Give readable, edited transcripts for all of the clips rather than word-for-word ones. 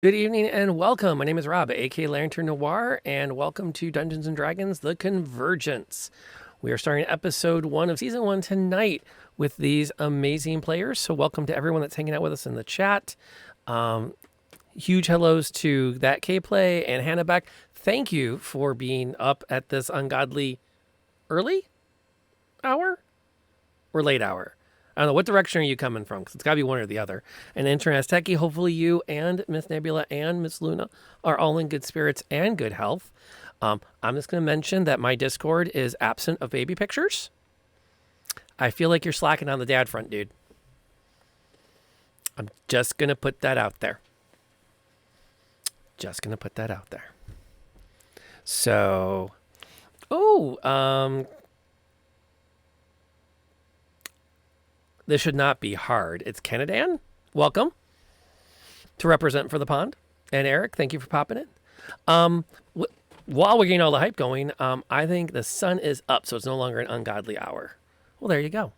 Good evening and welcome. My name is Rob, aka Lantern Noir, and welcome to Dungeons and Dragons: The Convergence. We are starting episode 1 of season 1 tonight with these amazing players. So, welcome to everyone that's hanging out with us in the chat. Huge hellos to That K Play and Hannah Beck. Thank you for being up at this ungodly early hour or late hour. I don't know. What direction are you coming from? Because it's got to be one or the other. And Intern Azteki, hopefully you and Miss Nebula and Miss Luna are all in good spirits and good health. I'm just going to mention that my Discord is absent of baby pictures. I feel like you're slacking on the dad front, dude. I'm just going to put that out there. So, this should not be hard. It's Kenadan. Welcome to represent for the pond. And Eric, thank you for popping in. While we're getting all the hype going, I think the sun is up, so it's no longer an ungodly hour. Well, there you go.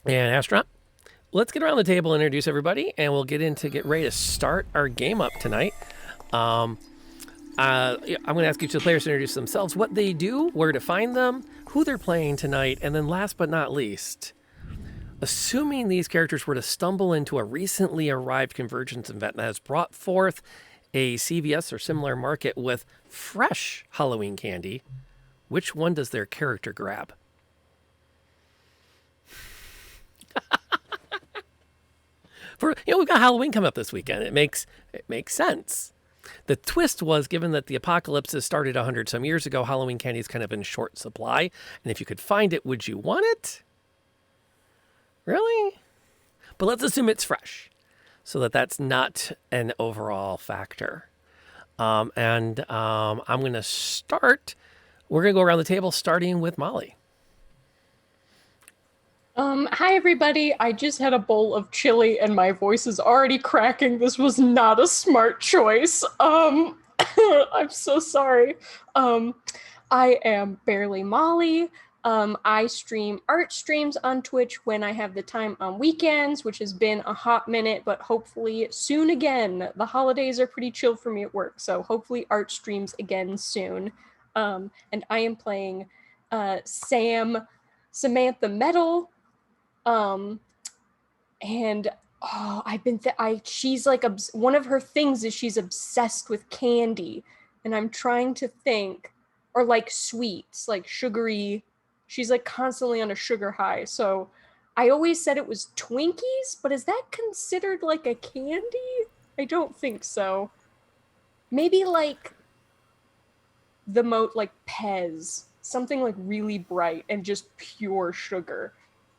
And Astronaut, let's get around the table and introduce everybody, and we'll get ready to start our game up tonight. I'm going to ask each of the players to introduce themselves, what they do, where to find them, who they're playing tonight, and then last but not least, assuming these characters were to stumble into a recently arrived Convergence event that has brought forth a CVS or similar market with fresh Halloween candy, which one does their character grab? We've got Halloween coming up this weekend. It makes sense. The twist was, given that the apocalypse has started 100 some years ago, Halloween candy is kind of in short supply. And if you could find it, would you want it? Really? But let's assume it's fresh, so that's not an overall factor. I'm going to start. We're going to go around the table, starting with Molly. Hi everybody, I just had a bowl of chili and my voice is already cracking. This was not a smart choice. I'm so sorry. I am barely Molly. I stream art streams on Twitch when I have the time on weekends, which has been a hot minute, but hopefully soon again. The holidays are pretty chill for me at work, so hopefully art streams again soon. And I am playing Samantha Metal. She's like, one of her things is she's obsessed with candy, and I'm trying to think, or like sweets, like sugary. She's like constantly on a sugar high. So I always said it was Twinkies, but is that considered like a candy? I don't think so. Maybe like like Pez, something like really bright and just pure sugar.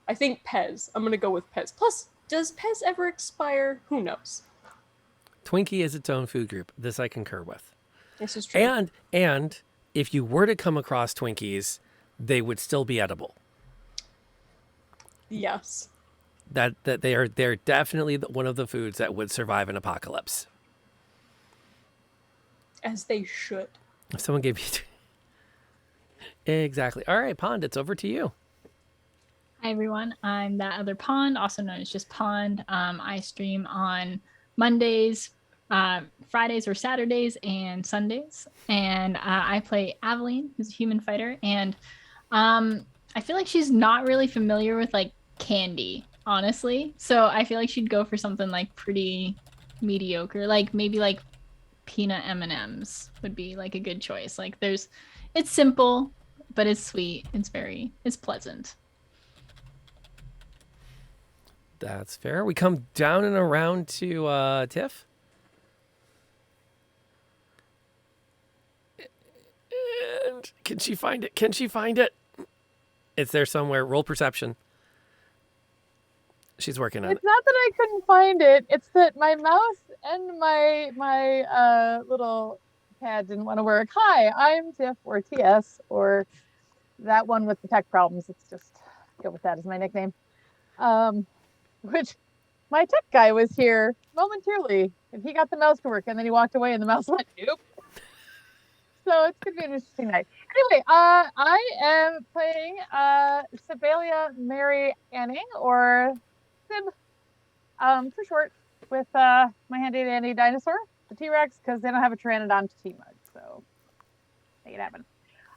I think Pez. I'm going to go with Pez. Plus, does Pez ever expire? Who knows? Twinkie is its own food group. This I concur with. This is true. And if you were to come across Twinkies, they would still be edible. Yes. That they're definitely one of the foods that would survive an apocalypse. As they should. If someone gave you... Exactly. All right, Pond, it's over to you. Hi everyone, I'm That Other Pond, also known as just Pond. I stream on Mondays, Fridays or Saturdays, and Sundays. And I play Aveline, who's a human fighter. And I feel like she's not really familiar with like candy, honestly. So I feel like she'd go for something like pretty mediocre, like maybe like peanut M&Ms would be like a good choice. Like it's simple, but it's sweet. It's pleasant. That's fair. We come down and around to Tiff. And can she find it? It's there somewhere. Roll perception. She's working on it. It's not that I couldn't find it. It's that my mouse and my little pad didn't want to work. Hi, I'm Tiff, or TS, or that one with the tech problems. Let's just go with that as my nickname. Which my tech guy was here momentarily, and he got the mouse to work, and then he walked away, and the mouse went, nope. So it's going to be an interesting night. Anyway, I am playing Sibelia Mary Anning, or Sib, for short. with my handy dandy dinosaur, the T-Rex, because they don't have a Pteranodon to team with. So make it happen.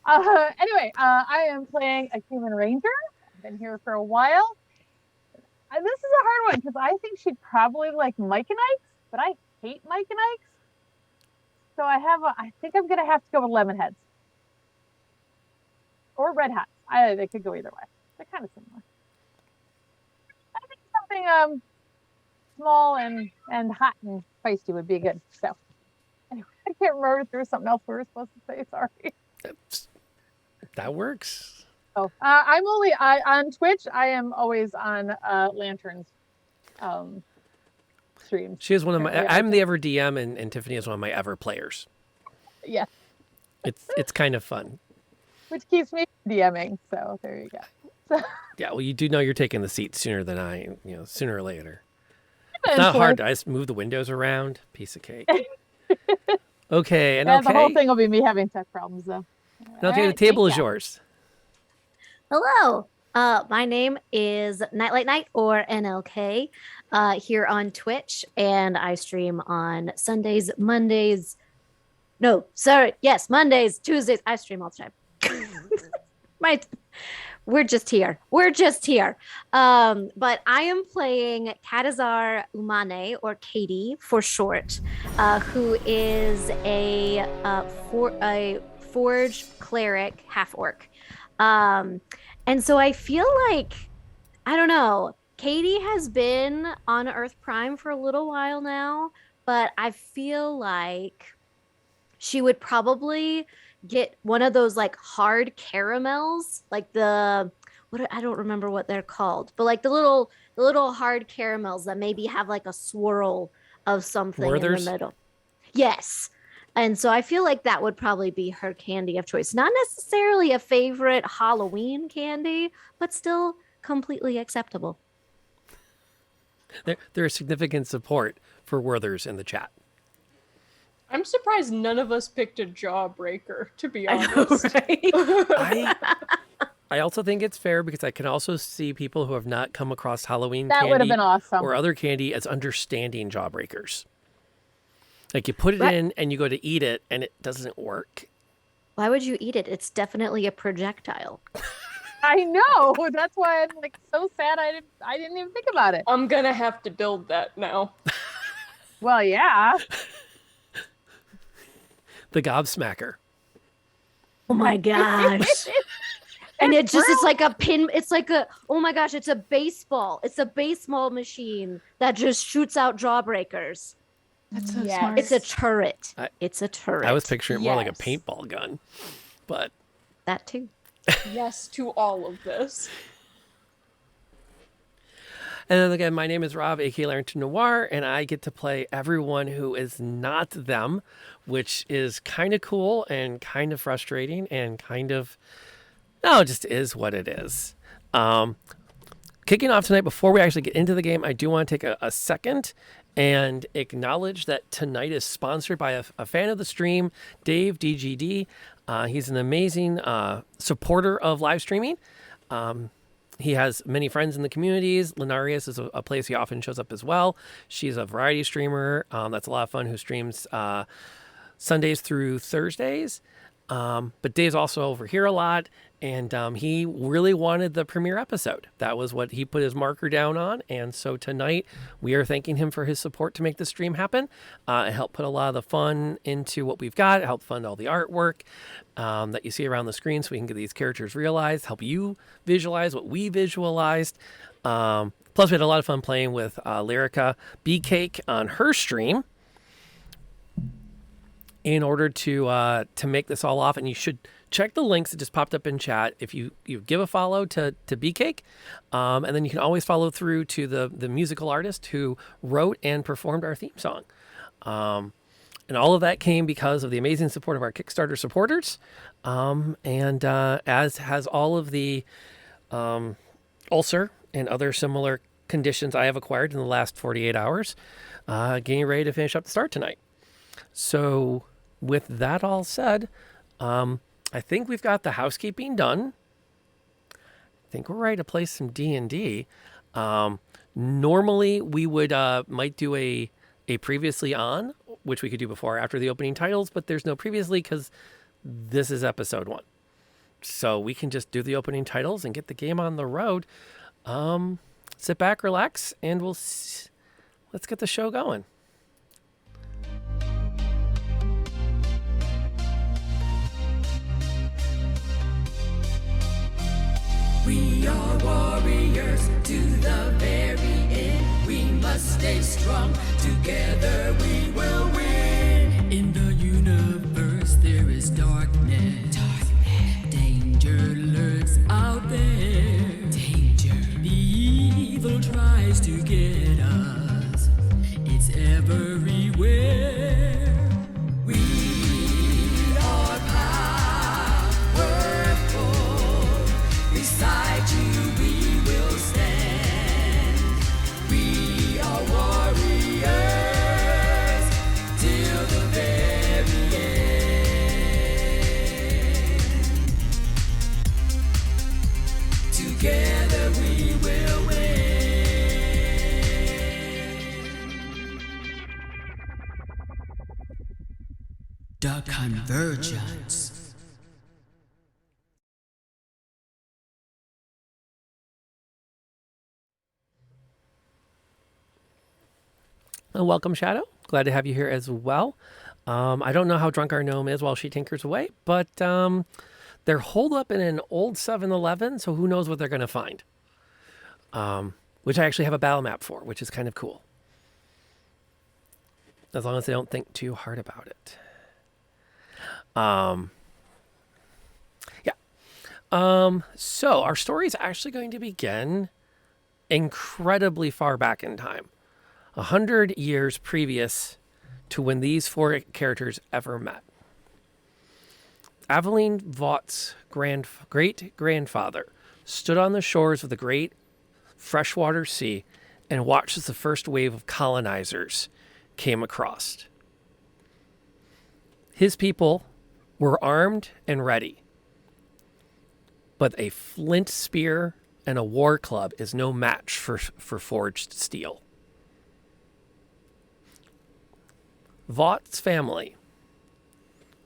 Anyway, I am playing a human ranger. I've been here for a while. This is a hard one because I think she'd probably like Myconites, but I hate Myconites. So I think I'm gonna have to go with lemon heads or red hots. They could go either way. They're kind of similar. I think something small and hot and feisty would be good. So anyway, I can't remember if there was something else we were supposed to say. Sorry. That works. Oh, I'm only on Twitch. I am always on Lanterns streams. She is one of my. I'm the ever DM, and Tiffany is one of my ever players. Yeah, it's kind of fun. Which keeps me DMing. So there you go. So, yeah, well, you do know you're taking the seat sooner than sooner or later. It's not hard. I just move the windows around. Piece of cake. Okay, and the whole thing will be me having tech problems, though. And okay, the table is yours. Hello. My name is Nightlight Night or NLK here on Twitch, and I stream on Sundays, Mondays. No, sorry. Yes, Mondays, Tuesdays. I stream all the time. We're just here. But I am playing Katazar Umane, or Katie for short, who is a forge cleric half orc. And so I feel like, I don't know, Katie has been on Earth Prime for a little while now, but I feel like she would probably get one of those like hard caramels, like I don't remember what they're called, but like the little hard caramels that maybe have like a swirl of something Werthers? In the middle. Yes. And so I feel like that would probably be her candy of choice. Not necessarily a favorite Halloween candy, but still completely acceptable. There is significant support for Werthers in the chat. I'm surprised none of us picked a jawbreaker, to be I know, honest. right? I also think it's fair because I can also see people who have not come across Halloween That candy would have been awesome. or other candy as understanding jawbreakers. Like you put it in and you go to eat it and it doesn't work. Why would you eat it? It's definitely a projectile. I know. That's why I'm like so sad I didn't even think about it. I'm gonna have to build that now. Well, yeah. The gobsmacker. Oh my gosh. And it's like a pin. It's like oh my gosh, it's a baseball. It's a baseball machine that just shoots out jawbreakers. That's so Yes. smart. It's a turret. It's a turret. I was picturing it more like a Yes. paintball gun, but that too. Yes to all of this. And then again, my name is Rob, aka Larrington Noir, and I get to play everyone who is not them, which is kind of cool and kind of frustrating and it just is what it is. Kicking off tonight, before we actually get into the game, I do want to take a second and acknowledge that tonight is sponsored by a fan of the stream, Dave DGD. He's an amazing supporter of live streaming. He has many friends in the communities. Linarius is a place he often shows up as well. She's a variety streamer. That's a lot of fun, who streams Sundays through Thursdays. But Dave's also over here a lot, and he really wanted the premiere episode. That was what he put his marker down on, and so tonight we are thanking him for his support to make the stream happen. It helped put a lot of the fun into what we've got. It helped fund all the artwork that you see around the screen so we can get these characters realized, help you visualize what we visualized. Plus, we had a lot of fun playing with Lyrica B-Cake on her stream in order to make this all off. And you should check the links that just popped up in chat if you give a follow to B-Cake. And then you can always follow through to the musical artist who wrote and performed our theme song. And all of that came because of the amazing support of our Kickstarter supporters. And as has all of the ulcer and other similar conditions I have acquired in the last 48 hours, getting ready to finish up the start tonight. So with that all said, I think we've got the housekeeping done. I think we're ready to play some D&D. Normally, we would might do a previously on, which we could do before or after the opening titles, but there's no previously because this is episode 1. So we can just do the opening titles and get the game on the road. Sit back, relax, and let's get the show going. We are warriors to the very end. We must stay strong. Together we will win. In the universe there is darkness. Danger lurks out there. Danger. The evil tries to get us. It's everywhere. We are powerful. Beside you we will stand. We are warriors till the very end. Together we will win. The Convergence. Welcome, Shadow. Glad to have you here as well. I don't know how drunk our gnome is while she tinkers away, but they're holed up in an old 7-Eleven, so who knows what they're going to find. Which I actually have a battle map for, which is kind of cool. As long as they don't think too hard about it. So our story is actually going to begin incredibly far back in time. 100 years previous to when these 4 characters ever met. Aveline Vaught's great-grandfather stood on the shores of the great freshwater sea and watched as the first wave of colonizers came across. His people were armed and ready, but a flint spear and a war club is no match for forged steel. Vaught's family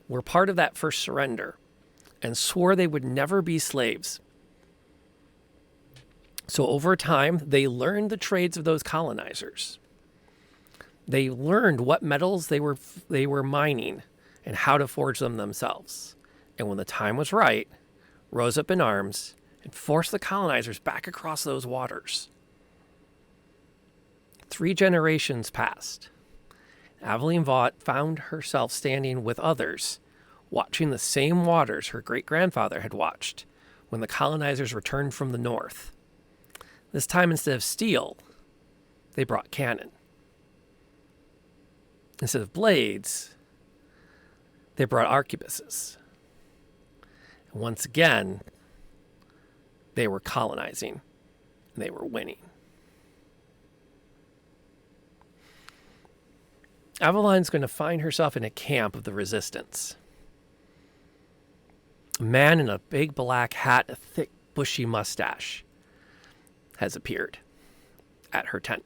were part of that first surrender and swore they would never be slaves. So over time, they learned the trades of those colonizers. They learned what metals they were mining and how to forge them themselves. And when the time was right, rose up in arms and forced the colonizers back across those waters. 3 generations passed. Aveline Vaught found herself standing with others, watching the same waters her great-grandfather had watched when the colonizers returned from the north. This time, instead of steel, they brought cannon. Instead of blades, they brought arquebuses. And once again, they were colonizing, and they were winning. Aveline's going to find herself in a camp of the resistance. A man in a big black hat, a thick, bushy mustache, has appeared at her tent.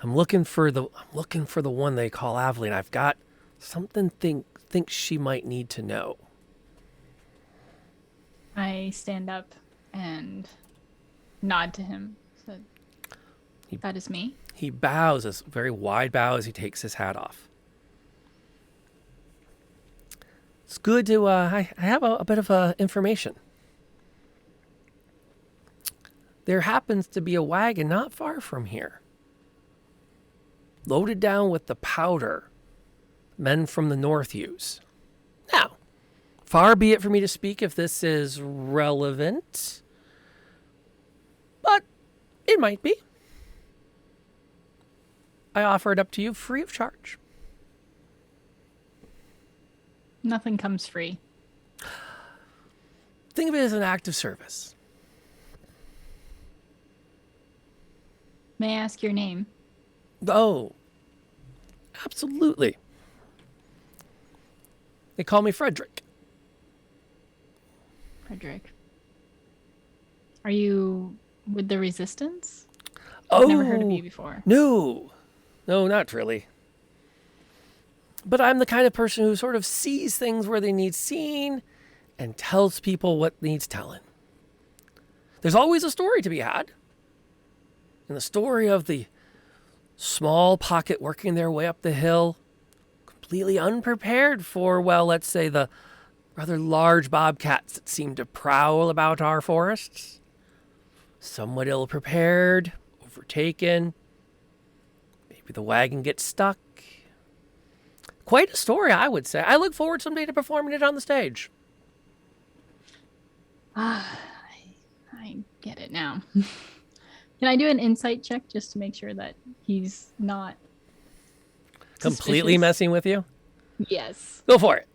I'm looking for the one they call Aveline. I've got something think she might need to know. I stand up and nod to him. So that is me. He bows, a very wide bow as he takes his hat off. It's good to, I have a bit of information. There happens to be a wagon not far from here, loaded down with the powder men from the north use. Now, far be it for me to speak if this is relevant, but it might be. I offer it up to you free of charge. Nothing comes free. Think of it as an act of service. May I ask your name? Oh, absolutely. They call me Frederick. Frederick. Are you with the resistance? Oh, I've never heard of you before. No, not really. But I'm the kind of person who sort of sees things where they need seen and tells people what needs telling. There's always a story to be had. And the story of the small pocket working their way up the hill, completely unprepared for, well, let's say the rather large bobcats that seem to prowl about our forests. Somewhat ill-prepared, overtaken. Maybe the wagon gets stuck. Quite a story, I would say. I look forward someday to performing it on the stage. I get it now. Can I do an insight check just to make sure that he's not Completely suspicious? messing with you? Yes. Go for it.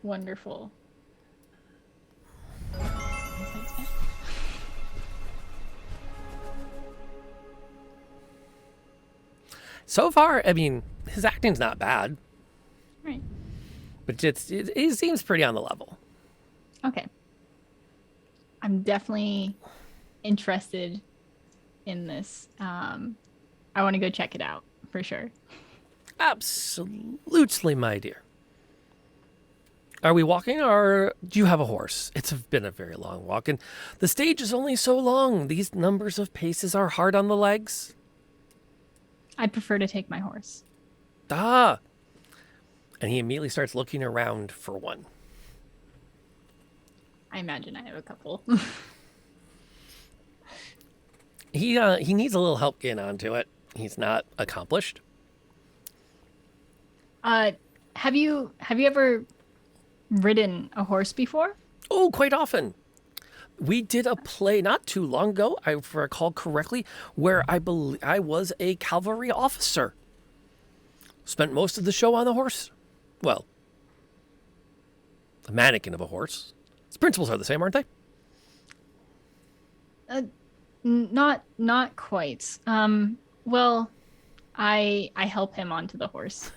Wonderful. So far, I mean, his acting's not bad, Right. but it seems pretty on the level. Okay. I'm definitely interested in this. I want to go check it out for sure. Absolutely, my dear. Are we walking, or do you have a horse? It's been a very long walk, and the stage is only so long. These numbers of paces are hard on the legs. I'd prefer to take my horse. Ah! And he immediately starts looking around for one. I imagine I have a couple. He needs a little help getting onto it. He's not accomplished. Have you ever ridden a horse before? Oh, quite often. We did a play not too long ago, if I recall correctly, where I believe I was a cavalry officer. Spent most of the show on the horse. Well, a mannequin of a horse. Its principles are the same, aren't they? Not quite. Well, I help him onto the horse.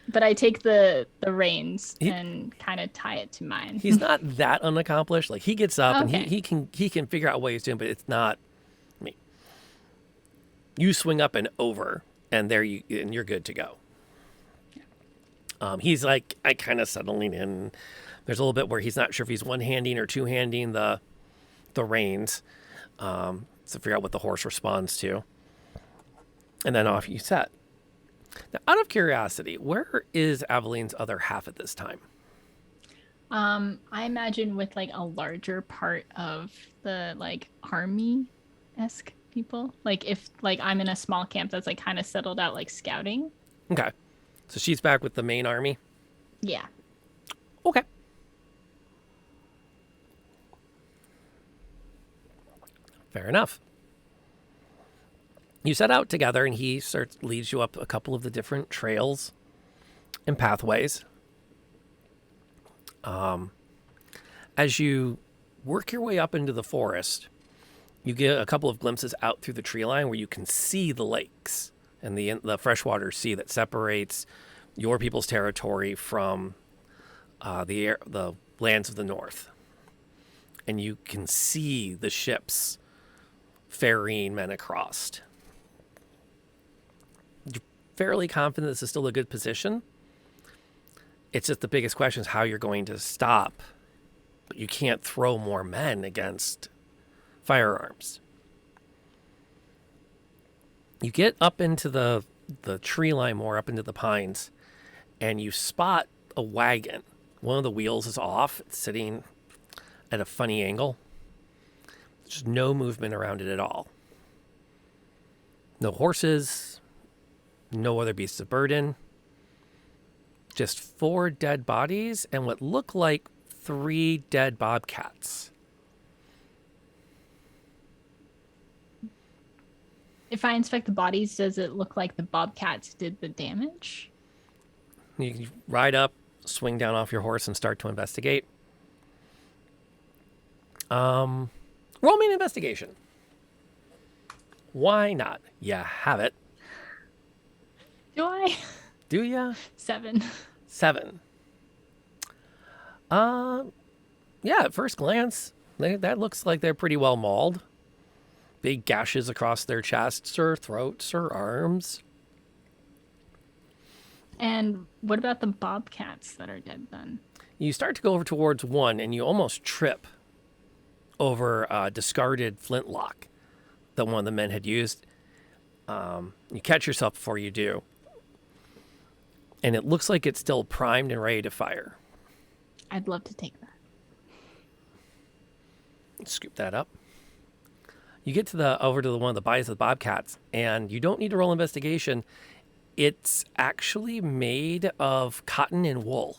But I take the reins and kind of tie it to mine. He's not that unaccomplished. Like, he gets up Okay. and he can figure out what he's doing, but it's not. I mean, you swing up and over, and you're good to go. He's like, I kind of settling in. There's a little bit where he's not sure if he's one-handing or two-handing the reins, to figure out what the horse responds to. And then off you set. Now, out of curiosity, where is Aveline's other half at this time? I imagine with like a larger part of the like army-esque people. Like if like I'm in a small camp that's like kind of settled out like scouting. Okay. So she's back with the main army? Yeah. Okay. Fair enough. You set out together, and he leads you up a couple of the different trails and pathways. As you work your way up into the forest, you get a couple of glimpses out through the tree line where you can see the lakes and the freshwater sea that separates your people's territory from the lands of the north. And you can see the ships ferrying men across. You're fairly confident this is still a good position. It's just the biggest question is how you're going to stop. But you can't throw more men against firearms. You get up into the tree line more, up into the pines, and you spot a wagon. One of the wheels is off. It's sitting at a funny angle. There's no movement around it at all. No horses, no other beasts of burden. Just 4 dead bodies and what look like 3 dead bobcats. If I inspect the bodies, does it look like the bobcats did the damage? You can ride up, swing down off your horse, and start to investigate. Roll me an investigation. Why not? You have it. Do I? Do ya? 7. 7. Yeah, at first glance, That looks like they're pretty well mauled. Big gashes across their chests or throats or arms. And what about the bobcats that are dead then? You start to go over towards one, and you almost trip over a discarded flintlock that one of the men had used. You catch yourself before you do. And it looks like it's still primed and ready to fire. I'd love to take that. Scoop that up. You get to over to one of the bodies of the bobcats, and you don't need to roll investigation. It's actually made of cotton and wool.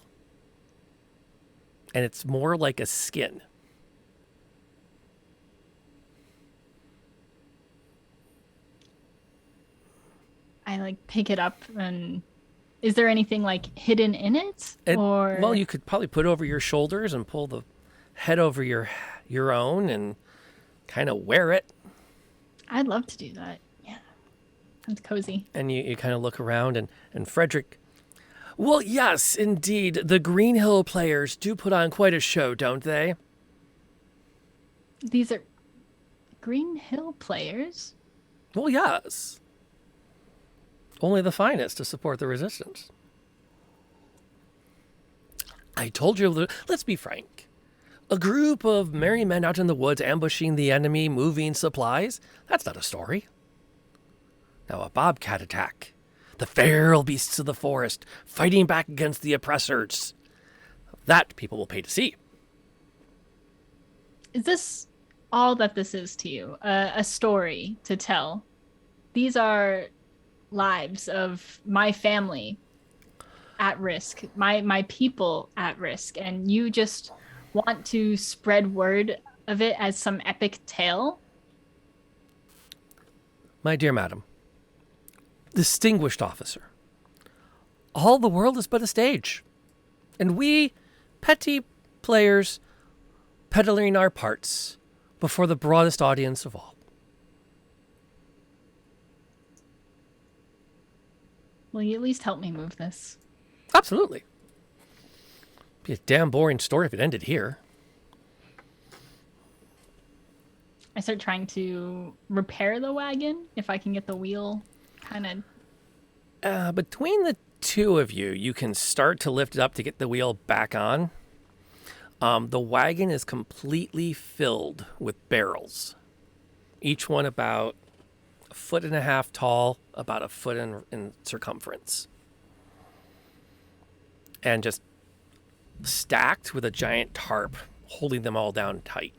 And it's more like a skin. I like pick it up, and is there anything like hidden in it? Or Well, you could probably put it over your shoulders and pull the head over your own and kind of wear it. I'd love to do that. Yeah. That's cozy. And you kind of look around, and Frederick, well, yes, indeed. The Green Hill players do put on quite a show, don't they? These are Green Hill players? Well, yes. Only the finest to support the resistance. I told you, let's be frank. A group of merry men out in the woods ambushing the enemy, moving supplies, that's not a story. Now a bobcat attack. The feral beasts of the forest fighting back against the oppressors. That people will pay to see. Is this all that this is to you? A story to tell? These are lives of my family at risk, my people at risk, and you just want to spread word of it as some epic tale? My dear madam, distinguished officer, all the world is but a stage, and we, petty players, peddling our parts before the broadest audience of all. Will you at least help me move this? Absolutely. Be a damn boring story if it ended here. I start trying to repair the wagon, if I can get the wheel kind of... Between the two of you, you can start to lift it up to get the wheel back on. The wagon is completely filled with barrels. Each one about 1.5 feet tall, about 1 foot in circumference. And just stacked with a giant tarp holding them all down tight.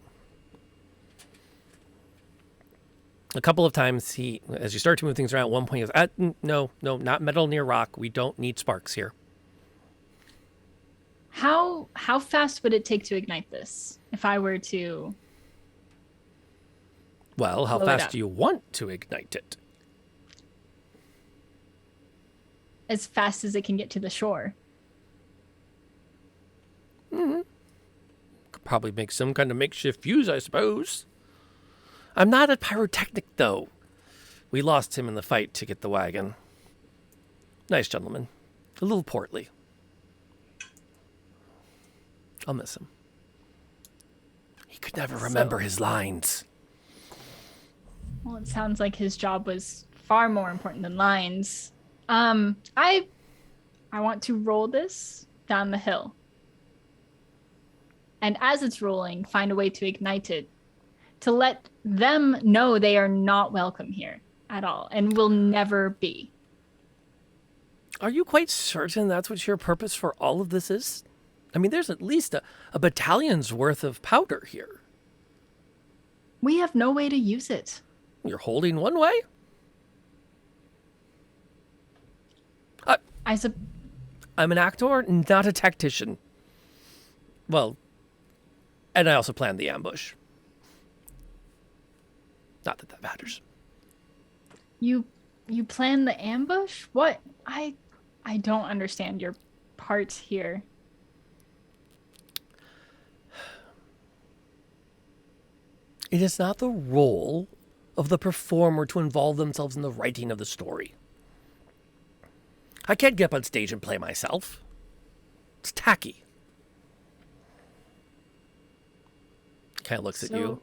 A couple of times as you start to move things around, at one point he goes, no, not metal near rock. We don't need sparks here. How fast would it take to ignite this if I were to... Well, how blow it fast up? do you want to ignite it? As fast as it can get to the shore. Could probably make some kind of makeshift fuse, I suppose. I'm not a pyrotechnic, though. We lost him in the fight to get the wagon. Nice gentleman. A little portly. I'll miss him. He could never remember his lines. Well, it sounds like his job was far more important than lines. I want to roll this down the hill. And as it's rolling, find a way to ignite it. To let them know they are not welcome here at all and will never be. Are you quite certain that's what your purpose for all of this is? I mean, there's at least a battalion's worth of powder here. We have no way to use it. You're holding one way? I'm an actor, not a tactician. Well, and I also planned the ambush. Not that matters. You planned the ambush? What? I don't understand your parts here. It is not the role of the performer to involve themselves in the writing of the story. I can't get up on stage and play myself. It's tacky. Kind of looks at you.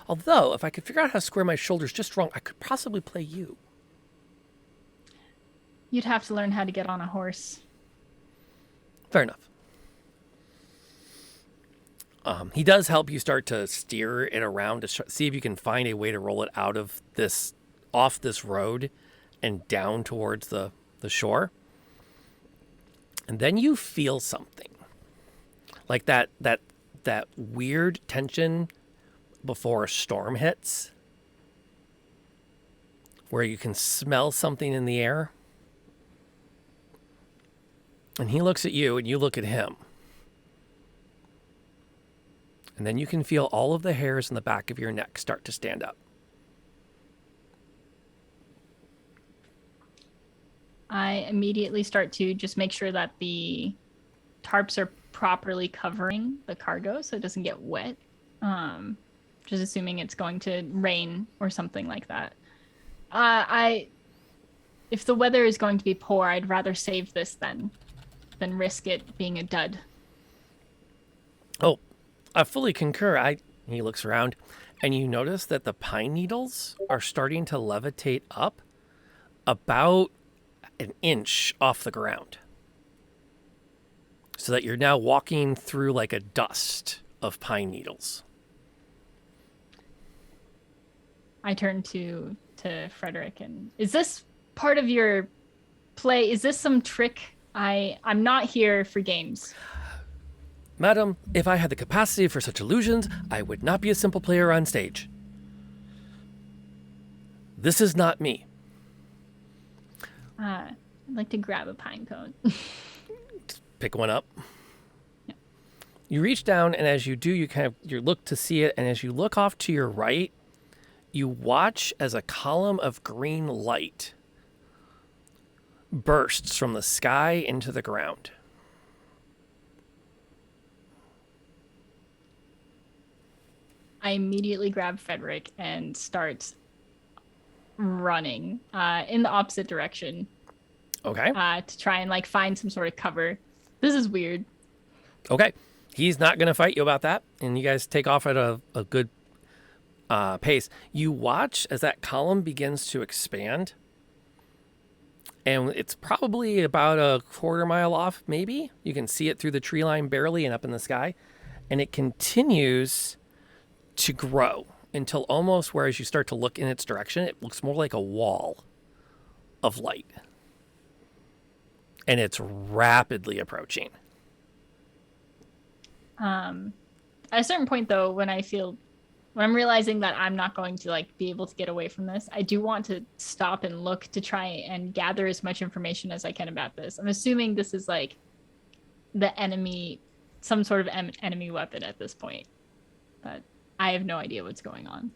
Although, if I could figure out how to square my shoulders just wrong, I could possibly play you. You'd have to learn how to get on a horse. Fair enough. He does help you start to steer it around to see if you can find a way to roll it out of off this road and down towards the shore. And then you feel something. Like that weird tension before a storm hits, where you can smell something in the air. And he looks at you and you look at him. And then you can feel all of the hairs in the back of your neck start to stand up. I immediately start to just make sure that the tarps are properly covering the cargo so it doesn't get wet. Just assuming it's going to rain or something like that. If the weather is going to be poor, I'd rather save this than risk it being a dud. Oh, I fully concur. He looks around, and you notice that the pine needles are starting to levitate up about an inch off the ground. So that you're now walking through like a dust of pine needles. I turn to Frederick and, is this part of your play? Is this some trick? I'm not here for games. Madam, if I had the capacity for such illusions, I would not be a simple player on stage. This is not me. I'd like to grab a pine cone. Pick one up. Yeah. You reach down, and as you do, you look to see it, and as you look off to your right, you watch as a column of green light bursts from the sky into the ground. I immediately grab Frederick and start running in the opposite direction. Okay. To try and find some sort of cover. This is weird. Okay. He's not going to fight you about that, and you guys take off at a good pace. You watch as that column begins to expand, and it's probably about a quarter mile off, maybe. You can see it through the tree line barely and up in the sky, and it continues to grow until almost where, as you start to look in its direction, it looks more like a wall of light, and it's rapidly approaching. At a certain point, though, when I'm realizing that I'm not going to be able to get away from this, I do want to stop and look to try and gather as much information as I can about this. I'm assuming this is the enemy, some sort of enemy weapon at this point, but I have no idea what's going on.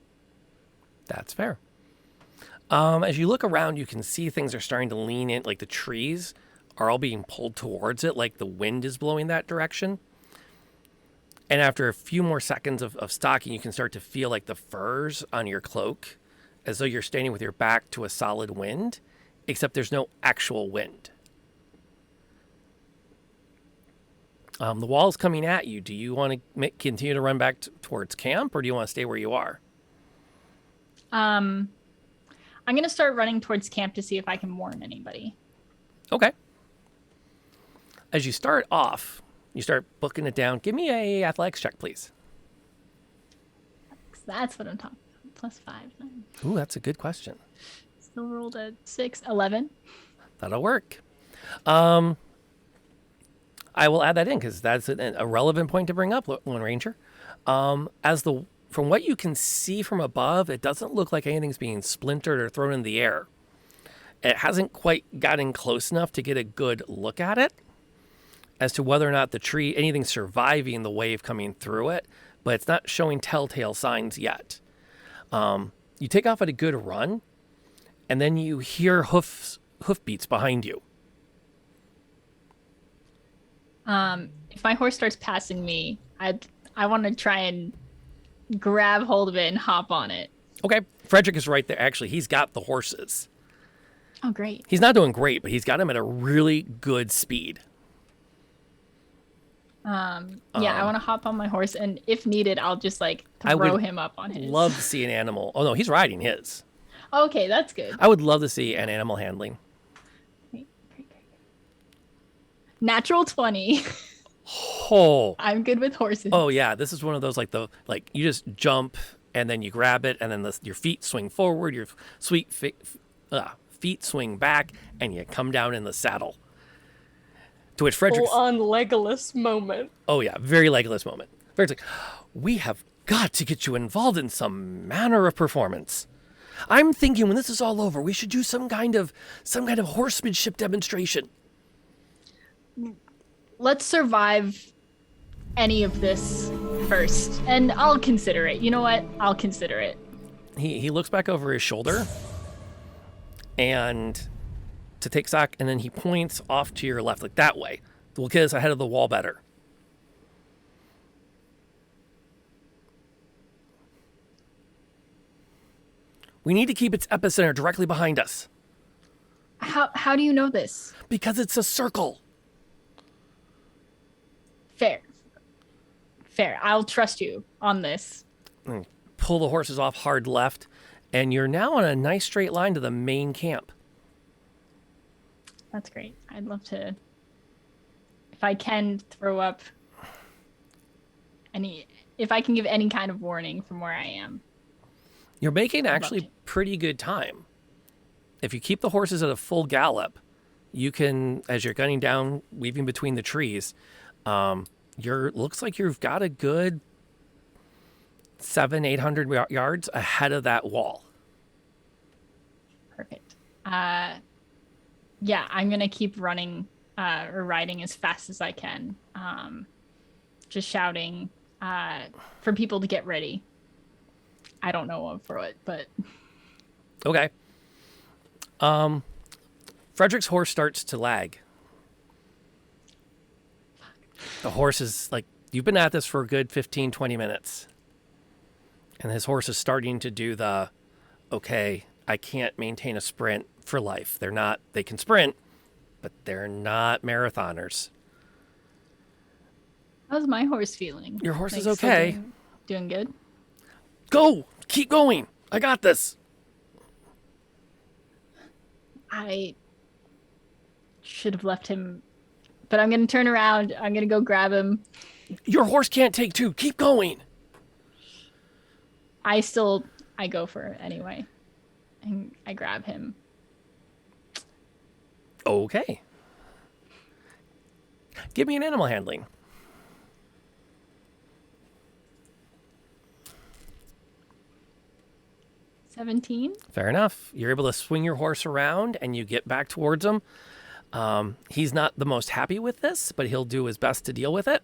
That's fair. As you look around, you can see things are starting to lean in, like the trees are all being pulled towards it, like the wind is blowing that direction. And after a few more seconds of stalking, you can start to feel like the furs on your cloak, as though you're standing with your back to a solid wind, except there's no actual wind. The wall's coming at you. Do you want to continue to run back towards camp, or do you want to stay where you are? I'm going to start running towards camp to see if I can warn anybody. Okay. As you start off, you start booking it down. Give me a athletics check, please. That's what I'm talking about. +5. Ooh, that's a good question. Still rolled a 6, 11. That'll work. I will add that in because that's a relevant point to bring up, Lone Ranger. From what you can see from above, it doesn't look like anything's being splintered or thrown in the air. It hasn't quite gotten close enough to get a good look at it as to whether or not anything's surviving the wave coming through it, but it's not showing telltale signs yet. You take off at a good run, and then you hear hoofbeats behind you. If my horse starts passing me, I want to try and grab hold of it and hop on it. Okay, Frederick is right there. Actually, he's got the horses. Oh, great. He's not doing great, but he's got them at a really good speed. Yeah, I want to hop on my horse, and if needed, I'll just like I throw would him up on his. Love to see an animal. Oh no, he's riding his. Okay, that's good. I would love to see an animal handling. Natural 20. Oh. I'm good with horses. Oh yeah, this is one of those like you just jump and then you grab it and then your feet swing forward, your feet swing back, and you come down in the saddle. To which Frederick's Full on Legolas moment. Oh yeah, very Legolas moment. Frederick's like, we have got to get you involved in some manner of performance. I'm thinking when this is all over, we should do some kind of horsemanship demonstration. Let's survive any of this first, and I'll consider it. You know what? I'll consider it. He looks back over his shoulder and to take stock, and then he points off to your left, like that way. We'll get us ahead of the wall better. We need to keep its epicenter directly behind us. How do you know this? Because it's a circle. Fair. I'll trust you on this. Pull the horses off hard left, and you're now on a nice straight line to the main camp. That's great. I'd love to, if I can throw up if I can give any kind of warning from where I am. You're making actually pretty good time. If you keep the horses at a full gallop, you can, as you're gunning down, weaving between the trees, looks like you've got a good 700-800 yards ahead of that wall. Perfect. Yeah, I'm gonna keep running or riding as fast as I can. Just shouting for people to get ready. I don't know for what, but okay. Frederick's horse starts to lag. The horse is like, you've been at this for a good 15, 20 minutes. And his horse is starting to do okay, I can't maintain a sprint for life. They can sprint, but they're not marathoners. how's my horse feeling? Your horse is still okay. Doing good? Go! Keep going! I got this! I should have left him, but I'm going to turn around. I'm going to go grab him. Your horse can't take two. Keep going! I go for it anyway. And I grab him. Okay. Give me an animal handling. $17. Fair enough. You're able to swing your horse around and you get back towards him. He's not the most happy with this, but he'll do his best to deal with it.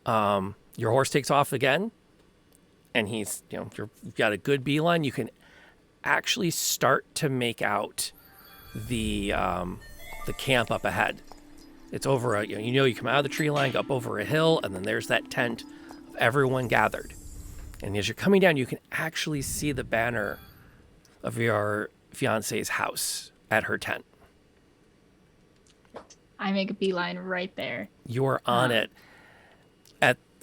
Your horse takes off again, and you've got a good beeline. You can actually start to make out the camp up ahead. It's over you come out of the tree line, go up over a hill, and then there's that tent of everyone gathered. And as you're coming down, you can actually see the banner of your fiance's house at her tent. I make a beeline right there. You're on it.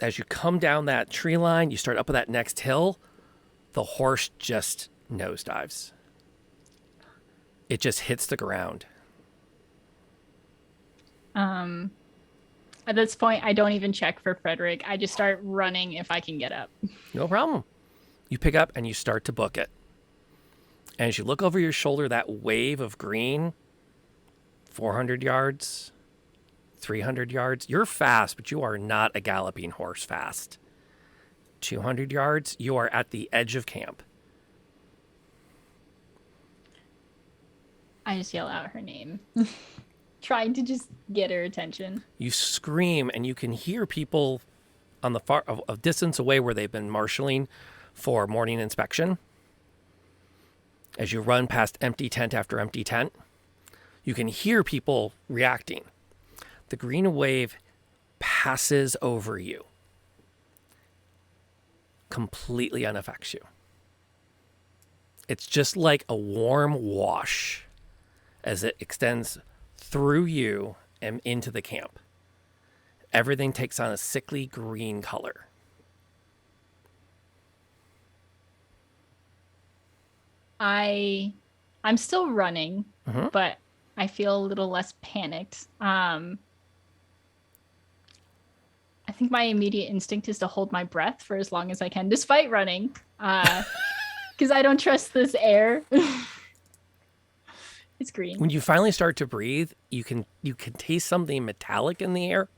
As you come down that tree line, you start up that next hill, the horse just nosedives. It just hits the ground. At this point, I don't even check for Frederick. I just start running if I can get up. No problem. You pick up and you start to book it. And as you look over your shoulder, that wave of green, 400 yards, 300 yards, you're fast, but you are not a galloping horse fast. 200 yards, you are at the edge of camp. I just yell out her name. Trying to just get her attention. You scream and you can hear people on the a distance away where they've been marshaling for morning inspection. As you run past empty tent after empty tent, you can hear people reacting. The green wave passes over you. Completely unaffects you. It's just like a warm wash as it extends through you and into the camp. Everything takes on a sickly green color. I'm still running, but I feel a little less panicked. I think my immediate instinct is to hold my breath for as long as I can, despite running, because I don't trust this air. It's green. When you finally start to breathe, you can taste something metallic in the air,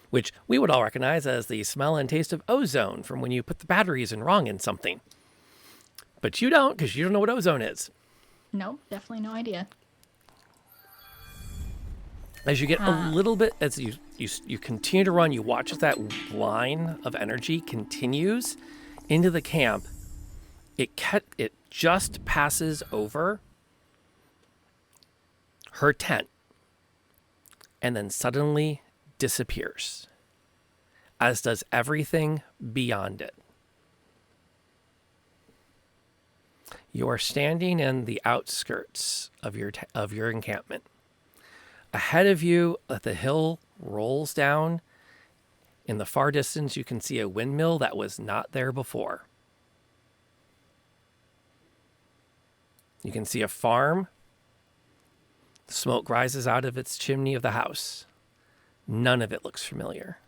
which we would all recognize as the smell and taste of ozone from when you put the batteries in wrong in something. But you don't, because you don't know what ozone is. No, definitely no idea. As you get a little bit, as you continue to run, you watch as that line of energy continues into the camp. It just passes over her tent and then suddenly disappears, as does everything beyond it. You are standing in the outskirts of your encampment. Ahead of you, the hill rolls down. In the far distance, you can see a windmill that was not there before. You can see a farm. Smoke rises out of its chimney of the house. None of it looks familiar.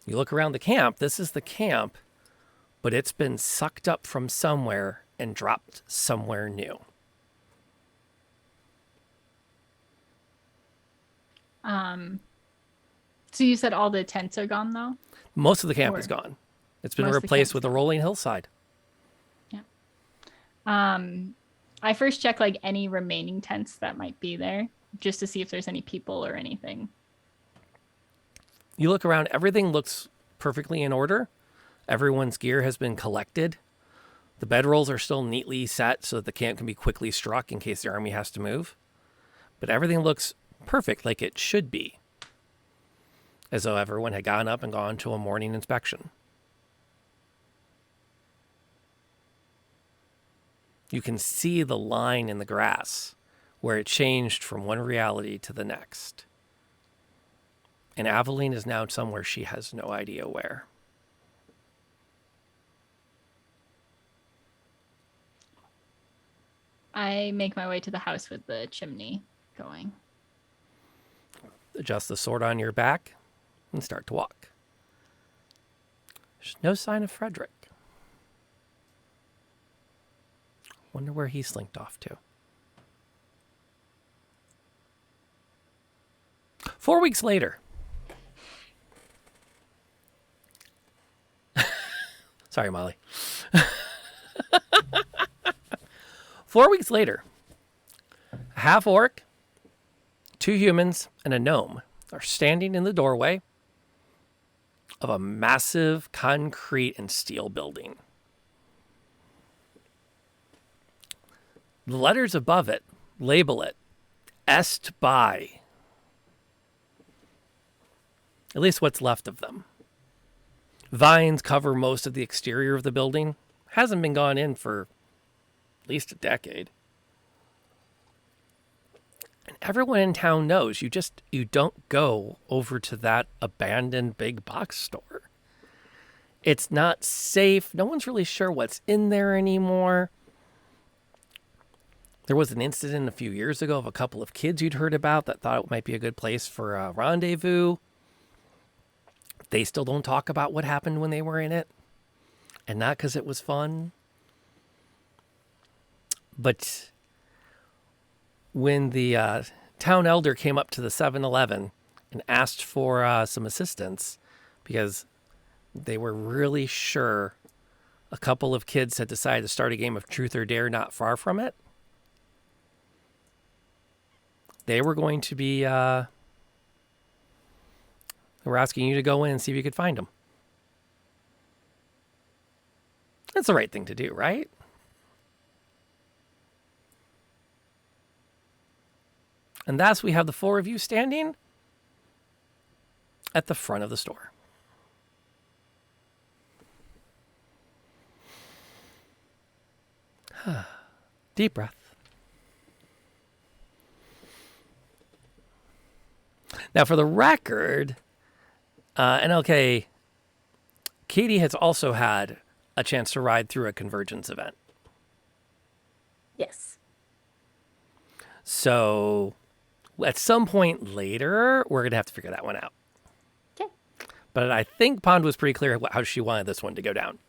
You look around the camp. This is the camp, but it's been sucked up from somewhere and dropped somewhere new. So you said all the tents are gone, though? Most of the camp is gone. It's been replaced with a rolling hillside. Yeah. I first check like any remaining tents that might be there, just to see if there's any people or anything. You look around, everything looks perfectly in order. Everyone's gear has been collected. The bedrolls are still neatly set so that the camp can be quickly struck in case the army has to move. But everything looks perfect, like it should be, as though everyone had gotten up and gone to a morning inspection. You can see the line in the grass where it changed from one reality to the next. And Aveline is now somewhere she has no idea where. I make my way to the house with the chimney going. Adjust the sword on your back and start to walk. There's no sign of Frederick. Wonder where he slinked off to. 4 weeks later. Sorry, Molly. 4 weeks later, a half orc, 2 humans, and a gnome are standing in the doorway of a massive concrete and steel building. The letters above it label it Est by. At least what's left of them. Vines cover most of the exterior of the building. Hasn't been gone in for at least a decade. And everyone in town knows you don't go over to that abandoned big box store. It's not safe. No one's really sure what's in there anymore. There was an incident a few years ago of a couple of kids you'd heard about that thought it might be a good place for a rendezvous. They still don't talk about what happened when they were in it. And not because it was fun. But when the town elder came up to the 7-Eleven and asked for some assistance because they were really sure a couple of kids had decided to start a game of truth or dare not far from it, they were going to be... they were asking you to go in and see if you could find them. That's the right thing to do, right? And thus we have the 4 of you standing at the front of the store. Deep breath. Now, for the record, NLK, Katie has also had a chance to ride through a Convergence event. Yes. So at some point later, we're going to have to figure that one out. Okay. But I think Pond was pretty clear how she wanted this one to go down.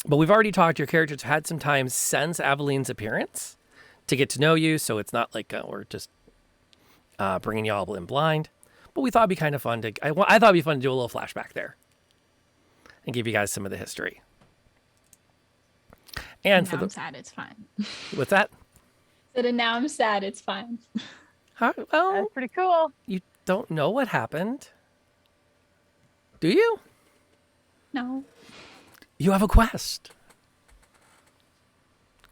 But we've already talked. Your characters had some time since Aveline's appearance to get to know you. So it's not like we're just bringing you all in blind. But we thought it'd be kind of fun to. I thought it'd be fun to do a little flashback there and give you guys some of the history. And now I'm sad. It's fine. What's that? And now I'm sad. It's fine. Well, That's pretty cool. you don't know what happened, do you? No. You have a quest.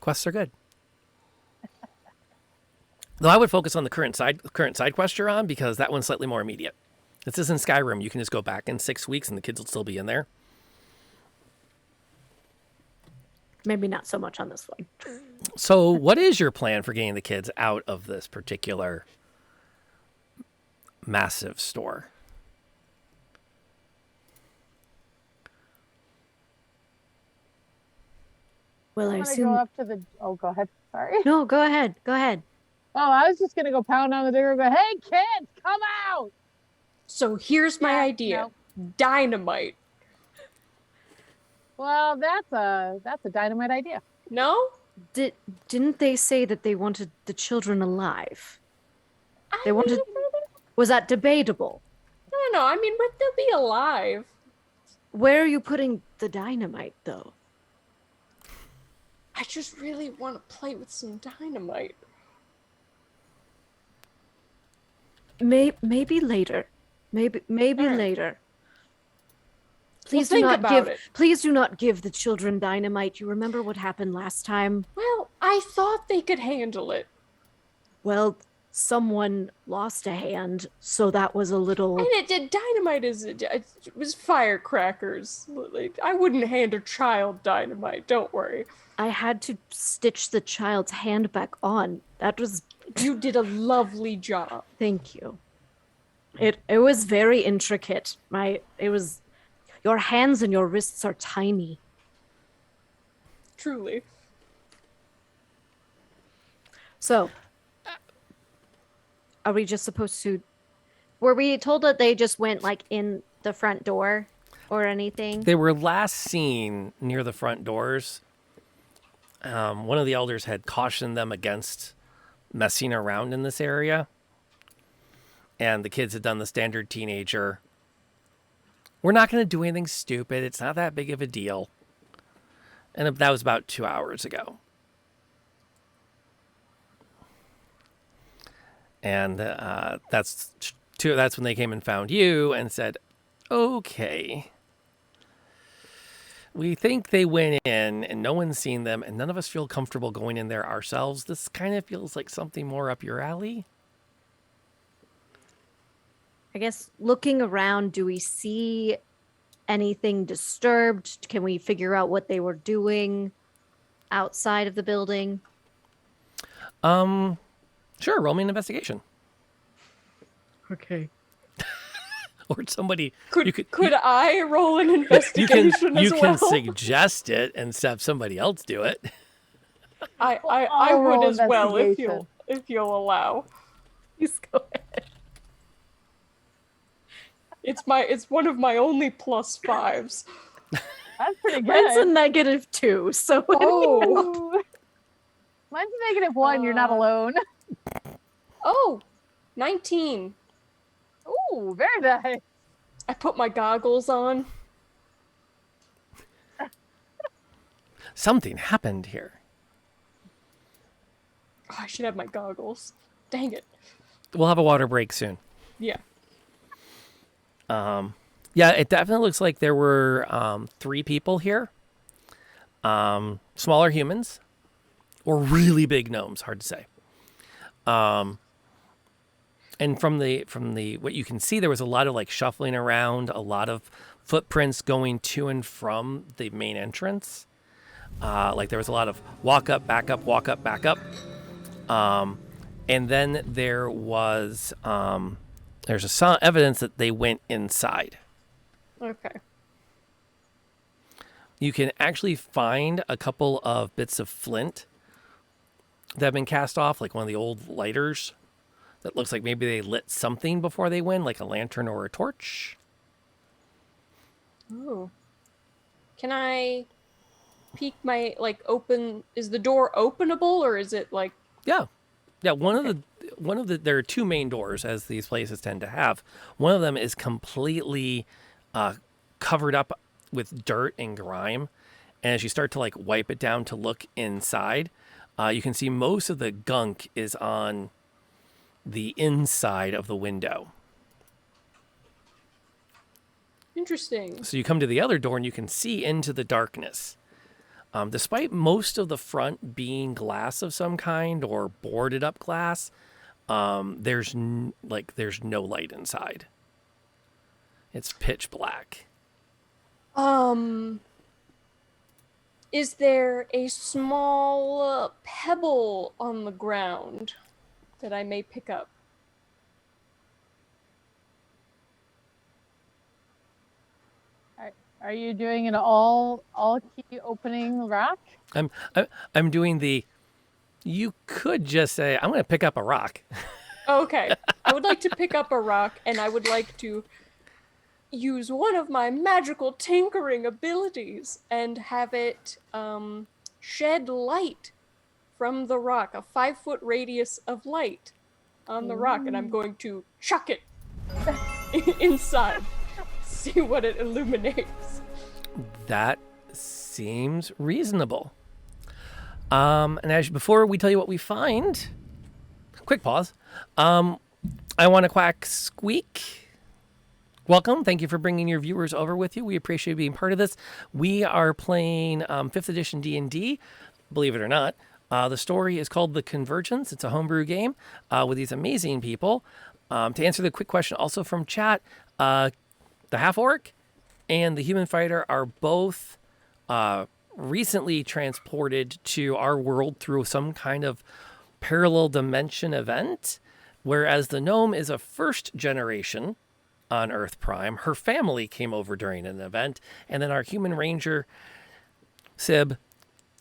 Quests are good. Though I would focus on the current side quest you're on because that one's slightly more immediate. This isn't Skyrim. You can just go back in 6 weeks and the kids will still be in there. Maybe not so much on this one. So what is your plan for getting the kids out of this particular massive store? Well, I I'm gonna assume. go up to the. Oh, go ahead. Sorry. No, go ahead. Go ahead. Oh, I was just gonna go pound on the door and go, "Hey, kids, come out!" So here's my Yeah, idea. Dynamite. Well, that's a dynamite idea. No? Didn't they say that they wanted the children alive? They I wanted. mean, Was that debatable? I don't know. I mean, but they'll be alive. Where are you putting the dynamite, though? I just really want to play with some dynamite. Maybe later. Maybe All right. later. We'll Please do think not about give. it. Please do not give the children dynamite. You remember what happened last time? Well, I thought they could handle it. Well, someone lost a hand, so that was a little. And it did dynamite it was firecrackers. Like, I wouldn't hand a child dynamite. Don't worry. I had to stitch the child's hand back on. That was. You did a lovely job. Thank you. It was very intricate. Your hands and your wrists are tiny. Truly. So, are we just supposed to? Were we told that they just went like in the front door or anything? They were last seen near the front doors. One of the elders had cautioned them against messing around in this area. And the kids had done the standard teenager. We're not going to do anything stupid. It's not that big of a deal. And that was about 2 hours ago. And that's when they came and found you and said, okay. We think they went in and no one's seen them and none of us feel comfortable going in there ourselves. This kind of feels like something more up your alley. I guess looking around, do we see anything disturbed? Can we figure out what they were doing outside of the building? Sure, roll me an investigation. Okay. Or somebody Could I roll an investigation you as well? can suggest it and have somebody else do it. I I'll would roll as well if investigation. you'll allow. Please go ahead. It's one of my only +5s. That's pretty Mine's a good. -2, so Oh. Ooh. Mine's a -1. You're not alone. Oh, 19. Ooh, very nice. I put my goggles on. Something happened here. Oh, I should have my goggles. Dang it. We'll have a water break soon. Yeah. Yeah, it definitely looks like there were 3 people here. Smaller humans or really big gnomes, hard to say. And from the what you can see, there was a lot of like shuffling around, a lot of footprints going to and from the main entrance. Like there was a lot of walk up, back up, walk up, back up. And then there was there's evidence that they went inside. Okay. You can actually find a couple of bits of flint that have been cast off, like one of the old lighters that looks like maybe they lit something before they went, like a lantern or a torch. Oh. Can I peek my, like, open... Is the door openable, or is it, like... Yeah. Yeah, one of the there are two main doors, as these places tend to have. One of them is completely covered up with dirt and grime, and as you start to like wipe it down to look inside, you can see most of the gunk is on the inside of the window. Interesting. So you come to the other door and you can see into the darkness. Despite most of the front being glass of some kind or boarded up glass, there's no light inside. It's pitch black. Is there a small pebble on the ground that I may pick up? Are you doing an all key opening rock? I'm doing the. You could just say I'm going to pick up a rock. Okay. I would like to pick up a rock, and I would like to use one of my magical tinkering abilities and have it shed light from the rock, a 5-foot radius of light on the rock, and I'm going to chuck it inside. See what it illuminates. That seems reasonable. And before we tell you what we find, quick pause. I want to quack Squeak. Welcome. Thank you for bringing your viewers over with you. We appreciate you being part of this. We are playing 5th edition D&D, believe it or not. The story is called The Convergence. It's a homebrew game with these amazing people. To answer the quick question also from chat, the half-orc and the human fighter are both recently transported to our world through some kind of parallel dimension event, whereas the gnome is a first generation on Earth Prime. Her family came over during an event, and then our human ranger, Sib,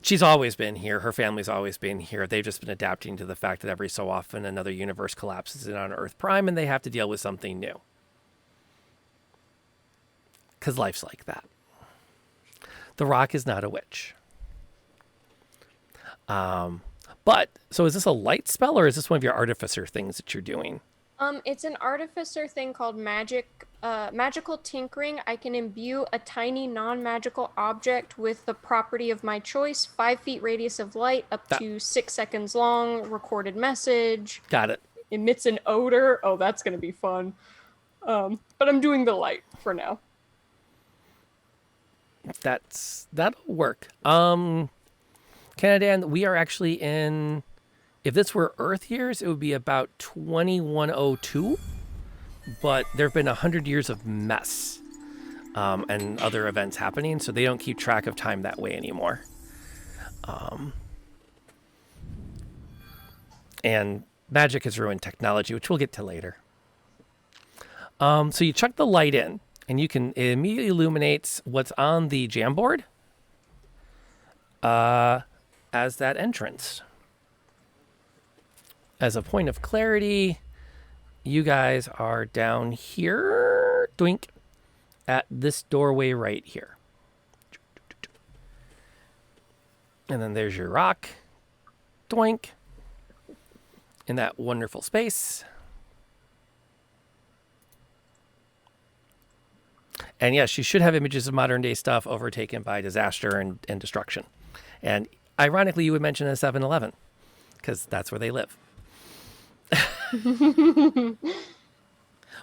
she's always been here. Her family's always been here. They've just been adapting to the fact that every so often another universe collapses in on Earth Prime, and they have to deal with something new. Because life's like that. The Rock is not a witch. But, so is this a light spell, or is this one of your artificer things that you're doing? It's an artificer thing called magical tinkering. I can imbue a tiny non-magical object with the property of my choice, 5 feet radius of light, up to 6 seconds long, recorded message. Got it. Emits an odor. Oh, that's going to be fun. But I'm doing the light for now. That'll work. Canada, we are actually in, if this were Earth years, it would be about 2102, but there have been 100 years of mess and other events happening, so they don't keep track of time that way anymore. And magic has ruined technology, which we'll get to later. So you chuck the light in, and it immediately illuminates what's on the Jamboard as that entrance. As a point of clarity, you guys are down here, doink, at this doorway right here. And then there's your rock, doink, in that wonderful space. And yes, you should have images of modern day stuff overtaken by disaster and destruction. And ironically, you would mention a 7-Eleven, because that's where they live.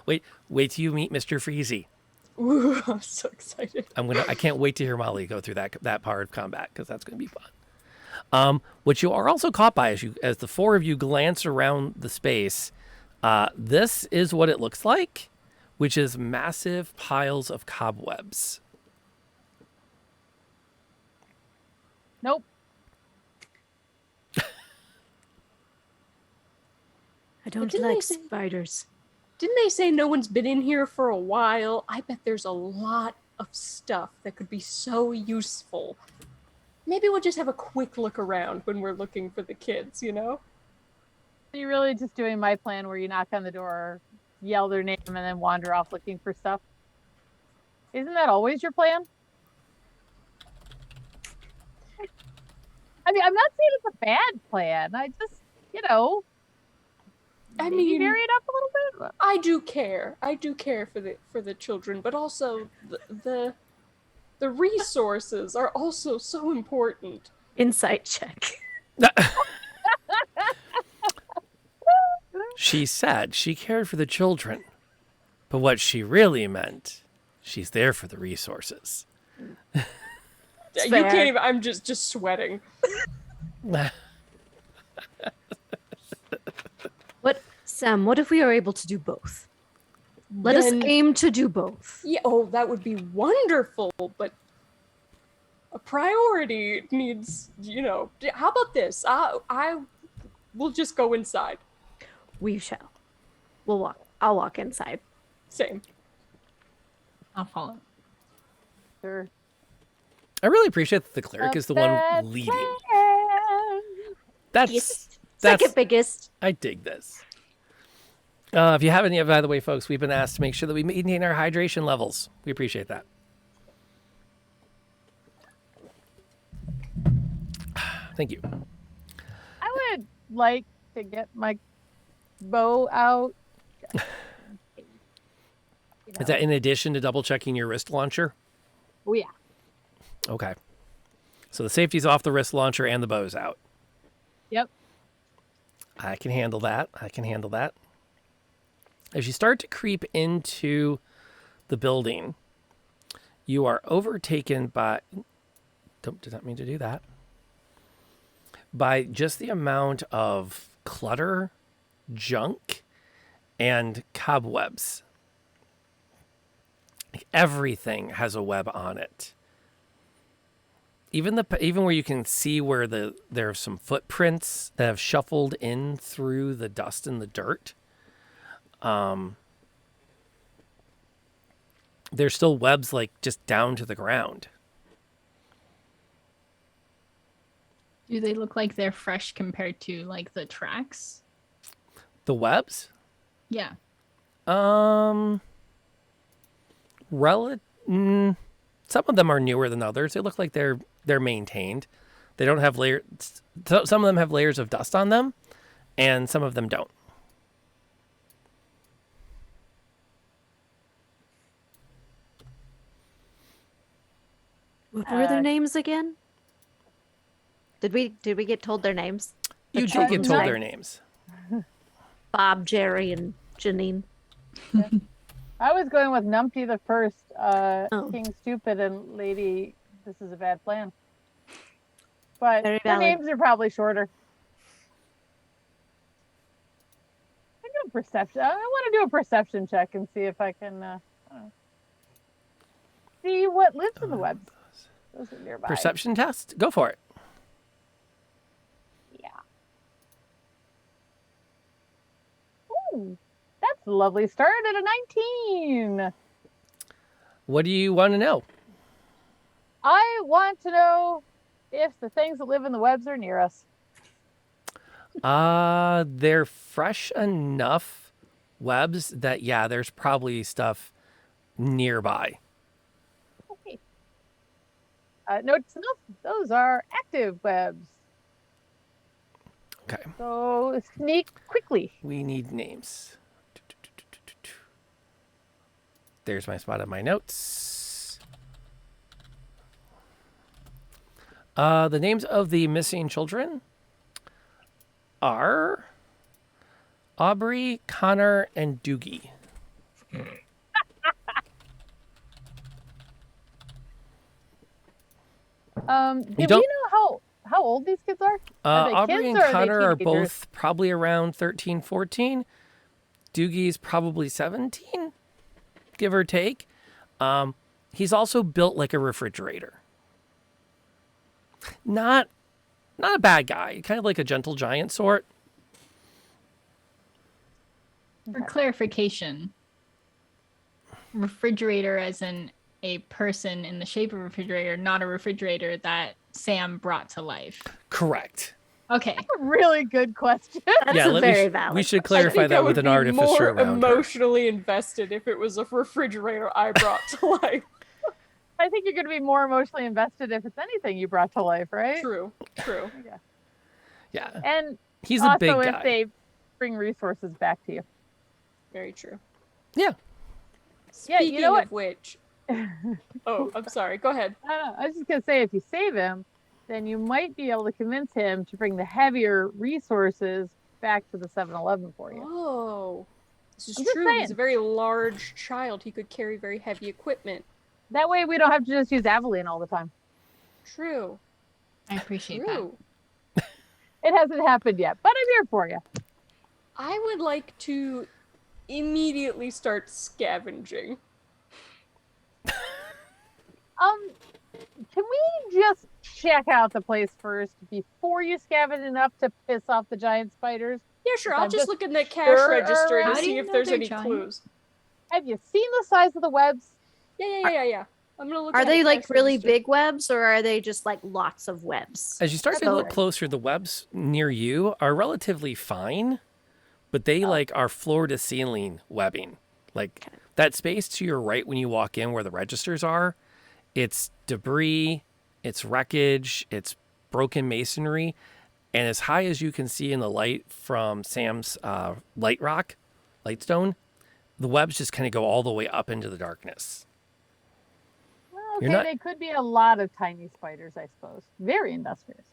Wait till you meet Mr. Freezy. Ooh, I'm so excited. I can't wait to hear Molly go through that part of combat, because that's going to be fun. What you are also caught by as the four of you glance around the space, this is what it looks like, which is massive piles of cobwebs. Nope. don't didn't they like say- spiders. Didn't they say no one's been in here for a while? I bet there's a lot of stuff that could be so useful. Maybe we'll just have a quick look around when we're looking for the kids, you know? Are you really just doing my plan where you knock on the door, yell their name, and then wander off looking for stuff? Isn't that always your plan? I mean, I'm not saying it's a bad plan. I just, I maybe mean, vary it up a little bit. I do care. I do care for the children, but also the resources are also so important. Insight check. She said she cared for the children, but what she really meant, she's there for the resources. You fair. can't even. I'm just sweating. Sam, what if we are able to do both? Let us Then- aim to do both. Yeah. Oh, that would be wonderful. But a priority needs. How about this? I will just go inside. We shall. We'll walk. I'll walk inside. Same. I'll follow. Sure. I really appreciate that the cleric is the one Best leading. plan. That's Second biggest. I dig this. If you haven't yet, by the way, folks, we've been asked to make sure that we maintain our hydration levels. We appreciate that. Thank you. I would like to get my bow out. Is that in addition to double checking your wrist launcher? Oh, yeah. Okay. So the safety's off the wrist launcher and the bow's out. Yep. I can handle that. As you start to creep into the building, you are overtaken by... Did not mean to do that. By just the amount of clutter, junk, and cobwebs. Like everything has a web on it. Even where you can see where there are some footprints that have shuffled in through the dust and the dirt. There's still webs like just down to the ground. Do they look like they're fresh compared to like the tracks? The webs? Yeah. Some of them are newer than others. They look like they're maintained. They don't have layers. Some of them have layers of dust on them, and some of them don't. What were their names again? Did we get told their names? You did get told their names. Bob, Jerry, and Janine. I was going with Numpty the First, Oh. King Stupid, and Lady This Is a Bad Plan. But Very their valid. names are probably shorter. I do a perception. I want to do a perception check and see if I can see what lives in the webs. Those are nearby. Perception test? Go for it. Yeah. Ooh, that's a lovely start at a 19. What do you want to know? I want to know if the things that live in the webs are near us. They're fresh enough webs that, yeah, there's probably stuff nearby. Okay. Notice enough, those are active webs. Okay. So sneak quickly. We need names. There's my spot on my notes. The names of the missing children are Aubrey, Connor, and Doogie. Do we don't- know how old these kids are? Are they Aubrey kids and or are they Connor are teenagers? both probably around 13, 14. Doogie's probably 17, give or take. He's also built like a refrigerator. Not a bad guy, kind of like a gentle giant sort. For clarification, refrigerator as in a person in the shape of a refrigerator, not a refrigerator that Sam brought to life. Correct. Okay. Really good question. That's Yeah, a very valid. we should I clarify think I that would with an be artificer more around her. emotionally invested if it was a refrigerator I brought to life. I think you're going to be more emotionally invested if it's anything you brought to life, right? True. Yeah. Yeah. And He's a big also guy. if they bring resources back to you. Very true. Yeah. Speaking you know of which, oh, I'm sorry. Go ahead. I was just going to say, if you save him, then you might be able to convince him to bring the heavier resources back to the 7-Eleven for you. Oh, this is I'm just true. He's a saying. very large child. He could carry very heavy equipment. That way we don't have to just use Aveline all the time. True. I appreciate True. It hasn't happened yet, but I'm here for you. I would like to immediately start scavenging. Can we just check out the place first before you scavenge enough to piss off the giant spiders? Yeah, sure. I'll I'm just just look in the cash sure register to How do see you if know there's they're any giant? clues. Have you seen the size of the webs? Yeah. I'm gonna look. Are at they the like cash really register. big webs, or are they just like lots of webs? As you start to That's look right. closer, the webs near you are relatively fine, but they like are floor to ceiling webbing. Like that space to your right when you walk in where the registers are, it's debris, it's wreckage, it's broken masonry, and as high as you can see in the light from Sam's lightstone, the webs just kind of go all the way up into the darkness. Well, You're okay, not- they could be a lot of tiny spiders, I suppose. Very industrious.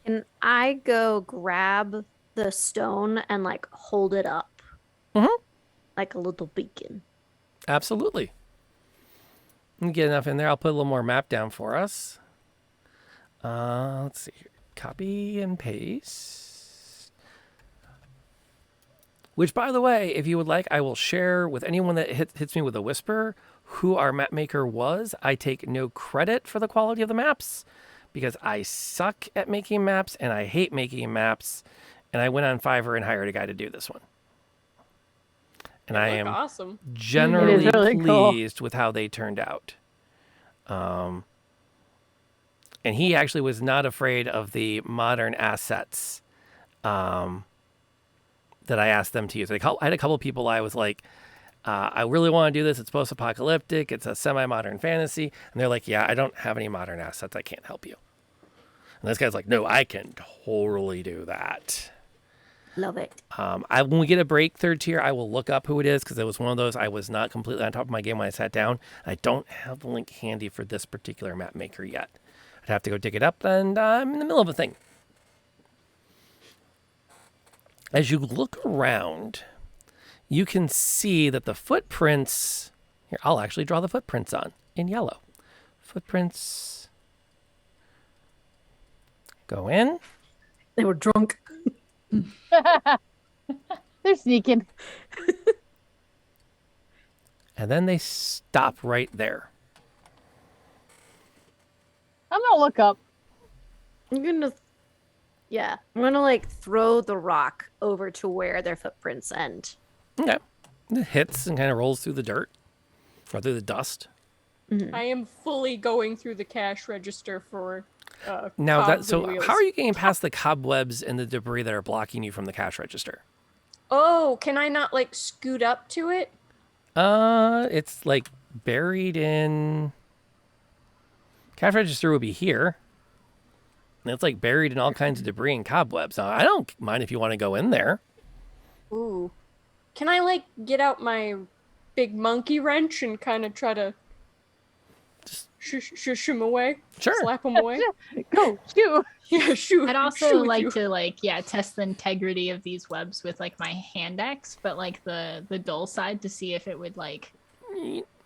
Can I go grab the stone and like hold it up? Mhm. Like a little beacon. Absolutely. Let me get enough in there. I'll put a little more map down for us. Let's see here. Copy and paste. Which, by the way, if you would like, I will share with anyone that hits me with a whisper who our map maker was. I take no credit for the quality of the maps because I suck at making maps and I hate making maps. And I went on Fiverr and hired a guy to do this one. And I They am look awesome. generally really cool. pleased with how they turned out. And he actually was not afraid of the modern assets that I asked them to use. I had a couple of people I was like, I really want to do this. It's post-apocalyptic. It's a semi-modern fantasy. And they're like, yeah, I don't have any modern assets. I can't help you. And this guy's like, no, I can totally do that. Love it. When we get a break third tier, I will look up who it is because it was one of those I was not completely on top of my game when I sat down. I don't have the link handy for this particular map maker yet. I'd have to go dig it up, and I'm in the middle of a thing. As you look around, you can see that the footprints... Here, I'll actually draw the footprints on in yellow. Footprints... Go in. They were drunk. They're sneaking. And then they stop right there. I'm going to look up. I'm gonna like throw the rock over to where their footprints end. Okay. It hits and kind of rolls through the dirt or through the dust. I am fully going through the cash register for Now, cobs and wheels. how are you getting past the cobwebs and the debris that are blocking you from the cash register? Oh, can I not like scoot up to it? It's like buried in... Cash register would be here. And it's like buried in all kinds of debris and cobwebs. Now, I don't mind if you want to go in there. Ooh. Can I like get out my big monkey wrench and kind of try to shush him away? Sure. Slap him away? Go, shoot. Yeah, shoot. I'd also shoot like you. to test the integrity of these webs with like my hand axe, but like the dull side to see if it would like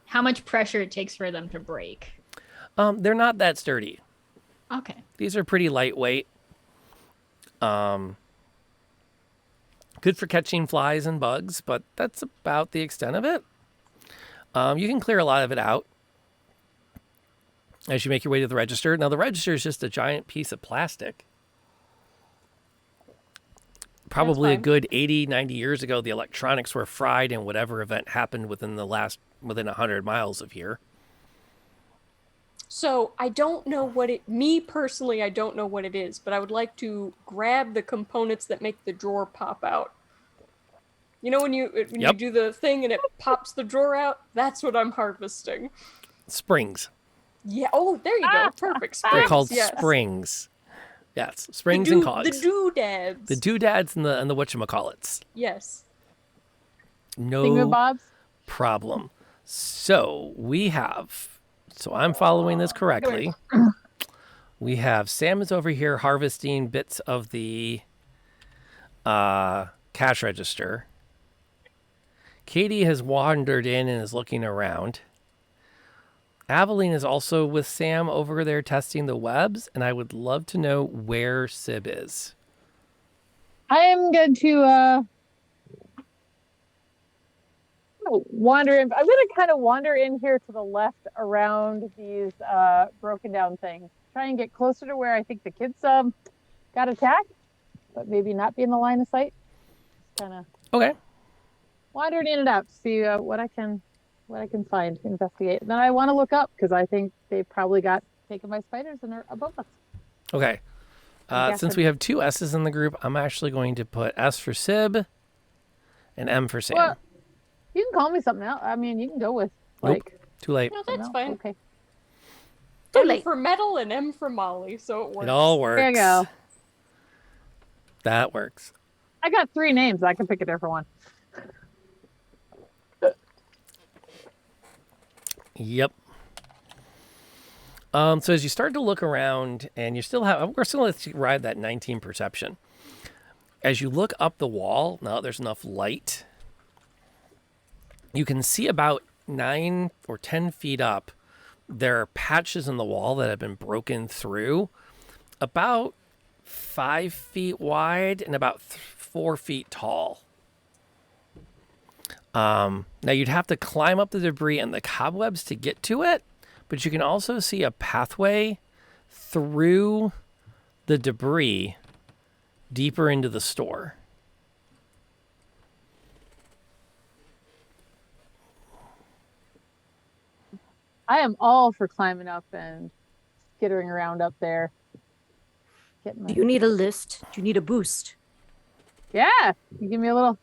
how much pressure it takes for them to break. They're not that sturdy. Okay. These are pretty lightweight. Good for catching flies and bugs, but that's about the extent of it. You can clear a lot of it out as you make your way to the register. Now, the register is just a giant piece of plastic. probably a fine. good 80, 90 years ago, the electronics were fried in whatever event happened within 100 miles of here. So I don't know what me personally, I don't know what it is, but I would like to grab the components that make the drawer pop out. You know when you Yep. do the thing and it pops the drawer out? That's what I'm harvesting. Springs. Yeah. Oh, there you go. Perfect. Springs. They're called yes. springs. Yes, springs and cogs. The doodads. The doodads and the whatchamacallits. Yes. No Thingamabobs. problem. So I'm following this correctly. We have Sam is over here harvesting bits of the cash register. Katie has wandered in and is looking around. Aveline is also with Sam over there testing the webs, and I would love to know where Sib is. I am going to wander in. I'm going to kind of wander in here to the left around these broken down things. Try and get closer to where I think the kids got attacked, but maybe not be in the line of sight. Kind of Okay. wandering in and out to see what I can find, investigate. And then I want to look up because I think they probably got taken by spiders and are above us. Okay. Since we have two S's in the group, I'm actually going to put S for Sib and M for Sam. Well, you can call me something else. I mean, you can go with like. Too late. No, that's fine. Okay. M late. for metal and M for Molly, so it works. It all works. There you go. That works. I got 3 names. I can pick a different one. Yep. So as you start to look around, and we're still going to ride that 19 perception. As you look up the wall, now that there's enough light, you can see about 9 or 10 feet up, there are patches in the wall that have been broken through, about 5 feet wide and about 4 feet tall. Now you'd have to climb up the debris and the cobwebs to get to it, but you can also see a pathway through the debris deeper into the store. I am all for climbing up and skittering around up there. Do you need a list? Do you need a boost? Yeah, you give me a little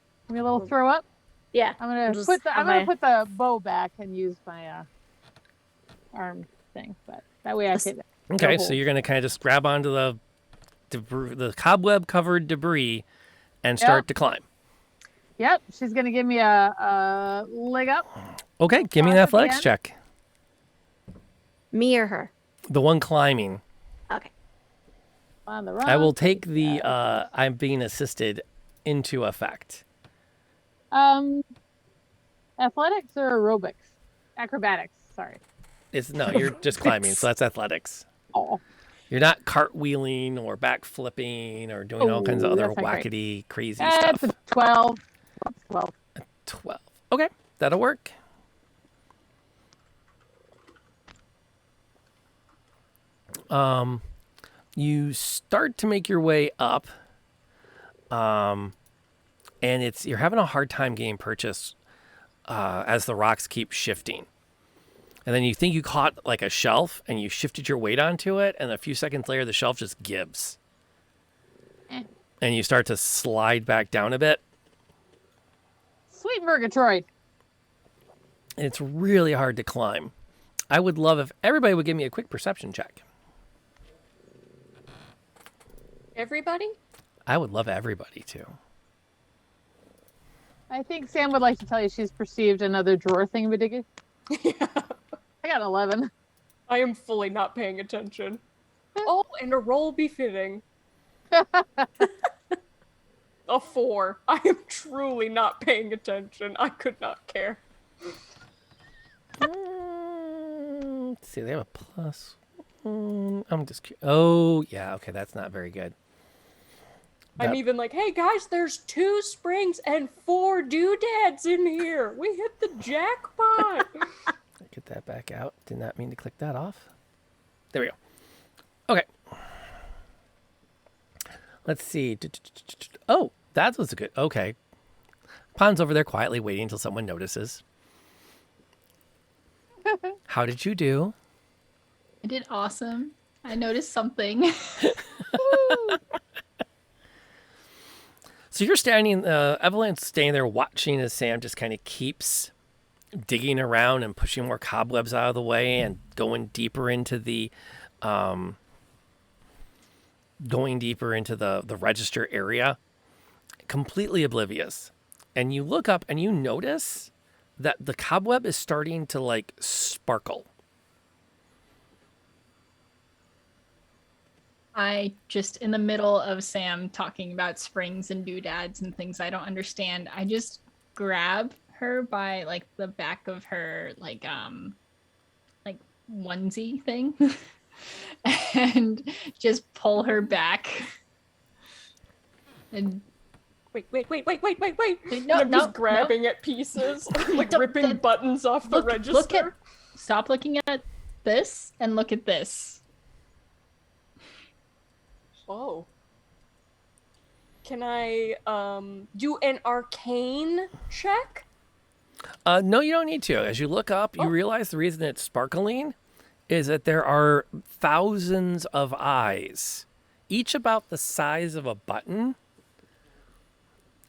throw up. Yeah. I'm gonna Just put have put the bow back and use my arm thing, but that way I can. Okay, so you're going to kind of just grab onto the cobweb covered debris and start to climb. Yep, she's gonna give me a leg up. Okay, give me an Cross at the athletics end. check. Me or her? The one climbing. Okay. On the run. I will take the I'm being assisted into effect. Athletics or aerobics? Acrobatics. Sorry. No, you're just climbing, so that's athletics. Oh. You're not cartwheeling or backflipping or doing all kinds of other that's not great. wackety, crazy That's stuff. a 12. That's 12. 12. Okay, that'll work. You start to make your way up, and you're having a hard time getting purchase as the rocks keep shifting. And then you think you caught like a shelf and you shifted your weight onto it, and a few seconds later the shelf just gives. And you start to slide back down a bit. Sweet Murgatroyd. And it's really hard to climb. I would love if everybody would give me a quick perception check. Everybody? I would love everybody to. I think Sam would like to tell you she's perceived another drawer thingamajiggy. Yeah. I got 11. I am fully not paying attention. Oh, and a roll befitting. A 4. I am truly not paying attention. I could not care. Let's see, they have a plus. I'm just curious. Oh, yeah, okay, that's not very good. I'm That- even like, hey guys, there's 2 springs and 4 doodads in here. We hit the jackpot. Get that back out. Did not mean to click that off. There we go. Okay. Let's see. Oh, That was good. Okay. Pon's over there quietly waiting until someone notices. How did you do? I did awesome. I noticed something. So you're standing, Aveline's standing there watching as Sam just kind of keeps digging around and pushing more cobwebs out of the way and going deeper into the register area, completely oblivious. And you look up and you notice that the cobweb is starting to like sparkle. I just, in the middle of Sam talking about springs and doodads and things I don't understand, I just grab her by like the back of her like onesie thing and just pull her back. And Wait. No, I'm just grabbing at pieces. I'm like ripping buttons off the register. Stop looking at this and look at this. Oh. Can I do an arcane check? No, you don't need to. As you look up, you realize the reason it's sparkling is that there are thousands of eyes, each about the size of a button,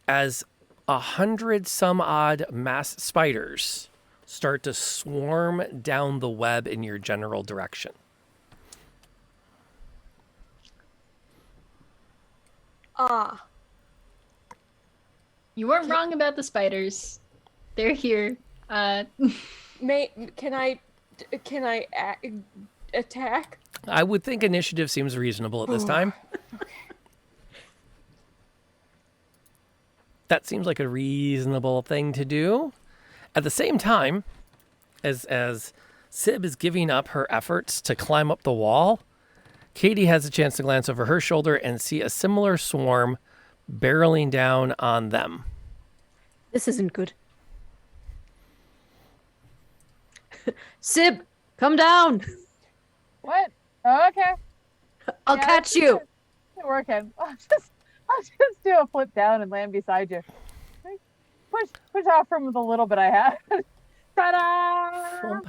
as 100 some odd mass spiders start to swarm down the web in your general direction. You weren't wrong about the spiders. They're here. Can I attack? I would think initiative seems reasonable at this time. That seems like a reasonable thing to do. At the same time, as Sib is giving up her efforts to climb up the wall, Katie has a chance to glance over her shoulder and see a similar swarm barreling down on them. This isn't good. Sib, come down. What? Oh, okay. I'll catch you. It's working. I'll just do a flip down and land beside you. Push off from the little bit I have. Ta-da!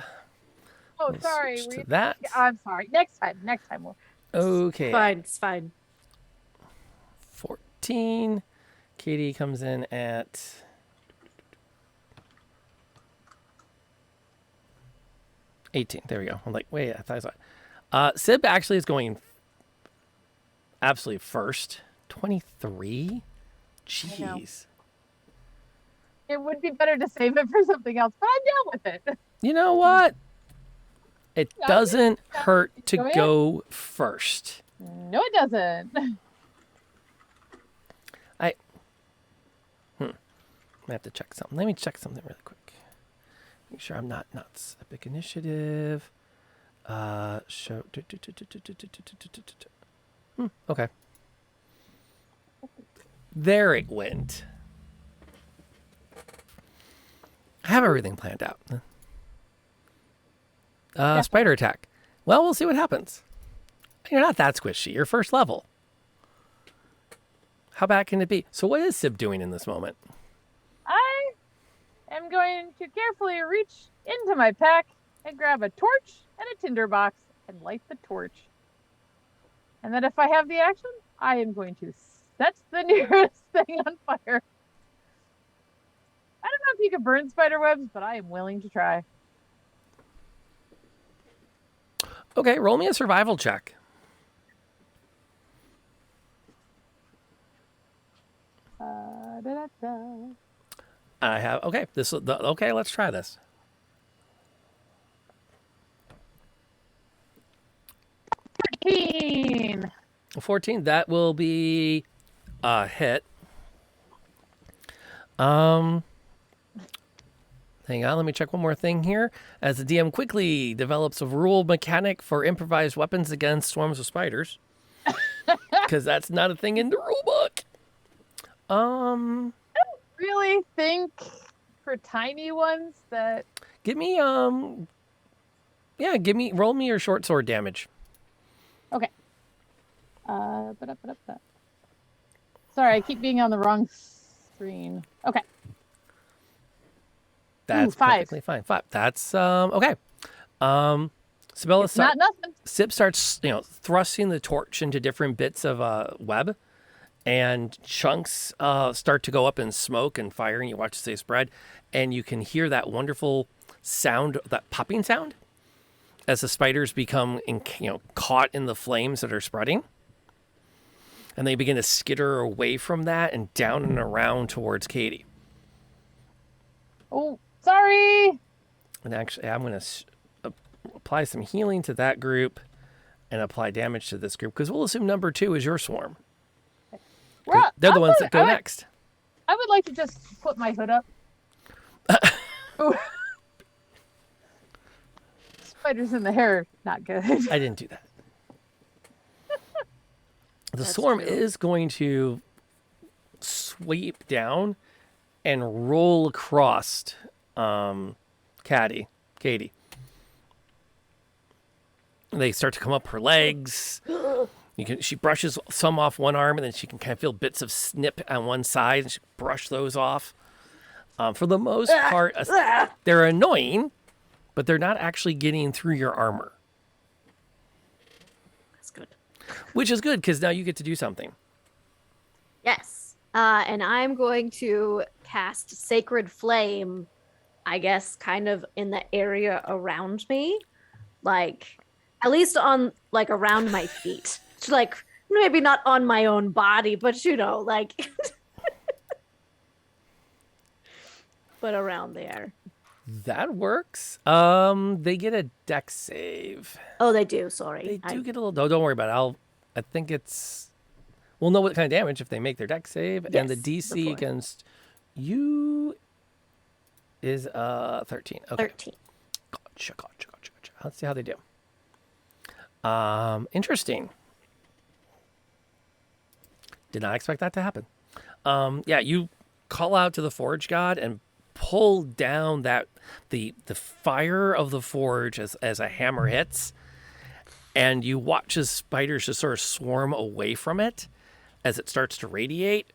Oh, sorry. Switch to that. I'm sorry. Next time we'll. Okay. It's fine. 14. Katie comes in at 18. There we go. I'm like, wait, I thought I saw it. Sib actually is going absolutely first. 23? Jeez. It would be better to save it for something else, but I dealt with it. You know what? It doesn't hurt to Go ahead. go first. No, it doesn't. I have to check something. Let me check something really quick. Make sure I'm not nuts. Epic initiative. Show. Okay. There it went. I have everything planned out. Spider attack. Well, we'll see what happens. You're not that squishy. You're first level. How bad can it be? So what is Sib doing in this moment? I am going to carefully reach into my pack and grab a torch and a tinder box and light the torch. And then if I have the action, I am going to set the nearest thing on fire. I don't know if you can burn spider webs, but I am willing to try. Okay, roll me a survival check. I have okay. Okay. Let's try this. 14. 14. That will be a hit. Hang on. Let me check one more thing here. As the DM quickly develops a rule mechanic for improvised weapons against swarms of spiders, because that's not a thing in the rule book. I don't really think for tiny ones that. Give me roll me your short sword damage. Okay. So Sorry, I keep being on the wrong screen. Okay. That's 5. perfectly fine. 5. That's okay. Sabella It's not nothing. Sip starts, thrusting the torch into different bits of web, and chunks start to go up in smoke and fire, and you watch as they spread, and you can hear that wonderful sound, that popping sound, as the spiders become, caught in the flames that are spreading, and they begin to skitter away from that and down and around towards Katie. Oh, sorry. And actually, I'm going to apply some healing to that group and apply damage to this group, because we'll assume number 2 is your swarm. They're the ones that go next. I would like to just put my hood up. Ooh. Spiders in the hair, not good. I didn't do that. The swarm is going to sweep down and roll across Katie. They start to come up her legs. She brushes some off one arm, and then she can kind of feel bits of snip on one side, and she brush those off. For the most part, they're annoying, but they're not actually getting through your armor. That's good. Which is good, because now you get to do something. Yes. And I'm going to cast Sacred Flame, I guess, kind of in the area around me. Like, at least on, like, around my feet. Like, maybe not on my own body, but, like... but around there. That works. They get a dex save. Oh, they do. Sorry. They do get a little... No, don't worry about it. I think it's... We'll know what kind of damage if they make their dex save. Yes, and the DC before. against you is 13. Okay. 13. Gotcha. Let's see how they do. Interesting. Did not expect that to happen. You call out to the forge god and pull down the fire of the forge as a hammer hits, and you watch as spiders just sort of swarm away from it as it starts to radiate,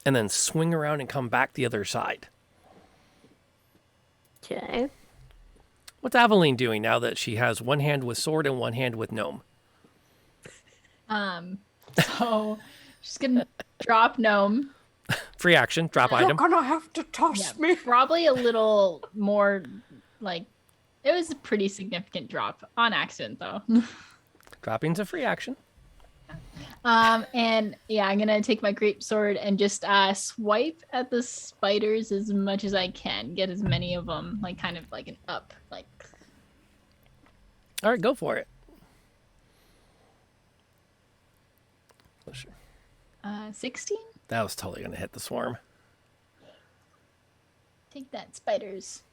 and then swing around and come back the other side. Okay. What's Aveline doing now that she has one hand with sword and one hand with gnome? So she's gonna drop gnome. Free action, drop You're item. gonna have to toss me. Probably a little more like it was a pretty significant drop on accident though. Dropping's a free action. And yeah, I'm gonna take my grape sword and just swipe at the spiders as much as I can. Get as many of them, like kind of like an up, like. All right, go for it. 16. That was totally going to hit the swarm. Take that, spiders.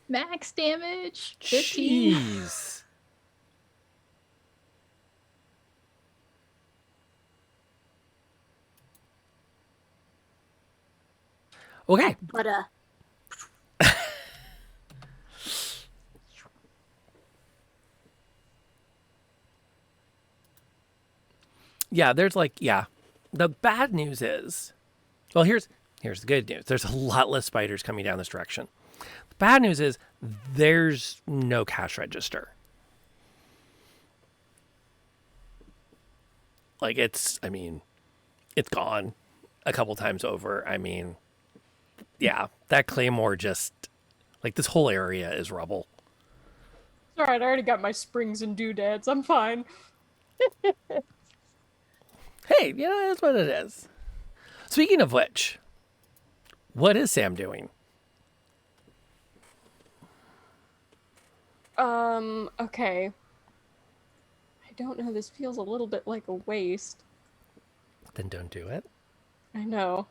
Max damage. 15. Jeez. Okay. But Yeah, there's the bad news is, well, here's the good news. There's a lot less spiders coming down this direction. The bad news is there's no cash register. Like it's gone a couple times over. Yeah, that claymore just, like this whole area is rubble. It's alright, I already got my springs and doodads. I'm fine. Hey, that's what it is. Speaking of which, what is Sam doing? Okay. I don't know, this feels a little bit like a waste. Then don't do it. I know.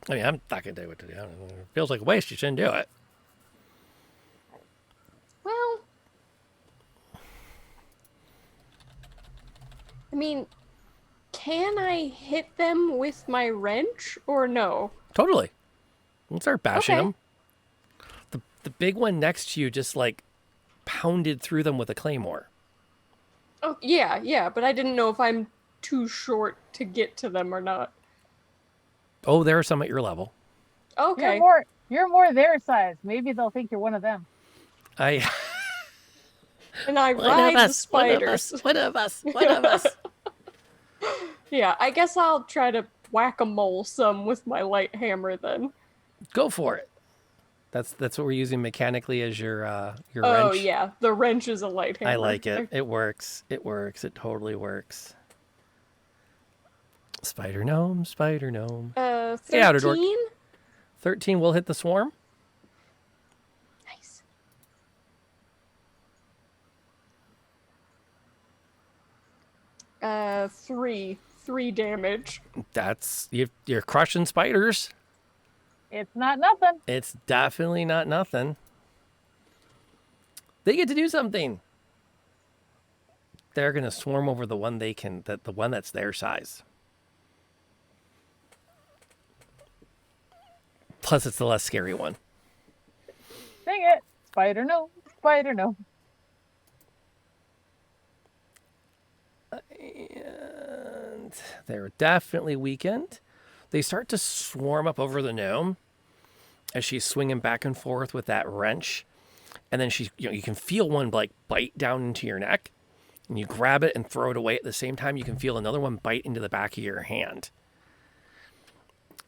I'm not going to tell you what to do. It feels like a waste. You shouldn't do it. Well, can I hit them with my wrench or no? Totally. You can start bashing Okay. them. The big one next to you just pounded through them with a claymore. Oh, yeah, but I didn't know if I'm too short to get to them or not? Oh, there are some at your level. Okay. You're more their size. Maybe they'll think you're one of them. I And I one ride of the us, spiders. One of us. Yeah, I guess I'll try to whack-a-mole some with my light hammer then. Go for it. That's what we're using mechanically as your wrench. Oh yeah, the wrench is a light hammer. I like it. It works. It works. It totally works. Spider gnome, spider gnome. 13? outer dork. 13 will hit the swarm. Nice. 3 damage. That's you're crushing spiders. It's not nothing. It's definitely not nothing. They get to do something. They're gonna swarm over the one the one that's their size. Plus, it's the less scary one. Dang it. Spider no. Spider no. And they're definitely weakened. They start to swarm up over the gnome as she's swinging back and forth with that wrench. And then you can feel one like bite down into your neck, and you grab it and throw it away at the same time. You can feel another one bite into the back of your hand.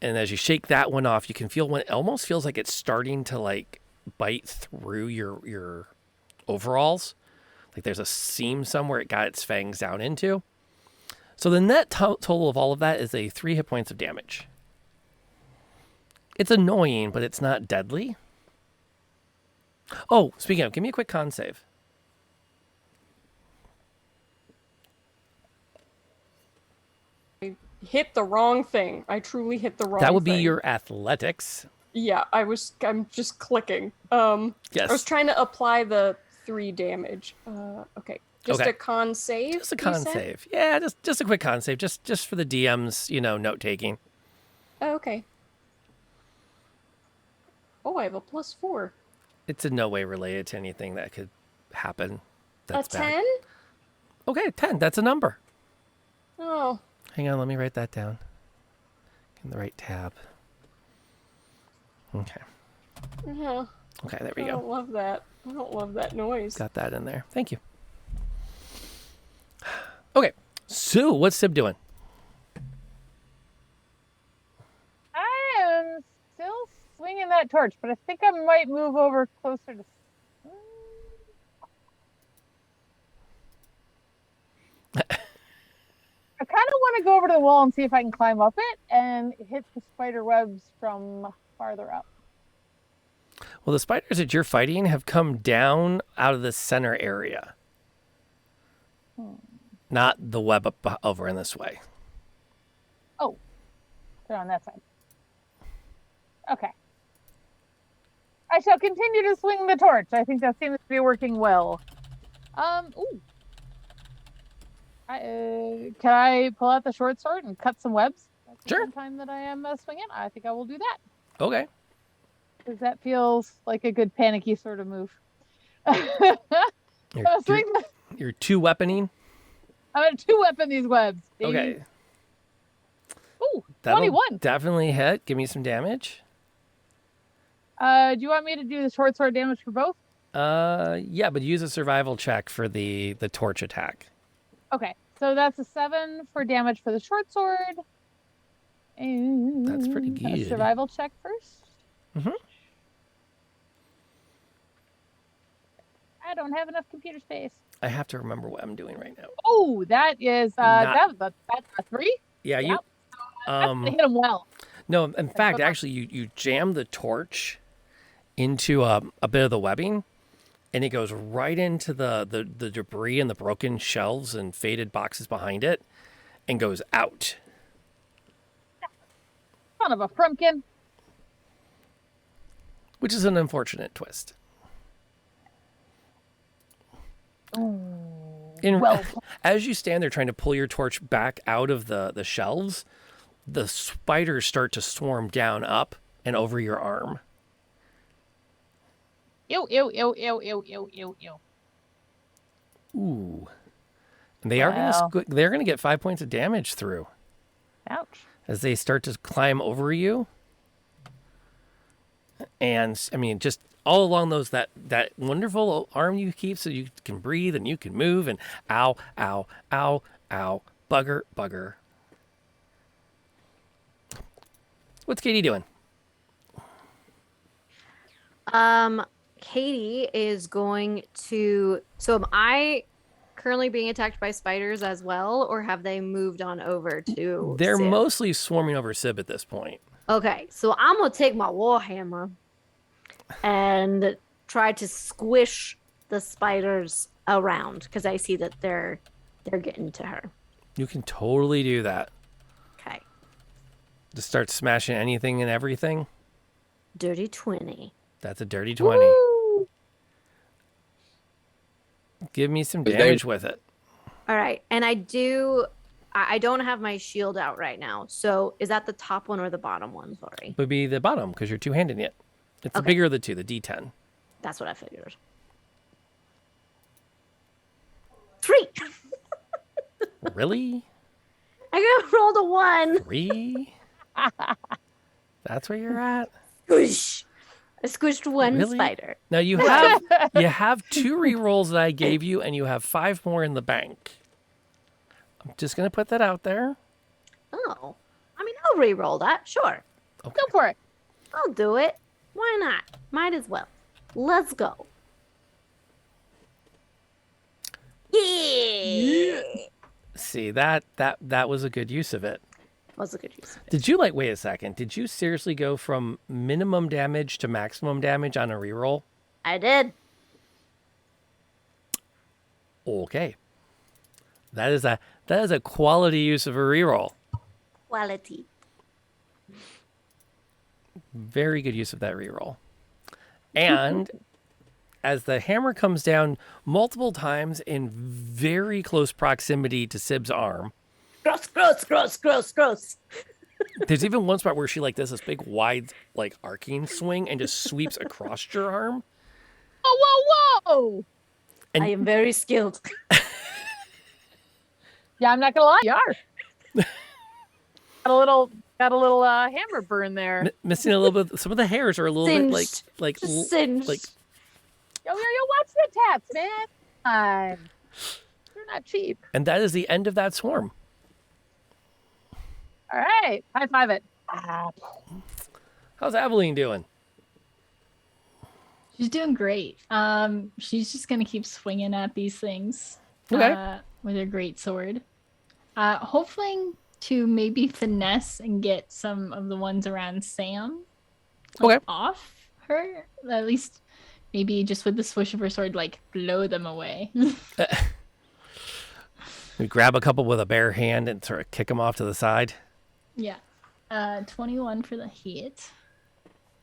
And as you shake that one off, you can feel one. It almost feels like it's starting to like bite through your overalls. Like there's a seam somewhere it got its fangs down into. So the net total of all of that is a 3 hit points of damage. It's annoying, but it's not deadly. Oh, speaking of, give me a quick con save. Hit the wrong thing. I truly hit the wrong thing. That would be your athletics. Yeah, I'm just clicking. Yes. I was trying to apply the 3 damage. Okay. Just a con save? Just a con save. Yeah, just a quick con save. Just for the DM's, note taking. Oh, okay. Oh, I have a +4. It's in no way related to anything that could happen. That's a 10? bad. Okay, 10. That's a number. Oh. Hang on, let me write that down. In the right tab. Okay. Yeah. Okay, there we I go. don't love that. I don't love that noise. Got that in there. Thank you. Okay, Sue, what's Sib doing? I am still swinging that torch, but I think I might move over closer to. I kind of want to go over to the wall and see if I can climb up it and hit the spider webs from farther up. Well, the spiders that you're fighting have come down out of the center area. Not the web up over in this way. Oh, they're on that side. Okay. I shall continue to swing the torch. I think that seems to be working well. Ooh. Can I pull out the short sword and cut some webs? At the Sure. same time that I am swinging, I think I will do that. Okay. Because that feels like a good panicky sort of move. You're two weaponing? I'm going to two-weapon these webs. Baby. Okay. Ooh, That'll 21. definitely hit. Give me some damage. Do you want me to do the short sword damage for both? Yeah, but use a survival check for the torch attack. Okay, so that's a 7 for damage for the short sword. And That's pretty a good. survival check first. Mm-hmm. I don't have enough computer space. I have to remember what I'm doing right now. Oh, that is that's a 3. Yeah, Yep. you. That's gonna hit him well. No, in fact, actually, you jam the torch into a bit of the webbing, and it goes right into the debris and the broken shelves and faded boxes behind it, and goes out. Son of a frumpkin. Which is an unfortunate twist. Well, As you stand there trying to pull your torch back out of the shelves, the spiders start to swarm down up and over your arm. ew. Ooh. And they are Wow. they're going to get 5 points of damage through Ouch. as they start to climb over you. And I mean, just all along that wonderful arm you keep so you can breathe and you can move and ow, ow, ow, ow, bugger, bugger. What's Katie doing? Katie is going to. So am I currently being attacked by spiders as well, or have they moved on over to? They're Sib? mostly swarming over Sib at this point. Okay, so I'm gonna take my warhammer and try to squish the spiders around because I see that they're getting to her. You can totally do that. Okay, Just start smashing anything and everything. dirty 20. That's a dirty 20. Woo! Give me some Okay. damage with it. All right, and I don't have my shield out right now. So is that the top one or the bottom one? Sorry, Would be the bottom because you're two-handed it. It's the Okay. bigger of the two, the D10. that's what I figured. 3. Really? I got rolled a 1. 3? That's where you're at? Squish. I squished one Really? spider. Now you have 2 rerolls that I gave you, and you have 5 more in the bank. I'm just gonna put that out there. Oh, I mean, I'll re-roll that. Sure, Okay. Go for it. I'll do it. Why not? Might as well. Let's go. Yeah. See that was a good use of it. Was a good use of it. Did you wait a second? Did you seriously go from minimum damage to maximum damage on a reroll? I did. Okay. That is a quality use of a reroll. Quality. Very good use of that reroll. And as the hammer comes down multiple times in very close proximity to Sib's arm, Gross, gross, gross, gross, gross. there's even one spot where she does this big wide arcing swing and just sweeps across your arm. Whoa, whoa, whoa! And I am very skilled. Yeah, I'm not gonna lie, you are. got a little hammer burn there. Missing a little bit. Some of the hairs are a little bit Just singed. Yo, watch the tats, man. They're not cheap. and that is the end of that swarm. All right, high five it. How's Aveline doing? She's doing great. She's just gonna keep swinging at these things. Okay. With her great sword. Hopefully to maybe finesse and get some of the ones around Sam Okay. off her. At least maybe just with the swish of her sword, blow them away. We grab a couple with a bare hand and sort of kick them off to the side. Yeah. 21 for the hit.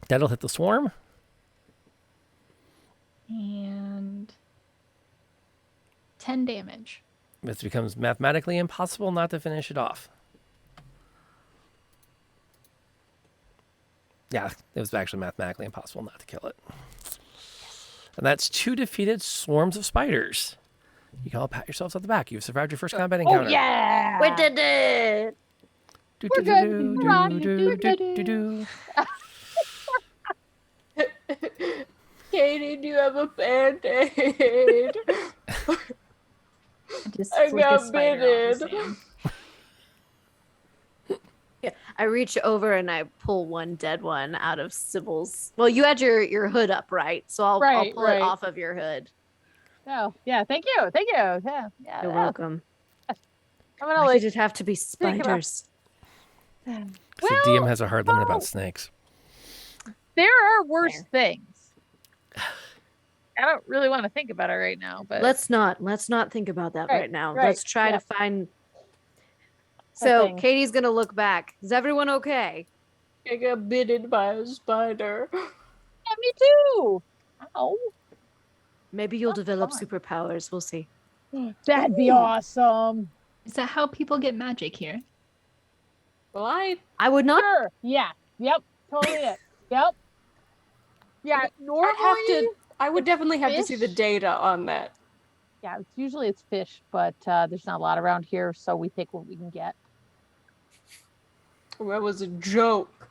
That'll hit the swarm. And 10 damage. It becomes mathematically impossible not to finish it off. Yeah, it was actually mathematically impossible not to kill it. And that's 2 defeated swarms of spiders. You can all pat yourselves on the back. You've survived your first combat encounter. Oh yeah! We did it. We're good. We're good. Katie, do you have a band-aid? Just I flick a got spider off bitten. Sam. Yeah, I reach over and I pull one dead one out of Sybil's. Well, you had your hood up, right? So I'll Right, pull right. it off of your hood. Oh, yeah, thank you. Yeah, yeah. You're welcome. I'm gonna Why like. did it have to be Think about- spiders? 'Cause the DM has a hard limit about snakes. There are worse things. I don't really want to think about it right now, but Let's not think about that right, Right, now. right, Let's try yeah. to find. The So thing. Katie's gonna look back. Is everyone okay? I got bitten by a spider. yeah, me too. Ow. Maybe you'll That's develop fine. superpowers. We'll see. That'd be awesome. Is that how people get magic here? Well, I I would not. Sure. Yeah. Yep. Totally it. Yep. Yeah. Normally, I would definitely have to see the fish? data on that. Yeah, it's fish, but there's not a lot around here, so we take what we can get. That was a joke.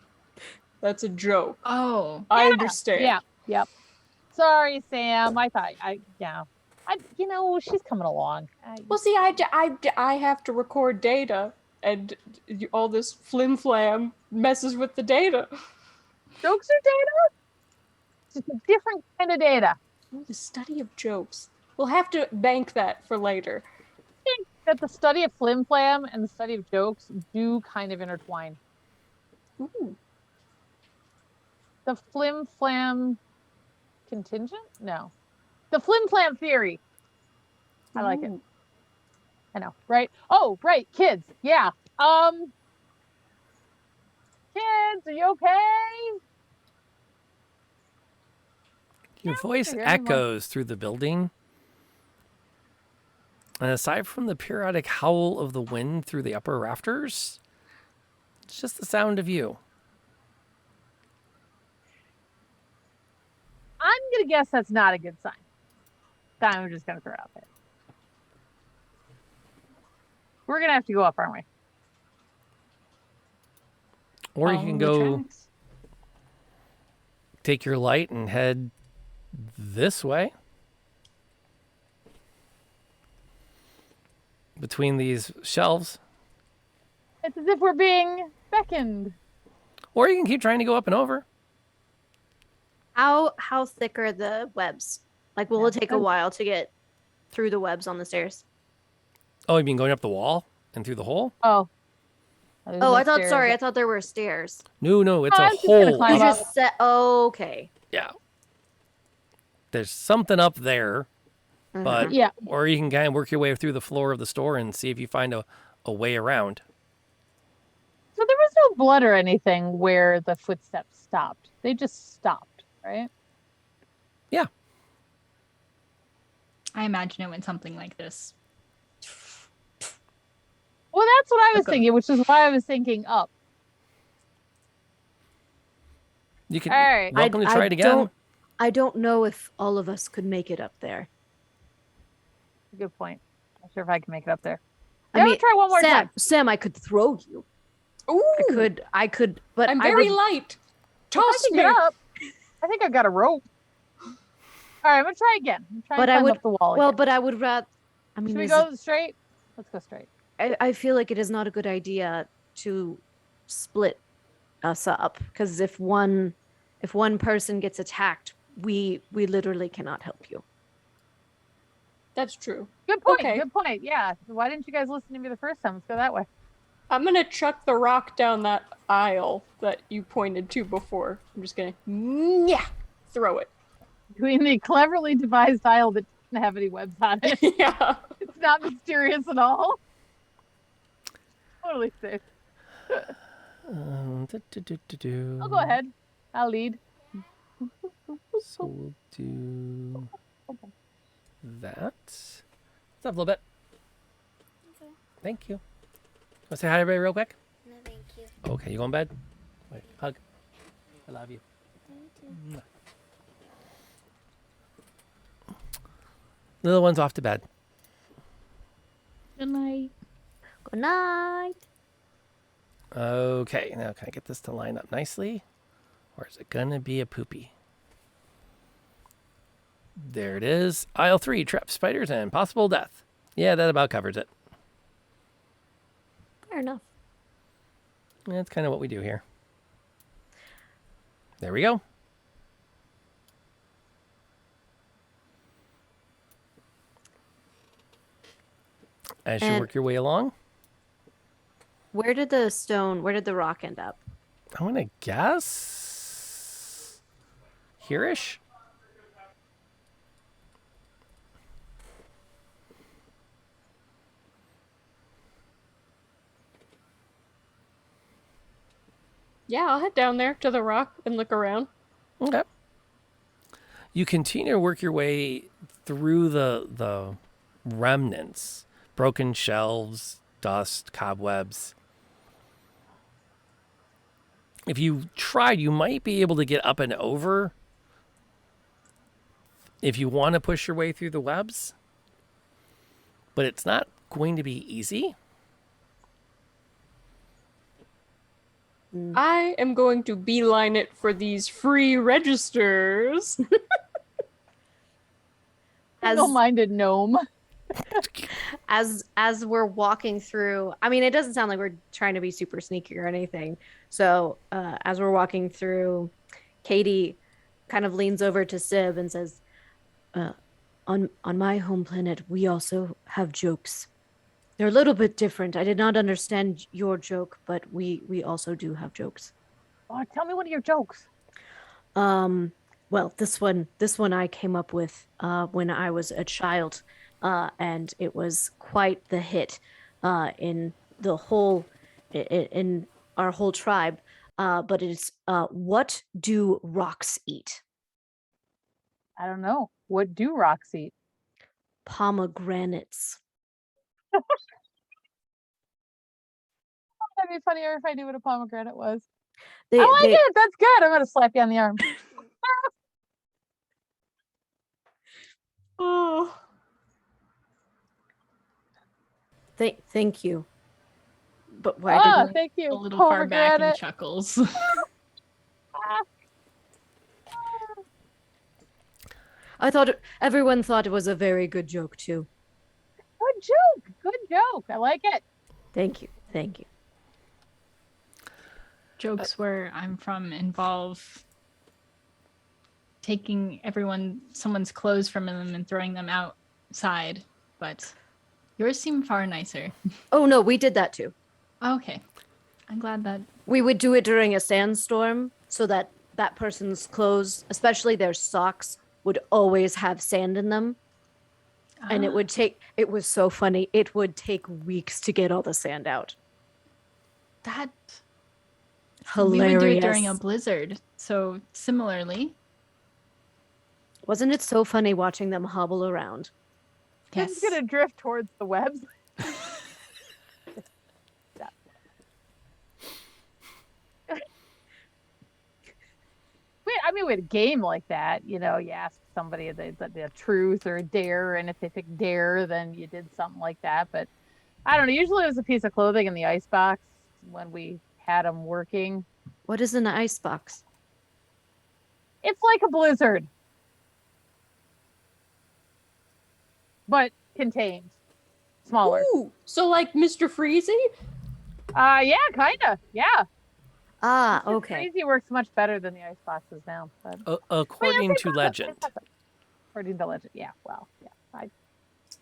That's a joke. Oh. I understand. Yeah. Yep. Sorry, Sam. I thought she's coming along. Well, see, I have to record data, and all this flim flam messes with the data. Jokes are data. It's just a different kind of data. The study of jokes. We'll have to bank that for later. I think that the study of flim flam and the study of jokes do kind of intertwine. Ooh. The flim flam contingent? No. The flim flam theory. I like it. I know, right? Oh, right, kids. Yeah. Kids, are you okay? Your voice echoes through the building. And aside from the periodic howl of the wind through the upper rafters, it's just the sound of you. I'm going to guess that's not a good sign. I'm just going to throw it out there. We're going to have to go up, aren't we? Or you can go take your light and head this way. Between these shelves. It's as if we're being beckoned. Or you can keep trying to go up and over. How thick are the webs? Like, will it take a while to get through the webs on the stairs? Oh, you mean going up the wall and through the hole? Oh. Oh, I thought there were stairs. No, it's a I'm just gonna hole. climb You just said, okay. Yeah. There's something up there, but Yeah. or you can kind of work your way through the floor of the store and see if you find a way around. So there was no blood or anything where the footsteps stopped. They just stopped, right? Yeah. I imagine it went something like this. Well, that's what I was thinking, which is why I was thinking up. You can All right. welcome to try it again. I don't know if all of us could make it up there. Good point. Not sure if I can make it up there. I mean, try one more time. Sam, I could throw you. Ooh. I could, but I'm I very would, light. If I Toss can me. get up. I think I've got a rope. All right, I'm gonna try again. I'm trying to climb up the wall. Well, again. but I would rather. I mean, Should we go straight? Let's go straight. I feel like it is not a good idea to split us up, because if one person gets attacked, we literally cannot help you. That's true. Good point. Okay. Good point. Yeah. Why didn't you guys listen to me the first time? Let's go that way. I'm gonna chuck the rock down that aisle that you pointed to before. I'm just gonna throw it. Between the cleverly devised aisle that doesn't have any webs on it. Yeah. It's not mysterious at all. Totally safe. I'll go ahead. I'll lead. So we'll do that. Let's have a little bit. Okay. Thank you. Want to say hi to everybody real quick? No, thank you. Okay, you going to bed? Wait, hug. I love you. Mwah. Little one's off to bed. Good night. Good night. Okay, now can I get this to line up nicely? Or is it going to be a poopy? There it is. Aisle 3, trap spiders and possible death. Yeah, that about covers it. Fair enough. That's kind of what we do here. There we go. As you And- work your way along, Where did the rock end up? I'm going to guess here-ish. Yeah, I'll head down there to the rock and look around. Okay. You continue to work your way through the remnants, broken shelves, dust, cobwebs. If you tried, you might be able to get up and over if you want to push your way through the webs. but it's not going to be easy. I am going to beeline it for these free registers. Single-minded gnome. As we're walking through, I mean, it doesn't sound like we're trying to be super sneaky or anything. So as we're walking through, Katie kind of leans over to Sib and says, on my home planet, we also have jokes. They're a little bit different. I did not understand your joke, but we also do have jokes. Oh, tell me one of your jokes. Well, this one I came up with when I was a child, and it was quite the hit in our whole tribe. But it's what do rocks eat? I don't know. What do rocks eat? Pomegranates. That'd be funnier if I knew what a pomegranate was. They, I like it. That's good. I'm gonna slap you on the arm. Oh. Thank you. But why did Thank you. A little far back and Pomegranate. chuckles. everyone thought it was a very good joke too. Good joke. Good joke. I like it. Thank you. Jokes where I'm from involve taking someone's clothes from them and throwing them outside, but yours seem far nicer. Oh no, we did that too. Okay. I'm glad that We would do it during a sandstorm so that that person's clothes, especially their socks, would always have sand in them. And it was so funny. It would take weeks to get all the sand out. that Hilarious. we would do it during a blizzard. So similarly, Wasn't it so funny watching them hobble around? yes. It's gonna drift towards the webs. With a game like that, you ask somebody the truth or a dare, and if they pick dare, then you did something like that. But I don't know. Usually it was a piece of clothing in the icebox when we had them working. What is in the icebox? It's like a blizzard, but contained, smaller. Ooh, so like Mr. Freezy? Yeah, kinda. Yeah. Ah, okay. Crazy works much better than the ice boxes now. But According to legend. According to legend, yeah. Well, yeah. I'm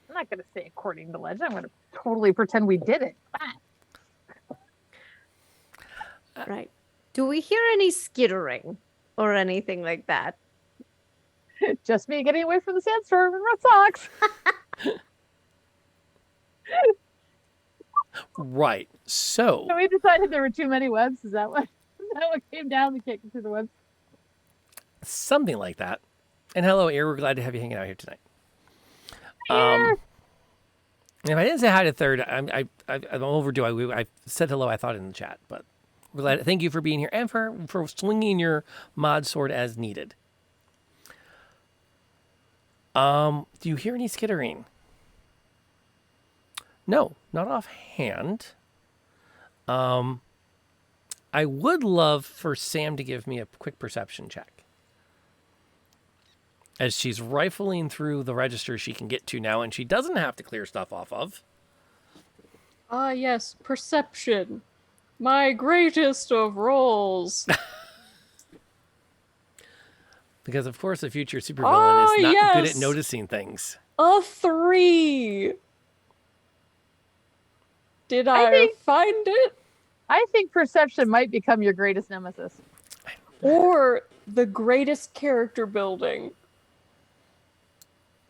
not gonna say according to legend. I'm gonna totally pretend we did it. Right. Do we hear any skittering or anything like that? Just me getting away from the sandstorm in red socks. Right. So So we decided there were too many webs. Is that what came down? We can't get through the webs. something like that. And hello, Air. We're glad to have you hanging out here tonight. If I didn't say hi to Third, I'm overdue. I said hello. I thought in the chat, but we're glad. Thank you for being here and for swinging your mod sword as needed. Do you hear any skittering? No, not offhand. I would love for Sam to give me a quick perception check. As she's rifling through the register she can get to now, and she doesn't have to clear stuff off of. Ah, yes, perception. My greatest of roles. Because, of course, a future supervillain is not good at yes. noticing things. A 3. Did I find it? I think perception might become your greatest nemesis. Or the greatest character building?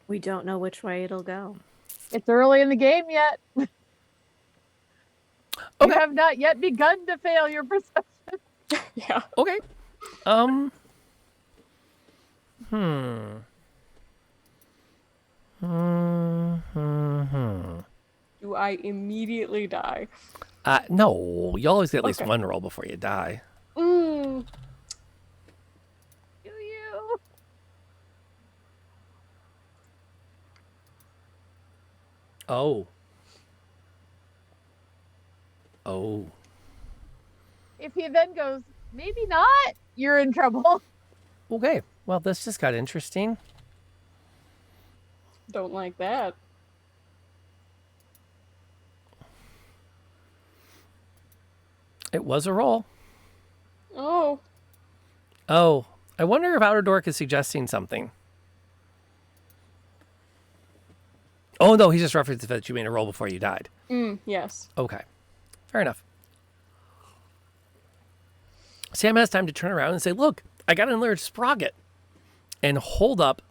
We don't know which way it'll go. It's early in the game yet. You Okay. have not yet begun to fail your perception. Yeah. Okay. Do I immediately die? No, you always get at least Okay. one roll before you die. Mm. Do you? Oh. Oh. If he then goes, maybe not, you're in trouble. Okay. Well, this just got interesting. Don't like that. It was a roll. Oh. Oh. I wonder if Outer Dork is suggesting something. Oh, no, he just referenced that you made a roll before you died. Yes. Okay. Fair enough. Sam has time to turn around and say, look, I got an alert sprocket. And hold up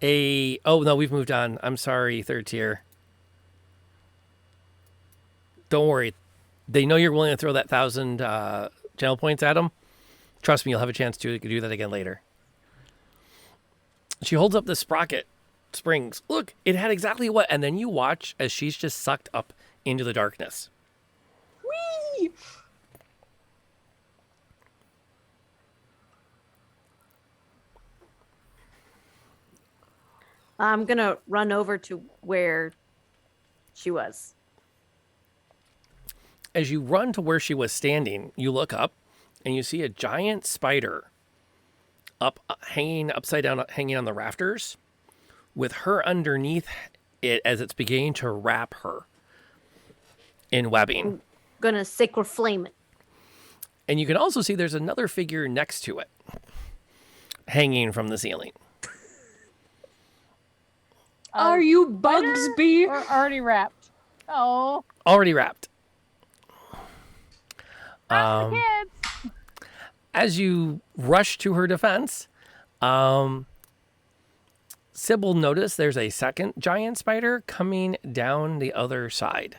a... Oh, no, we've moved on. I'm sorry, third tier. Don't worry. They know you're willing to throw that 1,000 channel points at them. Trust me, you'll have a chance to do that again later. She holds up the sprocket springs. Look, it had exactly what... And then you watch as she's just sucked up into the darkness. Whee! I'm gonna run over to where she was. As you run to where she was standing, you look up and you see a giant spider hanging upside down, hanging on the rafters, with her underneath it as it's beginning to wrap her in webbing. Gonna sacred flame it. And you can also see there's another figure next to it, hanging from the ceiling. Are you Bugsby? Or already wrapped? Oh, Already wrapped. not for the kids. As you rush to her defense, Sybil noticed there's a second giant spider coming down the other side.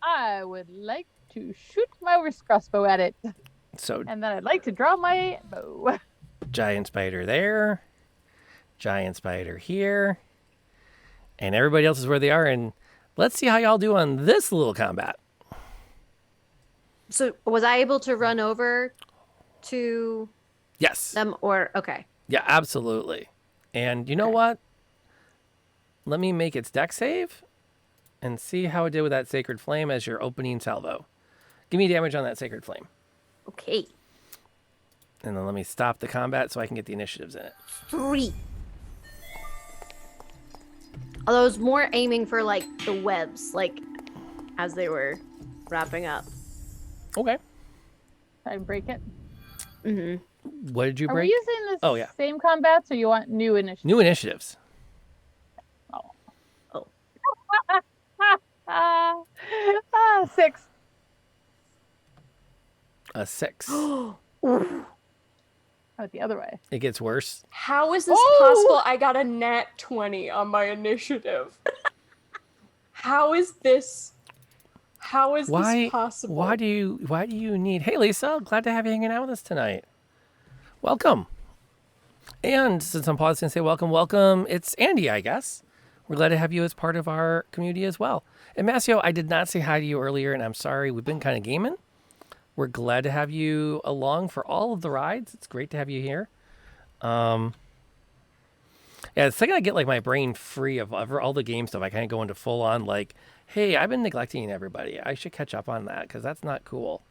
I would like to shoot my wrist crossbow at it. So And then I'd like to draw my bow. giant spider there, giant spider here, and everybody else is where they are. And let's see how y'all do on this little combat. So was I able to run over to Yes. them or okay. Yeah, absolutely. And you know what? Let me make its deck save and see how it did with that Sacred Flame as your opening salvo. Give me damage on that Sacred Flame. Okay. And then let me stop the combat so I can get the initiatives in it. 3. Although I was more aiming for like the webs, like as they were wrapping up. Okay. Try and break it. Mm-hmm. What did you Are break? we using the Oh, yeah. same combats or you want new initiatives? New initiatives. Oh. 6. A 6. Oh, the other way. It gets worse. How is this Oh! possible? I got a nat 20 on my initiative. How is this? How is this possible? Why do you need... Hey, Lisa, glad to have you hanging out with us tonight. Welcome. And since I'm pausing to say welcome, it's Andy, I guess. We're glad to have you as part of our community as well. And Masio, I did not say hi to you earlier, and I'm sorry. We've been kind of gaming. We're glad to have you along for all of the rides. It's great to have you here. Yeah, the second I get like my brain free of all the game stuff, I kind of go into full on like, hey, I've been neglecting everybody. I should catch up on that because that's not cool.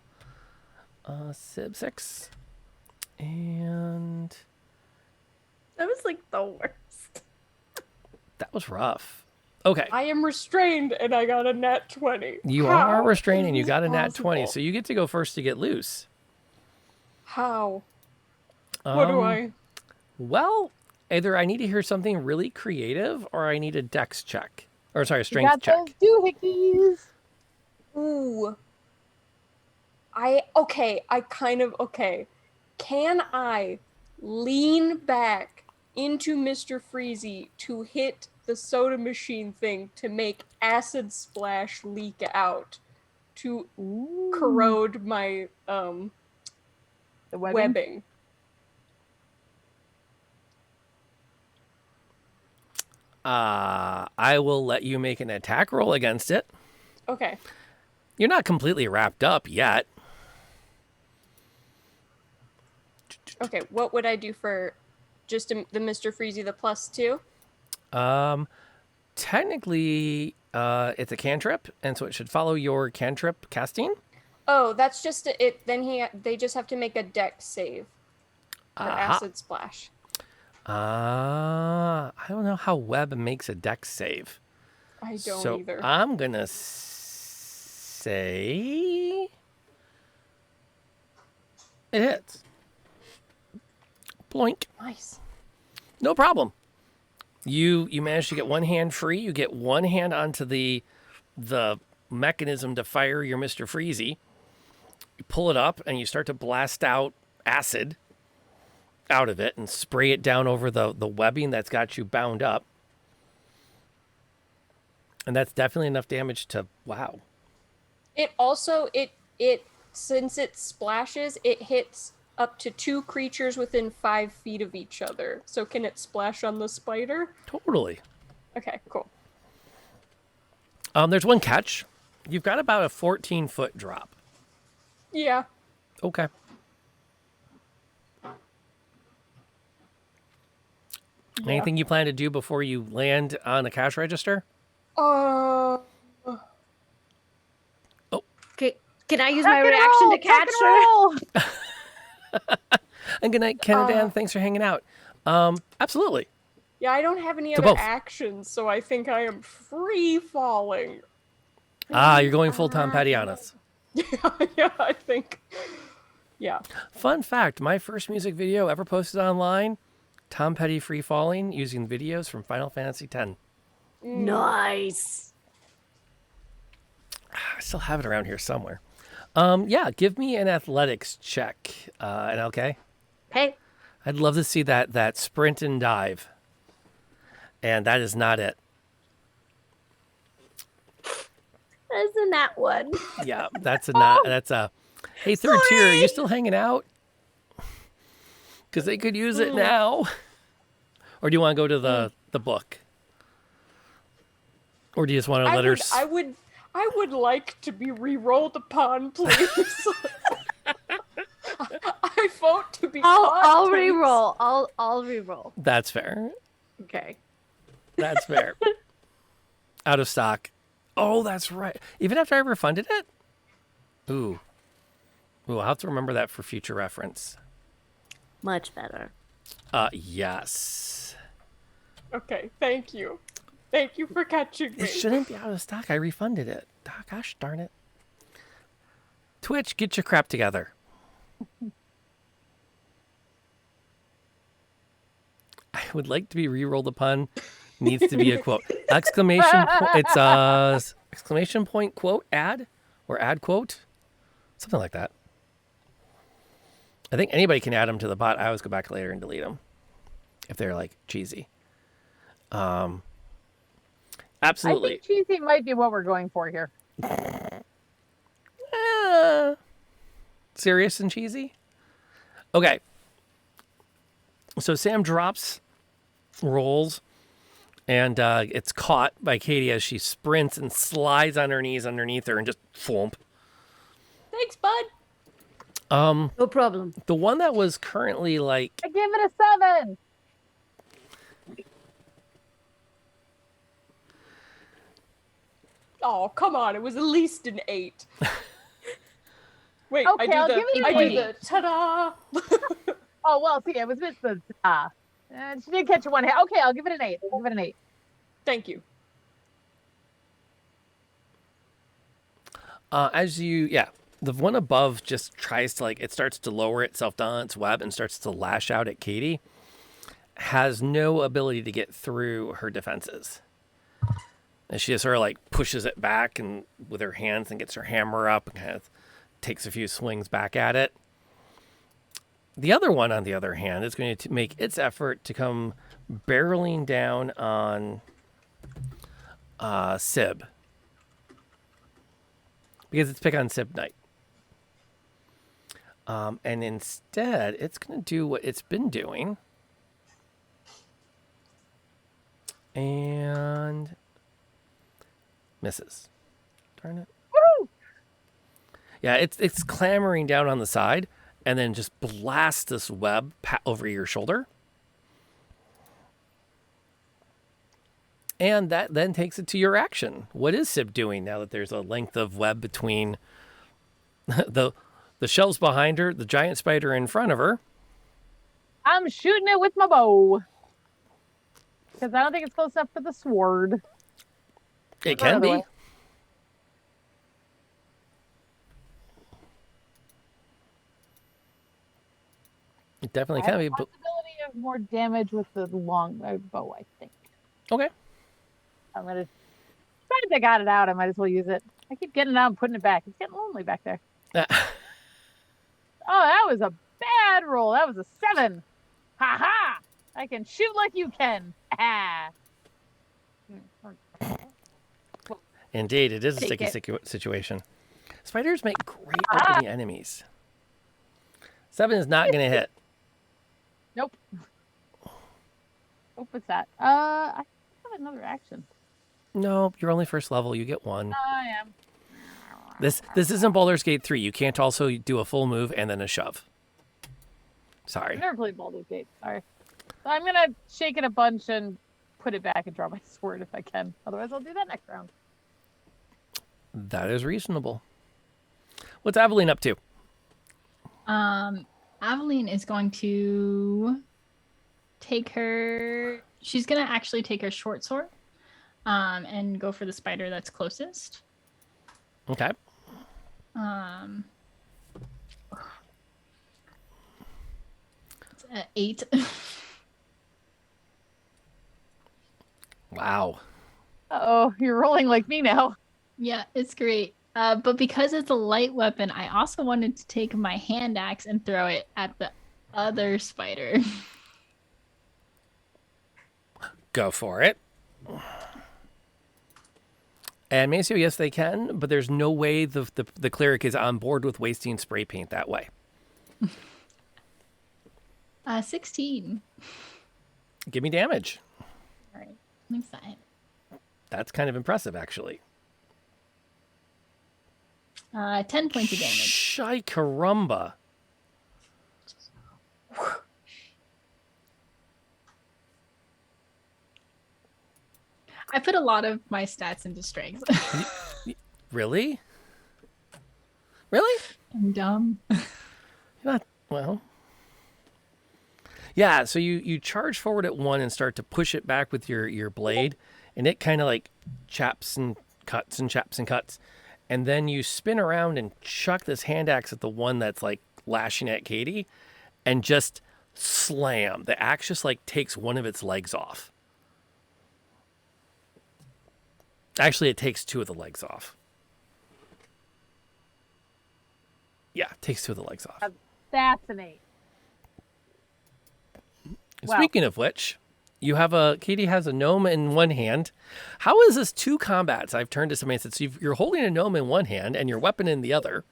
Sib 6. And That was like the worst. that was rough. Okay. I am restrained and I got a nat 20. You How are restrained and you is got a this nat 20, possible? so you get to go first to get loose. How? What do I? Well, either I need to hear something really creative or I need a dex check. Or sorry, a You strength got check. those doohickeys. Ooh. Okay. Can I lean back into Mr. Freezy to hit the soda machine thing to make acid splash leak out to corrode my The webbing. webbing? I will let you make an attack roll against it. Okay. You're not completely wrapped up yet. Okay, what would I do for just the Mr. Freezy, the +2? technically, it's a cantrip, and so it should follow your cantrip casting. Oh, that's just it. Then they just have to make a dex save for Aha. acid splash. I don't know how Web makes a dex save. I don't So either. I'm going to say it hits. Bloink. Nice. No problem. You manage to get one hand free. You get one hand onto the mechanism to fire your Mr. Freezy. You pull it up and you start to blast out acid out of it and spray it down over the webbing that's got you bound up. And that's definitely enough damage to wow. It also it since it splashes, it hits up to 2 creatures within 5 feet of each other. So can it splash on the spider? Totally. Okay, cool. There's one catch. You've got about a 14-foot drop. Yeah. Okay. Anything you plan to do before you land on a cash register? Can I use my reaction to catch her? And good night, Canadan. Thanks for hanging out. Absolutely. Yeah, I don't have any To other both. actions, so I think I am free falling. You're going full Tom Petty on us. Yeah, I think. Yeah. Fun fact, my first music video ever posted online, Tom Petty free falling using videos from Final Fantasy X. Nice. I still have it around here somewhere. Yeah, give me an athletics check, NLK. Okay. I'd love to see that sprint and dive. And that is not it. Isn't that one? Yeah, that's a hey, third tier, are you still hanging out? Because they could use it now. Or do you want to go to the book? Or do you just want to let her... I would like to be re-rolled upon, please. I vote to be I'll taught, please. re-roll. I'll re-roll. That's fair. Okay. That's fair. Out of stock. Oh, that's right. Even after I refunded it? Ooh, I'll have to remember that for future reference. Much better. Yes. Okay, thank you. Thank you for catching me. It shouldn't be out of stock. I refunded it. Gosh darn it. Twitch, get your crap together. I would like to be re-rolled upon. Needs to be a quote. Exclamation point. It's exclamation point quote add or add quote. Something like that. I think anybody can add them to the bot. I always go back later and delete them if they're like cheesy. Absolutely. I think cheesy might be what we're going for here. Serious and cheesy? Okay. So Sam drops, rolls, and it's caught by Katie as she sprints and slides on her knees underneath her and just thwomp. Thanks, bud. No problem. The one that was currently like... I give it a 7. Oh, come on. It was at least an 8. Wait, Okay, I'll give it an I do 8. the ta-da. Oh, well, see, it was with the, she did catch one hit. Okay, I'll give it an 8. I'll give it an 8. Thank you. The one above just tries to it starts to lower itself down its web and starts to lash out at Katie. Has no ability to get through her defenses. And she just sort of pushes it back and with her hands and gets her hammer up and kind of takes a few swings back at it. The other one, on the other hand, is going to make its effort to come barreling down on Sib. Because it's pick on Sib Knight. And instead, it's going to do what it's been doing. And misses. Darn it. Woo! Yeah, it's clambering down on the side and then just blasts this web over your shoulder. And that then takes it to your action. What is Sib doing now that there's a length of web between the shelves behind her, the giant spider in front of her? I'm shooting it with my bow. Because I don't think it's close enough for the sword. It can be. It definitely I have can a be. But possibility of more damage with the long bow, I think. okay. I'm gonna. Besides, I got it out. I might as well use it. I keep getting it out and putting it back. It's getting lonely back there. Oh, that was a bad roll. That was a 7. Ha ha! I can shoot like you can. Ha! Indeed, it is a Take sticky situation. Spiders make great opening enemies. 7 is not going to hit. Nope. Nope, what's that? I have another action. No, you're only first level. You get 1. I am. This isn't Baldur's Gate 3. You can't also do a full move and then a shove. Sorry. I've never played Baldur's Gate. Sorry. So I'm gonna shake it a bunch and put it back and draw my sword if I can. Otherwise, I'll do that next round. That is reasonable. What's Aveline up to? Aveline is going to take her. She's gonna actually take her short sword, and go for the spider that's closest. Okay. It's at 8. Wow. Oh, you're rolling like me now. Yeah, it's great. But because it's a light weapon, I also wanted to take my hand axe and throw it at the other spider. Go for it. And Maceo, yes, they can, but there's no way the cleric is on board with wasting spray paint that way. 16. Give me damage. All right, let me find. That's kind of impressive, actually. 10 points of damage. Shy caramba. I put a lot of my stats into strength. Really? Really? I'm dumb. Not well. Yeah, so you charge forward at 1 and start to push it back with your blade, and it kind of like chaps and cuts and chaps and cuts. And then you spin around and chuck this hand axe at the one that's like lashing at Katie, and just slam. The axe just like takes one of its legs off. Actually, it takes 2 of the legs off. Yeah, it takes 2 of the legs off. Assassinate. Wow. Speaking of which, Katie has a gnome in one hand. How is this 2 combats? I've turned to somebody and said, so you're holding a gnome in one hand and your weapon in the other.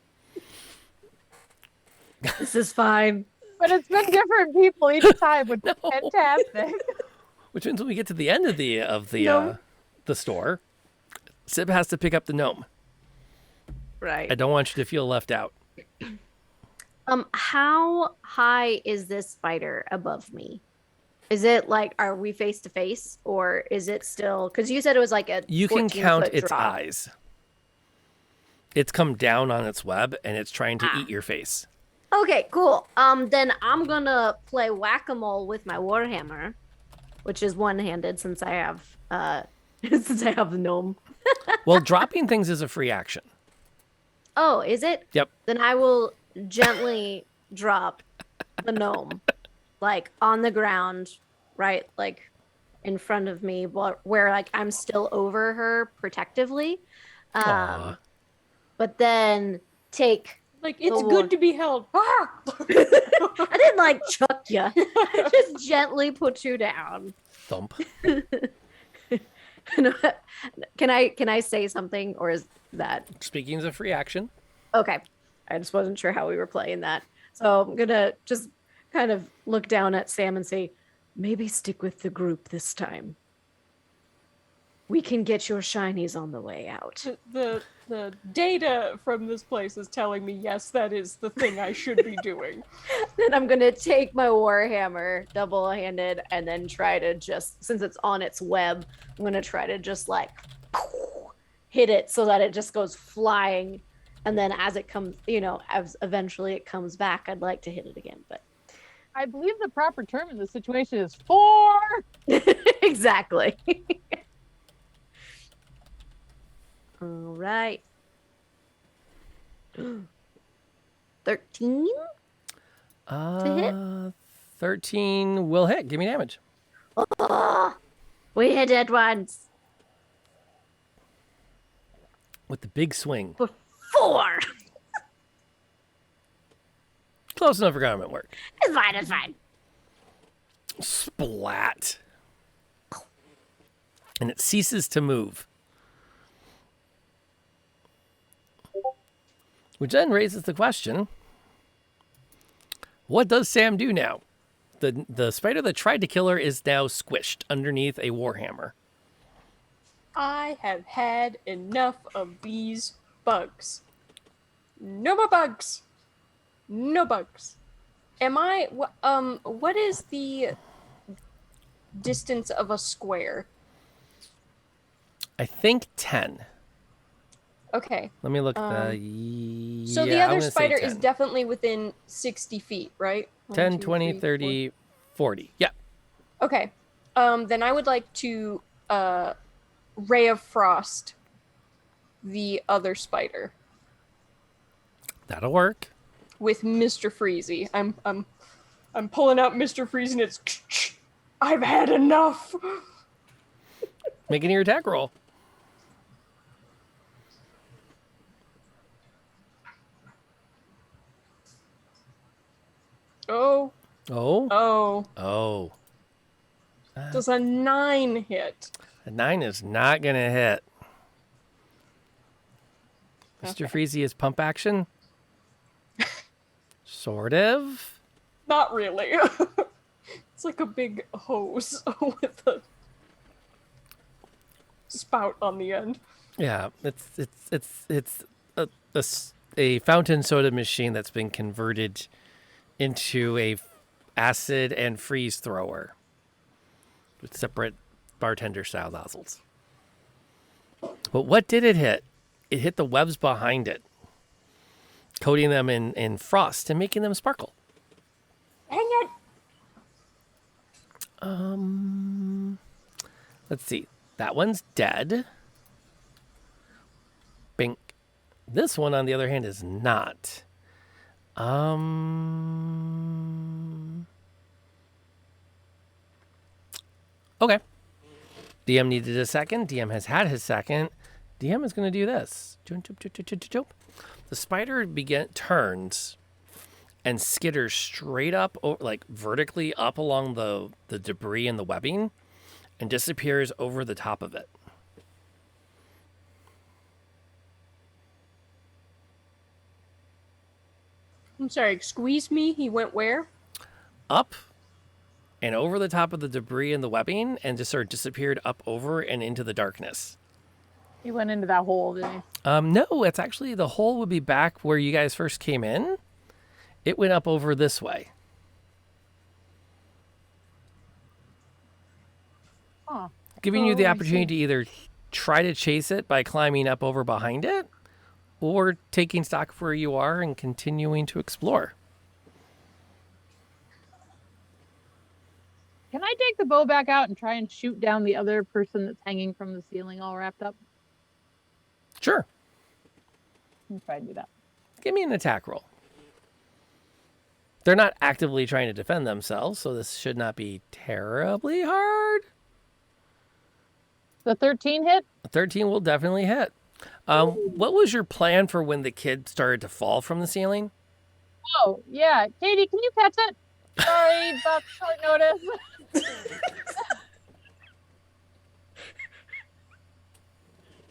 This is fine. But it's been different people each time, which is fantastic. Which means when we get to the end of the store, Sib has to pick up the gnome. Right. I don't want you to feel left out. How high is this spider above me? Is it like, are we face to face, or is it still? Because you said it was like a. You can count 14-foot its drop. eyes. It's come down on its web and it's trying to eat your face. Okay, cool. Then I'm gonna play whack-a-mole with my warhammer, which is one-handed since I have the gnome. Well, dropping things is a free action. Oh, is it? Yep. Then I will gently drop the gnome, like on the ground, right, like in front of me, where like I'm still over her protectively. Aw. But then take. Like, it's good to be held. Ah! I didn't like chuck you. I just gently put you down. Thump. Can I say something, or is that Speaking is a free action. okay? I just wasn't sure how we were playing that, so I'm gonna just kind of look down at Sam and say, maybe stick with the group this time. We can get your shinies on the way out. The data from this place is telling me, yes, that is the thing I should be doing. Then I'm gonna take my warhammer double-handed and then try to just, since it's on its web, I'm gonna try to just like hit it so that it just goes flying, and then as it comes, as eventually it comes back, I'd like to hit it again. But I believe the proper term in this situation is 4. exactly. All right. 13 to hit. 13 will hit. Give me damage. Oh, we hit it once. With the big swing. For 4. Close enough for government work. It's fine, it's fine. Splat. And it ceases to move. Which then raises the question, what does Sam do now? The spider that tried to kill her is now squished underneath a warhammer. I have had enough of these bugs. No more bugs. No bugs. What is the distance of a square? I think 10. Okay. Let me look. So the I'm other gonna say spider is 10. definitely within 60 feet, right? 10, 1, 2, 20, 3, 30, 40. Yeah. 4. Okay. Then I would like to Ray of Frost the other spider That'll work. with Mr. Freezy. I'm pulling out Mr. Freezy and it's I've had enough. Making your attack roll. Oh. Oh. Oh. Oh. Does a 9 hit? A 9 is not going to hit. Mr. Freezy is pump action. Sort of. Not really. It's like a big hose with a spout on the end. Yeah, it's a fountain soda machine that's been converted into a acid and freeze thrower with separate bartender style nozzles. But what did it hit? It hit the webs behind it, coating them in frost and making them sparkle. Hang it! Let's see. That one's dead. Bink. This one, on the other hand, is not. Okay. DM needed a second. DM has had his second. DM is going to do this. The spider turns and skitters straight up, like vertically up along the debris and the webbing, and disappears over the top of it. I'm sorry, squeeze me? He went where? Up and over the top of the debris and the webbing, and just sort of disappeared up over and into the darkness. He went into that hole, didn't he? No, it's actually, the hole would be back where you guys first came in. It went up over this way. Huh. Giving you the Oh, I opportunity see. to either try to chase it by climbing up over behind it, or taking stock of where you are and continuing to explore. Can I take the bow back out and try and shoot down the other person that's hanging from the ceiling all wrapped up? Sure. Let me try and do that. Give me an attack roll. They're not actively trying to defend themselves, so this should not be terribly hard. The 13 hit? A 13 will definitely hit. What was your plan for when the kid started to fall from the ceiling? Oh, yeah. Katie, can you catch it? Sorry about short notice.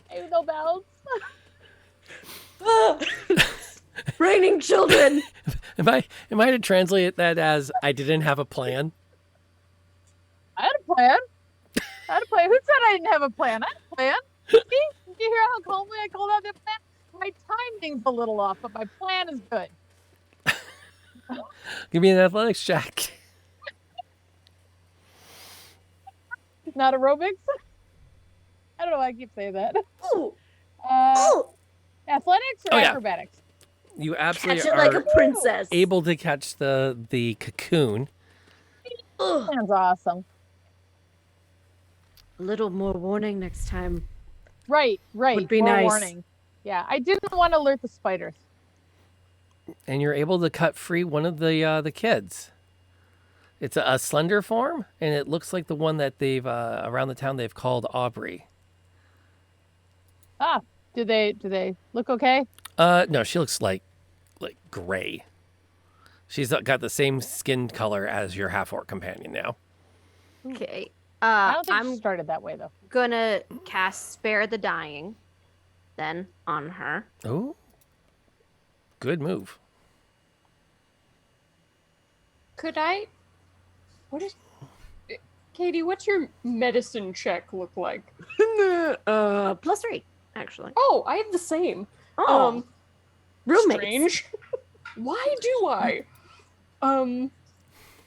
Hey, no bells. Raining children. Am I to translate that as I didn't have a plan? I had a plan. I had a plan. Who said I didn't have a plan? I had a plan. See? Did you hear how calmly I called out the plan? My timing's a little off, but my plan is good. Give me an athletics check. Not aerobics. I don't know why I keep saying that. Ooh, Athletics or Oh, yeah. acrobatics? You absolutely catch it like are a princess. able to catch the cocoon. Ugh. Sounds awesome. A little more warning next time. Right. Would be More nice. warning. Yeah, I didn't want to alert the spiders. And you're able to cut free one of the kids. It's a slender form, and it looks like the one that they've around the town they've called Aubrey. Ah, do they look okay? No, she looks like gray. She's got the same skin color as your half-orc companion now. Okay. I don't think I'm she started that way though. gonna cast Spare the Dying then on her. Oh, good move. Could I? What is? Katie, what's your medicine check look like? +3, actually. Oh, I have the same. Oh, roommates. Strange. Why do I?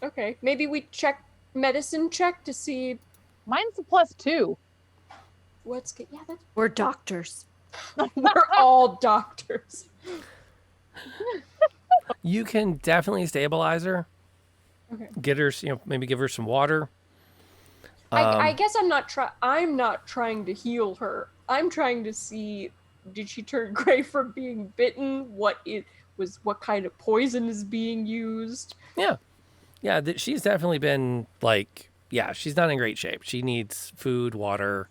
Okay, maybe we check medicine check to see Mine's a +2. what's. Yeah, that's. We're doctors. We're all doctors. You can definitely stabilize her. Okay. Get her, maybe give her some water. I guess I'm not trying to heal her. I'm trying to see, did she turn gray from being bitten? What kind of poison is being used? Yeah, she's definitely been she's not in great shape. She needs food, water,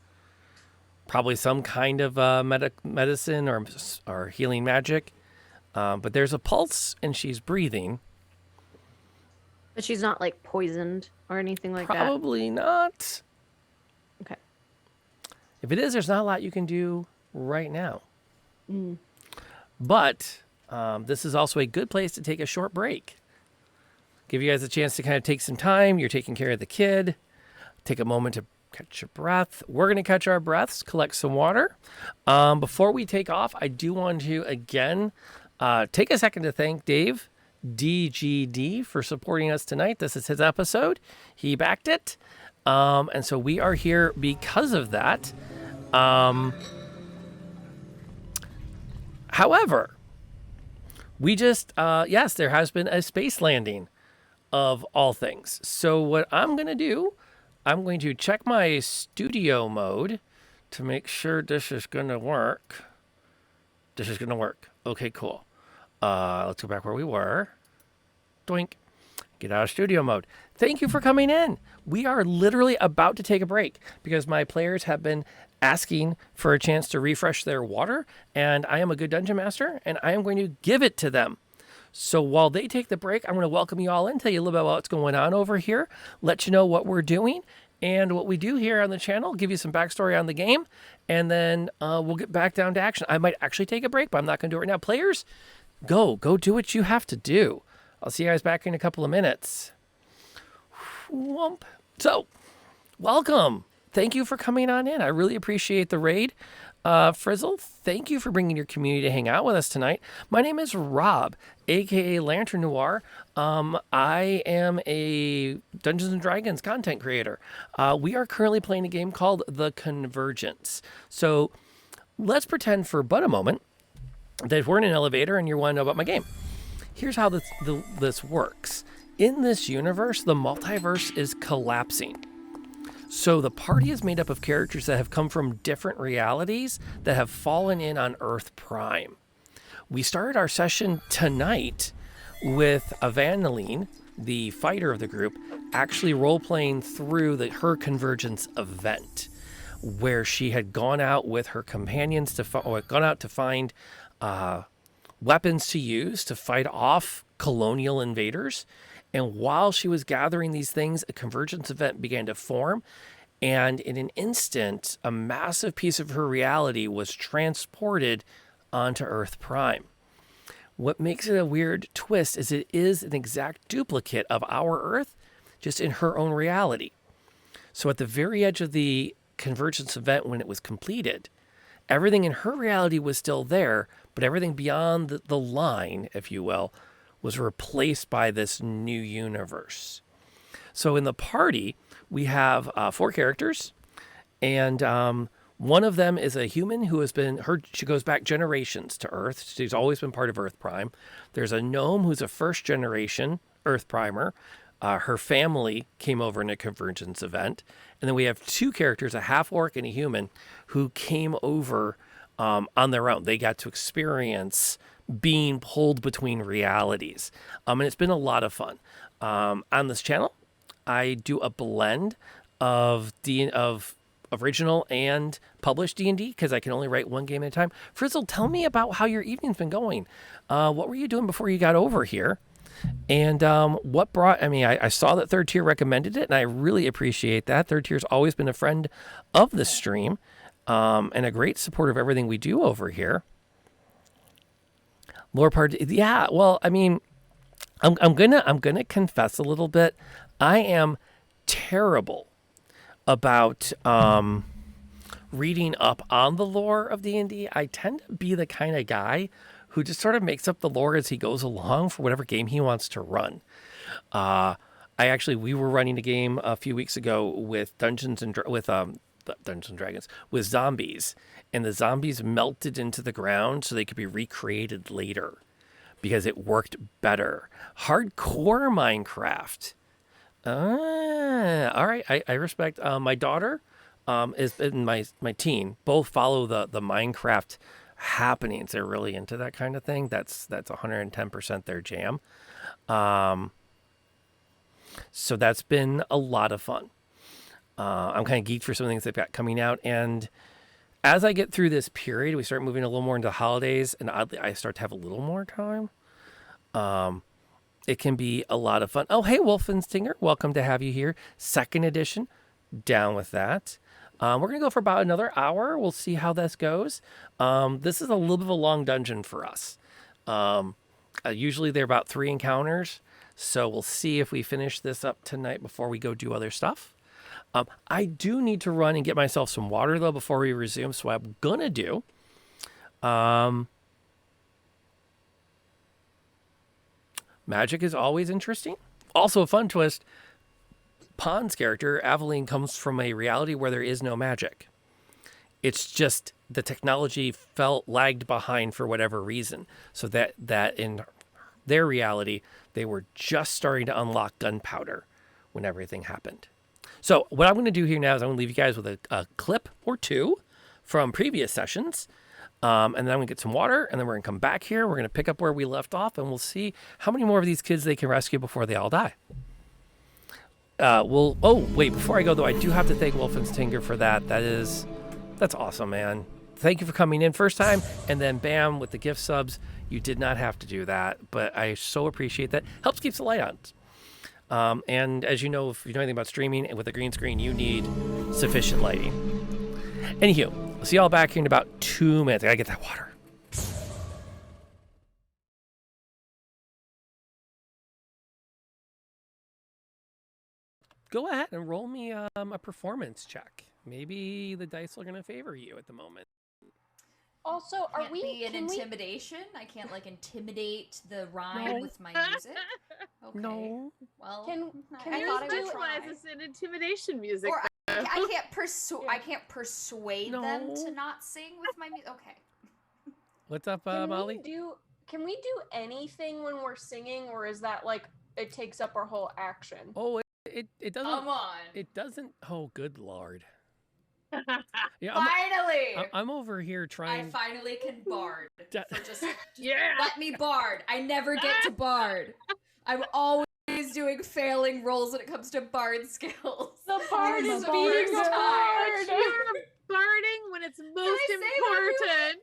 probably some kind of medicine or healing magic. But there's a pulse, and she's breathing. But she's not like poisoned or anything like that. Probably not. Okay. If it is, there's not a lot you can do right now. Mm. But this is also a good place to take a short break. Give you guys a chance to kind of take some time. You're taking care of the kid. Take a moment to catch your breath. We're going to catch our breaths, collect some water. Before we take off, I do want to, again, take a second to thank Dave, DGD, for supporting us tonight. This is his episode. He backed it. And so we are here because of that. However, we just, yes, there has been a space landing of all things. So what I'm going to do, I'm going to check my studio mode to make sure this is going to work. This is going to work. Okay, cool. Let's go back where we were. Doink. Get out of studio mode. Thank you for coming in. We are literally about to take a break because my players have been asking for a chance to refresh their water, and I am a good dungeon master, and I am going to give it to them. So while they take the break, I'm going to welcome you all in, tell you a little bit about what's going on over here, let you know what we're doing and what we do here on the channel, give you some backstory on the game, and then we'll get back down to action. I might actually take a break, but I'm not going to do it right now. Players, go do what you have to do. I'll see you guys back in a couple of minutes. Whoomp. So, welcome. Thank you for coming on in. I really appreciate the raid. Frizzle, thank you for bringing your community to hang out with us tonight. My name is Rob, aka Lantern Noir. I am a Dungeons and Dragons content creator. We are currently playing a game called The Convergence. So, let's pretend for but a moment that we're in an elevator and you want to know about my game. Here's how this works. In this universe, the multiverse is collapsing. So the party is made up of characters that have come from different realities that have fallen in on Earth Prime. We started our session tonight with Aveline, the fighter of the group, actually role-playing through her Convergence Event, where she had gone out with her companions to find weapons to use to fight off colonial invaders. And while she was gathering these things, a convergence event began to form. And in an instant, a massive piece of her reality was transported onto Earth Prime. What makes it a weird twist is it is an exact duplicate of our Earth, just in her own reality. So at the very edge of the Convergence event, when it was completed, everything in her reality was still there, but everything beyond the line, if you will, was replaced by this new universe. So in the party, we have 4 characters, and one of them is a human who has been, she goes back generations to Earth. She's always been part of Earth Prime. There's a gnome who's a first generation Earth Primer. Her family came over in a Convergence event. And then we have 2 characters, a half orc and a human, who came over on their own. They got to experience being pulled between realities. And it's been a lot of fun. On this channel, I do a blend of original and published D&D because I can only write one game at a time. Frizzle, tell me about how your evening's been going. What were you doing before you got over here? And what brought, I saw that Third Tier recommended it, and I really appreciate that. Third Tier's always been a friend of the stream and a great supporter of everything we do over here. Lore part, yeah, well, I'm gonna confess a little bit. I am terrible about reading up on the lore of D&D. I tend to be the kind of guy who just sort of makes up the lore as he goes along for whatever game he wants to run. We were running a game a few weeks ago with Dungeons and Dragons with zombies, and the zombies melted into the ground so they could be recreated later because it worked better. Hardcore Minecraft. All right. I respect. My daughter is in my teen. Both follow the Minecraft happenings. They're really into that kind of thing. That's 110% their jam. So that's been a lot of fun. I'm kind of geeked for some things they've got coming out. And as I get through this period, we start moving a little more into holidays, and oddly, I start to have a little more time. It can be a lot of fun. Oh, hey, Wolfenstinger. Welcome to have you here. 2nd edition. Down with that. We're going to go for about another hour. We'll see how this goes. This is a little bit of a long dungeon for us. Usually they're about 3 encounters. So we'll see if we finish this up tonight before we go do other stuff. I do need to run and get myself some water, though, before we resume. So what I'm going to do... magic is always interesting. Also a fun twist. Pon's character, Aveline, comes from a reality where there is no magic. It's just the technology lagged behind for whatever reason. So that in their reality, they were just starting to unlock gunpowder when everything happened. So what I'm going to do here now is I'm going to leave you guys with a clip or 2 from previous sessions. And then I'm going to get some water, and then we're going to come back here. We're going to pick up where we left off, and we'll see how many more of these kids they can rescue before they all die. Before I go, though, I do have to thank Wolfenstinger for that. That's awesome, man. Thank you for coming in first time, and then bam, with the gift subs. You did not have to do that, but I so appreciate that. Helps keeps the light on. And as you know, if you know anything about streaming, and with a green screen, you need sufficient lighting. Anywho, I'll see y'all back here in about 2 minutes. I gotta get that water. Go ahead and roll me a performance check. Maybe the dice are gonna favor you at the moment. Also, Can't be an intimidation? I can't intimidate the rhyme with my music. Okay. No. Well, Can I you thought I would Specialize try. this in intimidation music. Or I can't persuade them to not sing with my music. Okay. What's up, Can Molly? Can we do anything when we're singing, or is that it takes up our whole action? Oh, it doesn't. Come on. It doesn't. Oh, good lord. Yeah, Finally! I'm over here trying. I finally can bard. Just Yeah. let me bard. I never get to bard. I'm always doing failing rolls when it comes to bard skills. The bard This is the being first a time. bard. You're barding when it's most important.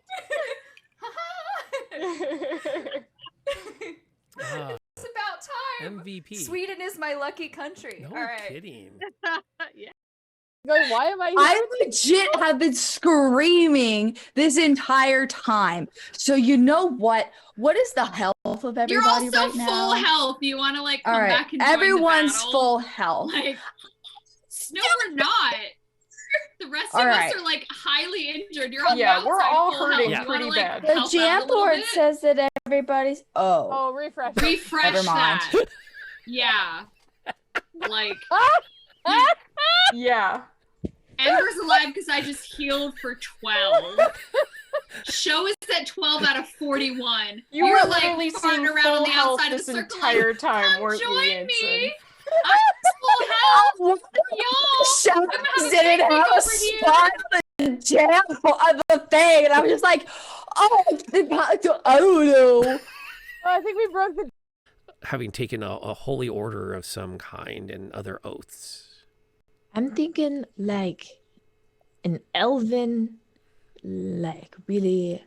It's about time. MVP. Sweden is my lucky country. No All right. kidding. Yeah. Going, why am I here? I legit have been screaming this entire time. So you know what? What is the health of everybody You're also right now? full health. You want to come All right, back and join everyone's the battle? full health. No, we're not. The rest All of right. us are like highly injured. You're on Yeah, the we're outside all full hurting health. You pretty wanna, like, bad. The help out a little Jamboard bit? says that everybody's. Oh. Oh, refresh. Refresh Never mind. that. Yeah. Like, Yeah. Ember's alive because I just healed for 12. Show us that 12 out of 41. You were were like literally farting seeing around on full the health outside of this the circle. entire Like, time, come weren't you, join Yansen? me. I'm full health. Y'all, Shadows I'm having didn't picnic have a over here. spot on the jam of the thing, and I was just like, oh, I don't know. I think we broke the. Having taken a holy order of some kind and other oaths. I'm thinking like an elven, like really.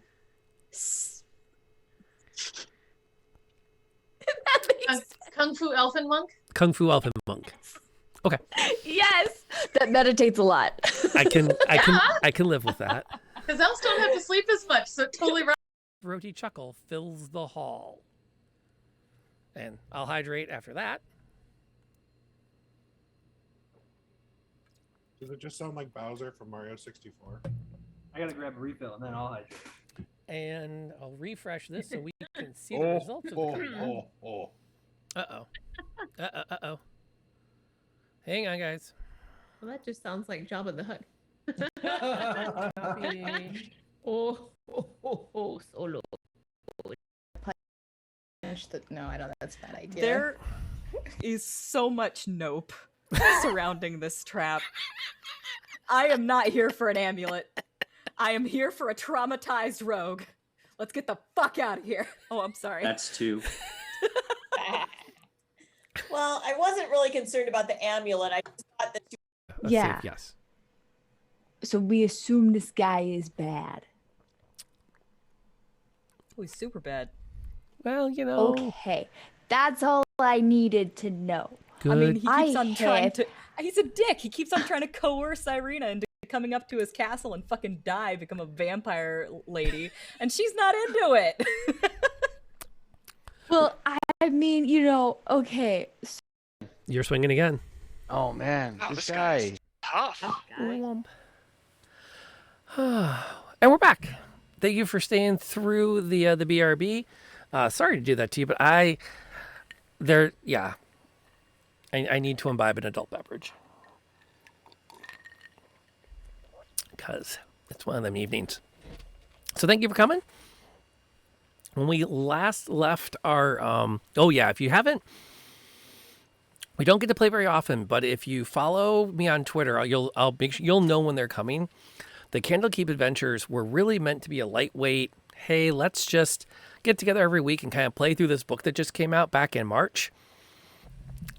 That makes Kung Fu Elfin Monk? Kung Fu Elfin Monk. Okay. Yes, that meditates a lot. I can live with that. Because elves don't have to sleep as much, so it totally right. Throaty chuckle fills the hall. And I'll hydrate after that. Does it just sound like Bowser from Mario 64? I gotta grab a refill and then I'll hydrate. And I'll refresh this so we can see the results of the combat. Uh-oh. Uh-oh. Hang on, guys. Well, that just sounds like Jabba the Hutt. Solo. No, I don't. That's a bad idea. There is so much nope surrounding this trap. I am not here for an amulet. I am here for a traumatized rogue. Let's get the fuck out of here. Oh, I'm sorry. That's 2. Well, I wasn't really concerned about the amulet. I just thought that you. Yeah. Safe, yes. So we assume this guy is bad. Oh, he's super bad. Well, you know. Okay, that's all I needed to know. Good. I mean, he keeps on trying have- to. He's a dick. He keeps on trying to coerce Irina into coming up to his castle and fucking die, become a vampire lady, and she's not into it. Well, I mean, you know, okay. You're swinging again. Oh man, this guy. Tough. And we're back. Thank you for staying through the BRB. Sorry to do that to you, but I need to imbibe an adult beverage because it's one of them evenings. So thank you for coming. When we last left our, if you haven't, we don't get to play very often, but if you follow me on Twitter, I'll make sure you'll know when they're coming. The Candlekeep Adventures were really meant to be a lightweight, hey, let's just get together every week and kind of play through this book that just came out back in March.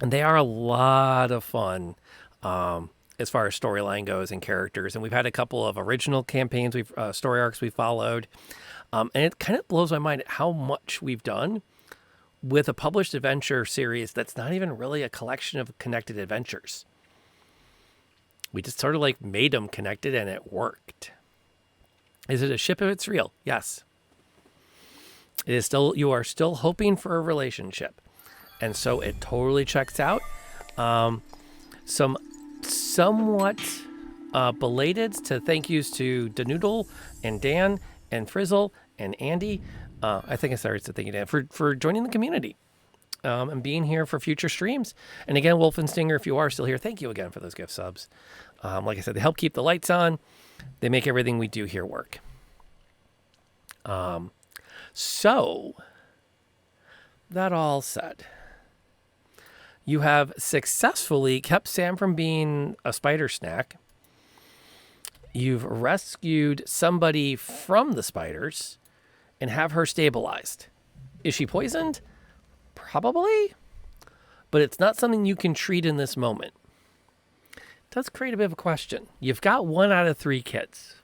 And they are a lot of fun as far as storyline goes and characters. And we've had a couple of original campaigns, story arcs we followed. And it kind of blows my mind at how much we've done with a published adventure series that's not even really a collection of connected adventures. We just sort of like made them connected and it worked. Is it a ship if it's real? Yes. It is still, you are still hoping for a relationship. And so it totally checks out. Some somewhat belated to thank yous to Danoodle and Dan and Frizzle and Andy. I think I started to thank you, Dan, for joining the community and being here for future streams. And again, Wolfenstinger, if you are still here, thank you again for those gift subs. Like I said, they help keep the lights on. They make everything we do here work. So, that all said, you have successfully kept Sam from being a spider snack. You've rescued somebody from the spiders and have her stabilized. Is she poisoned? Probably. But it's not something you can treat in this moment. It does create a bit of a question. You've got 1 out of 3 kids.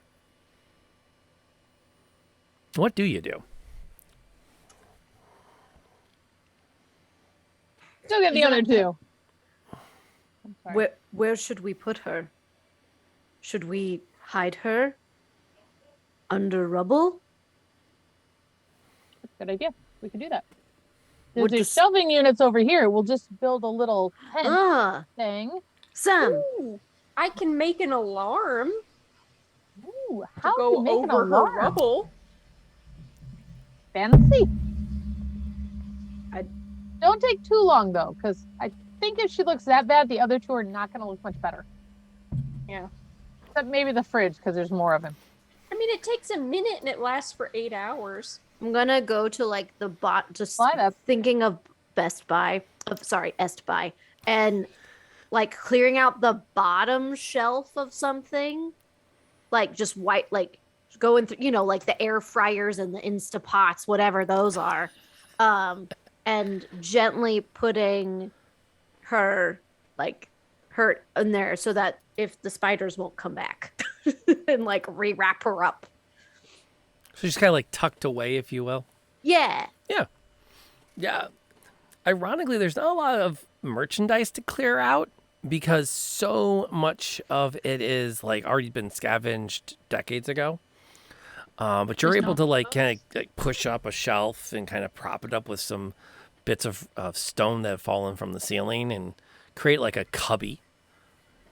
What do you do? Still get the other 2. Where should we put her? Should we hide her under rubble? Good idea. We can do that. Would There's the- shelving units over here. We'll just build a little tent thing. Sam, Ooh. I can make an alarm Ooh, to how do go you make an over her alarm? rubble. Fancy. I don't take too long though, because I think if she looks that bad, the other two are not going to look much better. Yeah. Except maybe the fridge, because there's more of him. I mean, it takes a minute and it lasts for 8 hours. I'm gonna go to like the just Lineup. thinking of Est Buy, and like clearing out the bottom shelf of something, like just white, like going through, like the air fryers and the Instapots, whatever those are, and gently putting her in there so that if the spiders won't come back, and like rewrap her up. So she's kind of like tucked away, if you will. Yeah. Yeah. Ironically, there's not a lot of merchandise to clear out because so much of it is like already been scavenged decades ago. But you're able to like kind of like push up a shelf and kind of prop it up with some bits of stone that have fallen from the ceiling and create like a cubby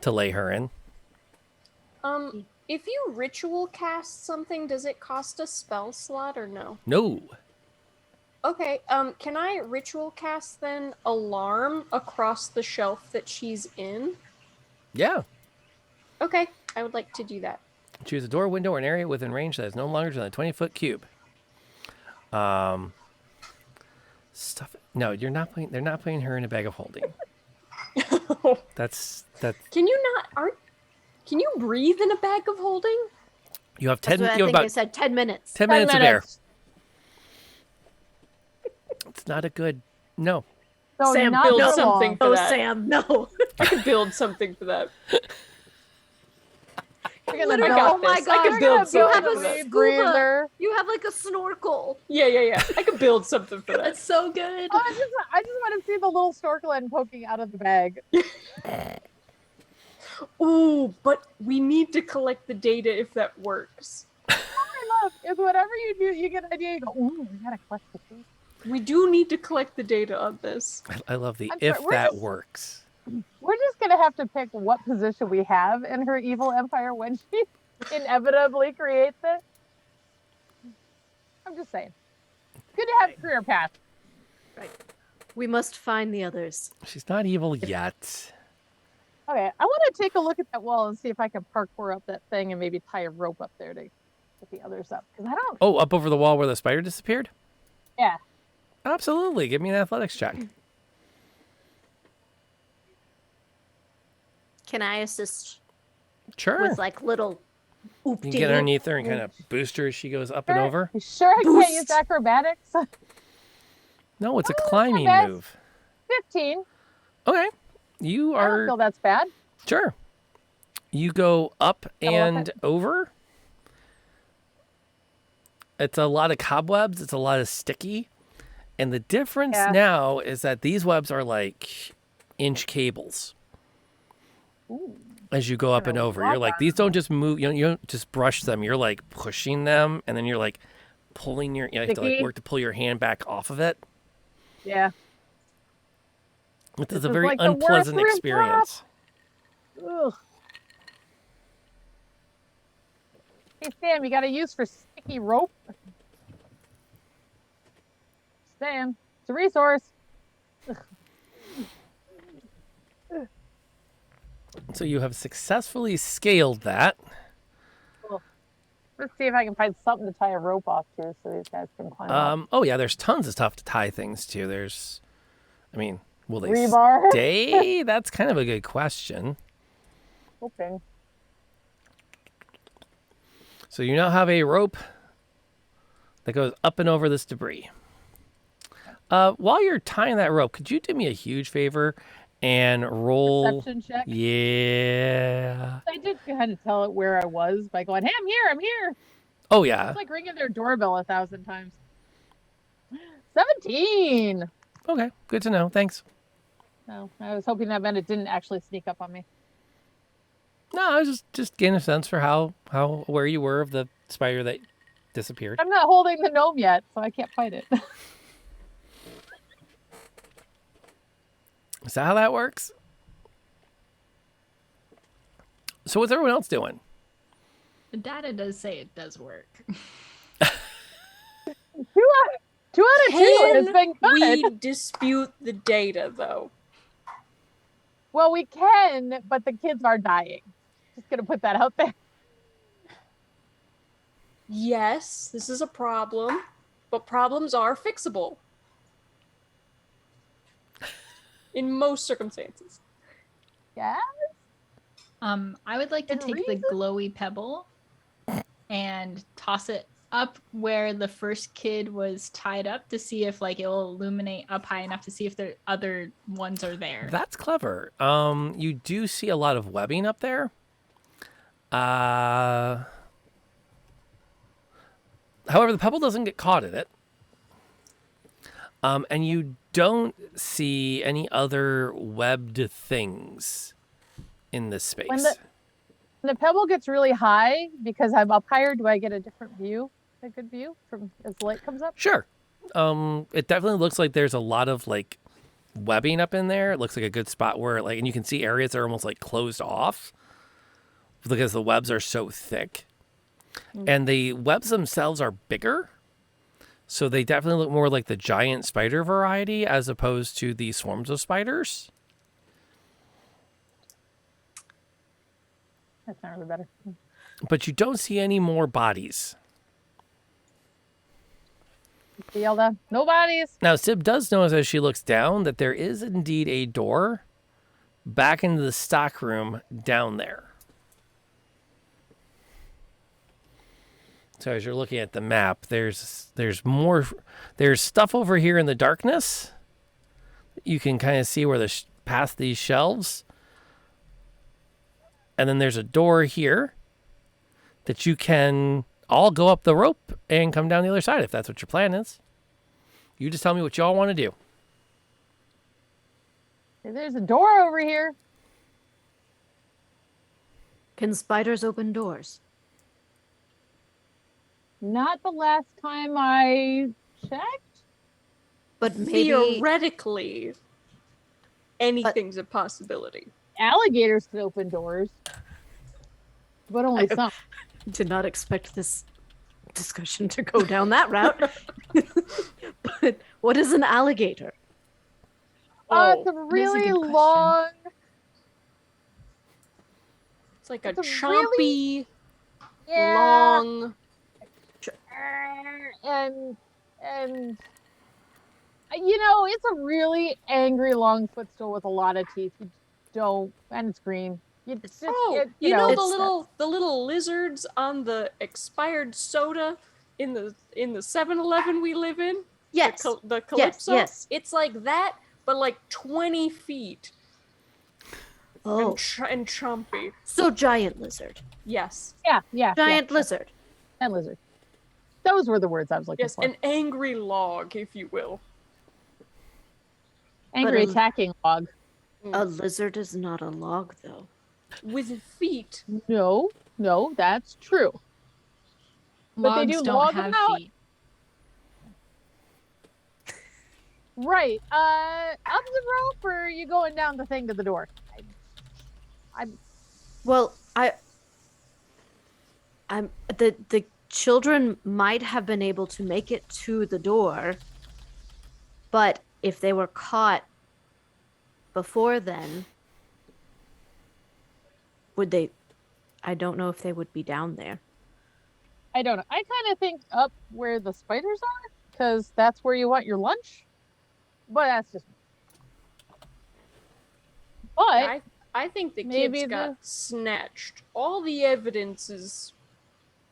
to lay her in. If you ritual cast something, does it cost a spell slot or no? No. Okay, can I ritual cast then alarm across the shelf that she's in? Yeah. Okay, I would like to do that. Choose a door, window, or an area within range that is no longer than a 20-foot cube. Stuff. No, you're not putting. They're not putting her in a bag of holding. That's. Can you not? Can you breathe in a bag of holding? You have 10. That's what You I have think about it said 10 minutes. 10 minutes of air. It's not a good. No. So Sam, not build so something long. for Oh, that. Sam, no. I could build something for that. You're I gonna got build- this. I could build You something have for a that. scuba. breather. You have like a snorkel. Yeah. I could build something for that. That's so good. Oh, I just want to see the little snorkel end poking out of the bag. Ooh, but we need to collect the data if that works. I love is whatever you do, you get an idea. You go, ooh, we gotta collect the food. We do need to collect the data on this. I love the I'm if sorry, we're that just- works. We're just gonna have to pick what position we have in her evil empire when she inevitably creates it. I'm just saying. Good to have a career path. Right. We must find the others. She's not evil yet. Okay, I want to take a look at that wall and see if I can parkour up that thing and maybe tie a rope up there to get the others up. Because I don't. Oh, up over the wall where the spider disappeared? Yeah. Absolutely. Give me an athletics check. Can I assist Sure. with like little You can get underneath her and kind of boost her as she goes up and over. You sure I can't use acrobatics? No, it's a climbing bad. move. 15. Okay. You I don't are feel that's bad. sure. You go up and over. It's a lot of cobwebs. It's a lot of sticky. And the difference now is that these webs are like inch cables. Ooh. As you go up and over, you're like, these don't just move. You don't just brush them. You're like pushing them, and then you're like pulling your. You have to like Sticky. work to pull your hand back off of it. Yeah. It's This a is very like the worst unpleasant rooftop. experience. Ugh. Hey, Sam, you got a use for sticky rope? Sam, it's a resource. So you have successfully scaled that. Cool. Let's see if I can find something to tie a rope off to so these guys can climb up. Oh yeah, there's tons of stuff to tie things to. There's, I mean, will they Rebar? stay? That's kind of a good question. Hoping. So you now have a rope that goes up and over this debris. While you're tying that rope, could you do me a huge favor and roll? Perception check? Yeah. I did kind of tell it where I was by going, hey, I'm here. Oh yeah. It's like ringing their doorbell 1,000 times. 17. Okay, good to know. Thanks. No, I was hoping that meant it didn't actually sneak up on me. No, I was just getting a sense for how aware you were of the spider that disappeared. I'm not holding the gnome yet, so I can't fight it. Is that how that works? So what's everyone else doing? The data does say it does work. 2 out of 2 has been good. We dispute the data, though. Well, we can, but the kids are dying. Just gonna put that out there. Yes, this is a problem, but problems are fixable. In most circumstances. Yeah. I would like to take the glowy pebble and toss it up where the first kid was tied up to see if like it will illuminate up high enough to see if the other ones are there. That's clever. You do see a lot of webbing up there. However, the pebble doesn't get caught in it. And you don't see any other webbed things in this space. When the pebble gets really high, because I'm up higher, do I get a different view? A good view from as the light comes up? Sure. It definitely looks like there's a lot of like webbing up in there. It looks like a good spot where like, and you can see areas that are almost like closed off because the webs are so thick. And the webs themselves are bigger. So they definitely look more like the giant spider variety as opposed to the swarms of spiders. That's not really better. But you don't see any more bodies. See all the no bodies. Now, Sib does notice as she looks down that there is indeed a door back into the stock room down there. So as you're looking at the map, there's stuff over here in the darkness. You can kind of see where past these shelves. And then there's a door here that you can all go up the rope and come down the other side if that's what your plan is. You just tell me what y'all want to do. There's a door over here. Can spiders open doors? Not the last time I checked. But maybe theoretically, anything's a possibility. Alligators can open doors, but only some. Did not expect this discussion to go down that route. But what is an alligator? It's a really long. It's like a It's a chompy, Yeah. long. And you know, it's a really angry long footstool with a lot of teeth. You don't, and it's green. It's just, You know the little lizards on the expired soda in the 7-Eleven we live in? Yes. The Calypso? Yes. It's like that, but like 20 feet. Oh. And chompy. So giant lizard. Yes. Yeah. Giant lizard. And lizard. Those were the words I was looking Yes, for. an angry log, if you will. Angry But a- attacking log. A lizard is not a log, though. With feet. No, that's true. But they Logs do don't log have them out. feet. Right. Up the rope, or are you going down the thing to the door? Well, the children might have been able to make it to the door, but if they were caught before then, would they? I don't know if they would be down there. I don't know. I kind of think up where the spiders are, because that's where you want your lunch. But that's just. But I think the maybe kids got snatched. All the evidence is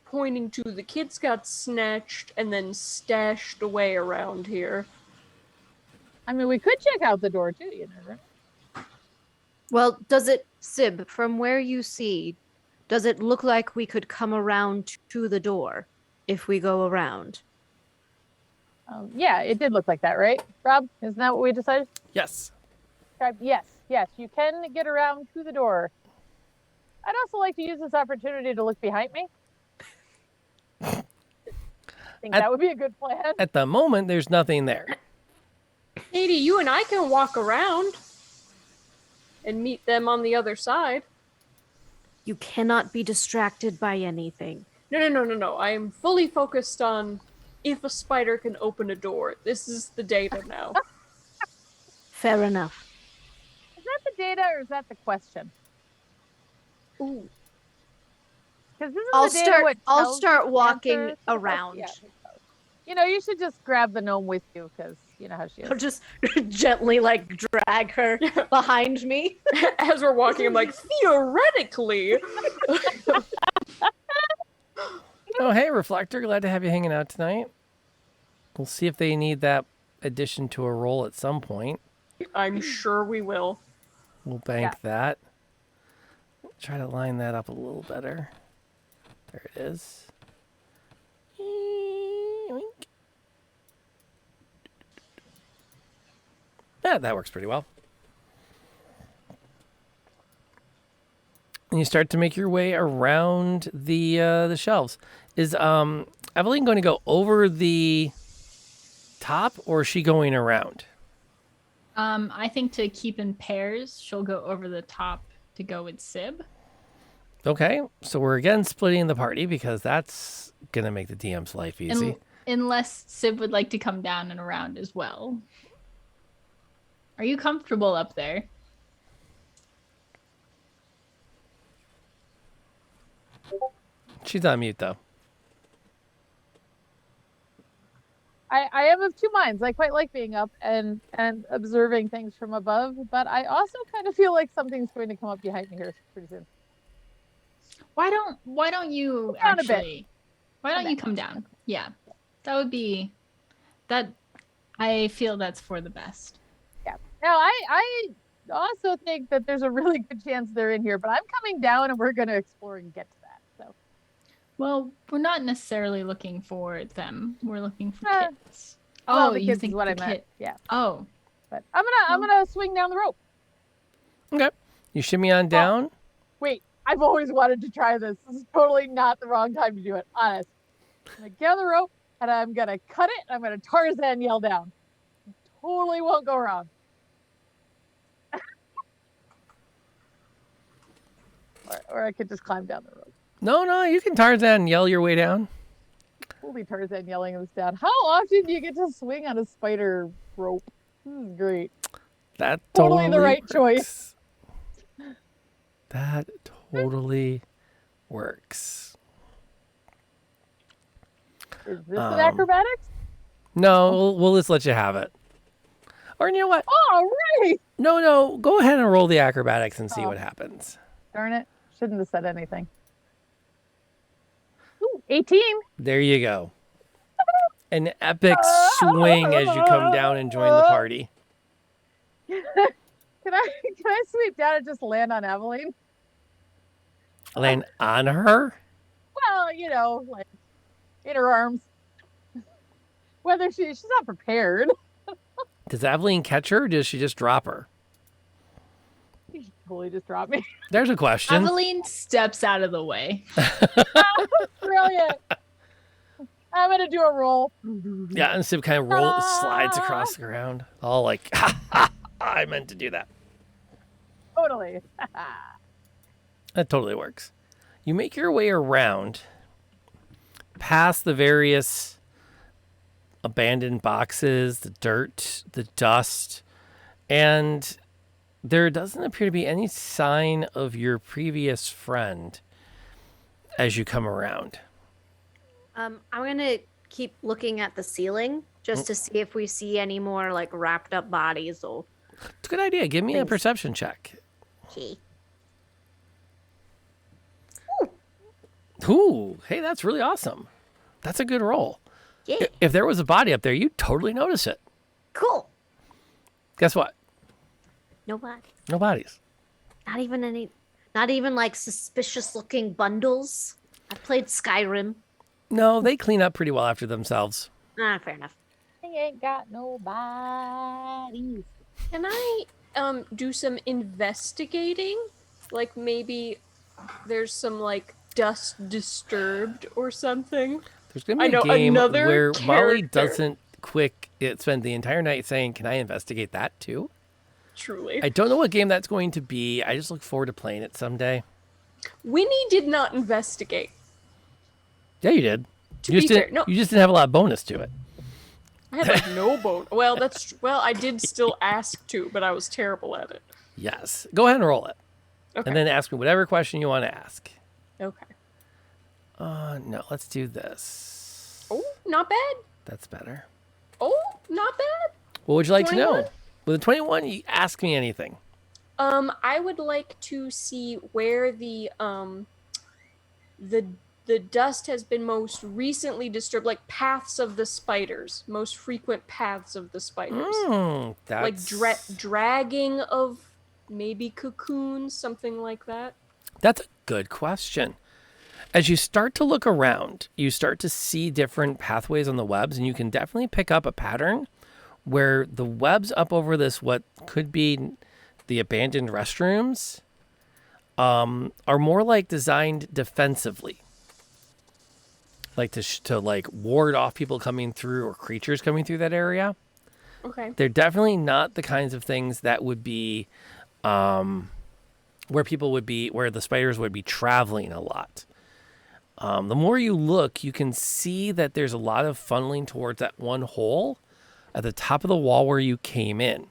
pointing to the kids got snatched and then stashed away around here. I mean, we could check out the door too, you know. Well, Sib, from where you see, does it look like we could come around to the door if we go around? Yeah, it did look like that, right, Rob? Isn't that what we decided? Yes. Yes, you can get around to the door. I'd also like to use this opportunity to look behind me. I think that would be a good plan. At the moment, there's nothing there. Katie, you and I can walk around and meet them on the other side. You cannot be distracted by anything. No. I am fully focused on if a spider can open a door. This is the data now. Fair enough. Is that the data or is that the question? Ooh. Because this is the data. I'll start walking answers. around. Yeah, I think so. You know, you should just grab the gnome with you because you know how she is. I'll just gently like drag her behind me. As we're walking, I'm like, theoretically. Oh, hey, Reflector. Glad to have you hanging out tonight. We'll see if they need that addition to a roll at some point. I'm sure we will. We'll bank that. Try to line that up a little better. There it is. Yoink. Yeah, that works pretty well. And you start to make your way around the shelves. Is Aveline going to go over the top, or is she going around? I think to keep in pairs, she'll go over the top to go with Sib. Okay, so we're again splitting the party because that's gonna make the DM's life easy. Unless Sib would like to come down and around as well. Are you comfortable up there? She's on mute though. I am of two minds. I quite like being up and observing things from above, but I also kind of feel like something's going to come up behind me here pretty soon. Why don't you down a bit. actually? Why don't you come down? Yeah, that would be that. I feel that's for the best. Yeah. Now I also think that there's a really good chance they're in here, but I'm coming down and we're going to explore and get to that. So. Well, we're not necessarily looking for them. We're looking for kids. Well, Oh, the you kids think is what I the meant. kid? Yeah. Oh, But I'm gonna swing down the rope. Okay, you shimmy on down. Wait, I've always wanted to try this. This is totally not the wrong time to do it. Honest. I'm gonna get on the rope and I'm gonna cut it. And I'm gonna Tarzan yell down. Totally won't go wrong. or I could just climb down the rope. No, you can Tarzan and yell your way down. Holy Tarzan yelling this down. How often do you get to swing on a spider rope? This is great. That Totally the right works. choice. That totally works. Is this an acrobatics? No, we'll just let you have it. Or you know what? Oh, right. No, go ahead and roll the acrobatics and see what happens. Darn it. Shouldn't have said anything. Ooh, 18. There you go. An epic swing as you come down and join the party. Can I sweep down and just land on Aveline? Land on her? Well, you know, like in her arms. Whether she's not prepared. Does Aveline catch her, or does she just drop her? She totally just dropped me. There's a question. Aveline steps out of the way. Brilliant. I'm gonna do a roll. Yeah, and Sib kind of slides across the ground. All like, I meant to do that. Totally. That totally works. You make your way around past the various abandoned boxes, the dirt, the dust, and there doesn't appear to be any sign of your previous friend as you come around. I'm gonna keep looking at the ceiling just to see if we see any more like wrapped up bodies or. It's a good idea. Give me a perception check. Okay. Ooh, hey, that's really awesome. That's a good roll. Yeah. If there was a body up there, you'd totally notice it. Cool. Guess what? Nobody. No bodies. Not even like suspicious looking bundles. I played Skyrim. No, they clean up pretty well after themselves. Fair enough. He ain't got no bodies. Can I do some investigating? Like maybe there's some like dust disturbed or something. There's going to be a game where Molly doesn't spend the entire night saying, "Can I investigate that too?" Truly. I don't know what game that's going to be. I just look forward to playing it someday. Winnie did not investigate. Yeah, you did. To You be just fair, didn't. no. You just didn't have a lot of bonus to it. I had like no bone. Well, I did still ask to, but I was terrible at it. Yes. Go ahead and roll it. Okay. And then ask me whatever question you want to ask. Okay. No, let's do this. Oh, not bad. That's better. Oh, not bad. What would you like 21? to know? With a 21, you ask me anything. I would like to see where the dust has been most recently disturbed, like paths of the spiders, most frequent paths of the spiders. Like dragging of maybe cocoons, something like that. That's a good question. As you start to look around, you start to see different pathways on the webs, and you can definitely pick up a pattern where the webs up over this, what could be the abandoned restrooms, are more like designed defensively. Like to like ward off people coming through or creatures coming through that area. Okay. They're definitely not the kinds of things that would be where the spiders would be traveling a lot. The more you look, you can see that there's a lot of funneling towards that one hole at the top of the wall where you came in.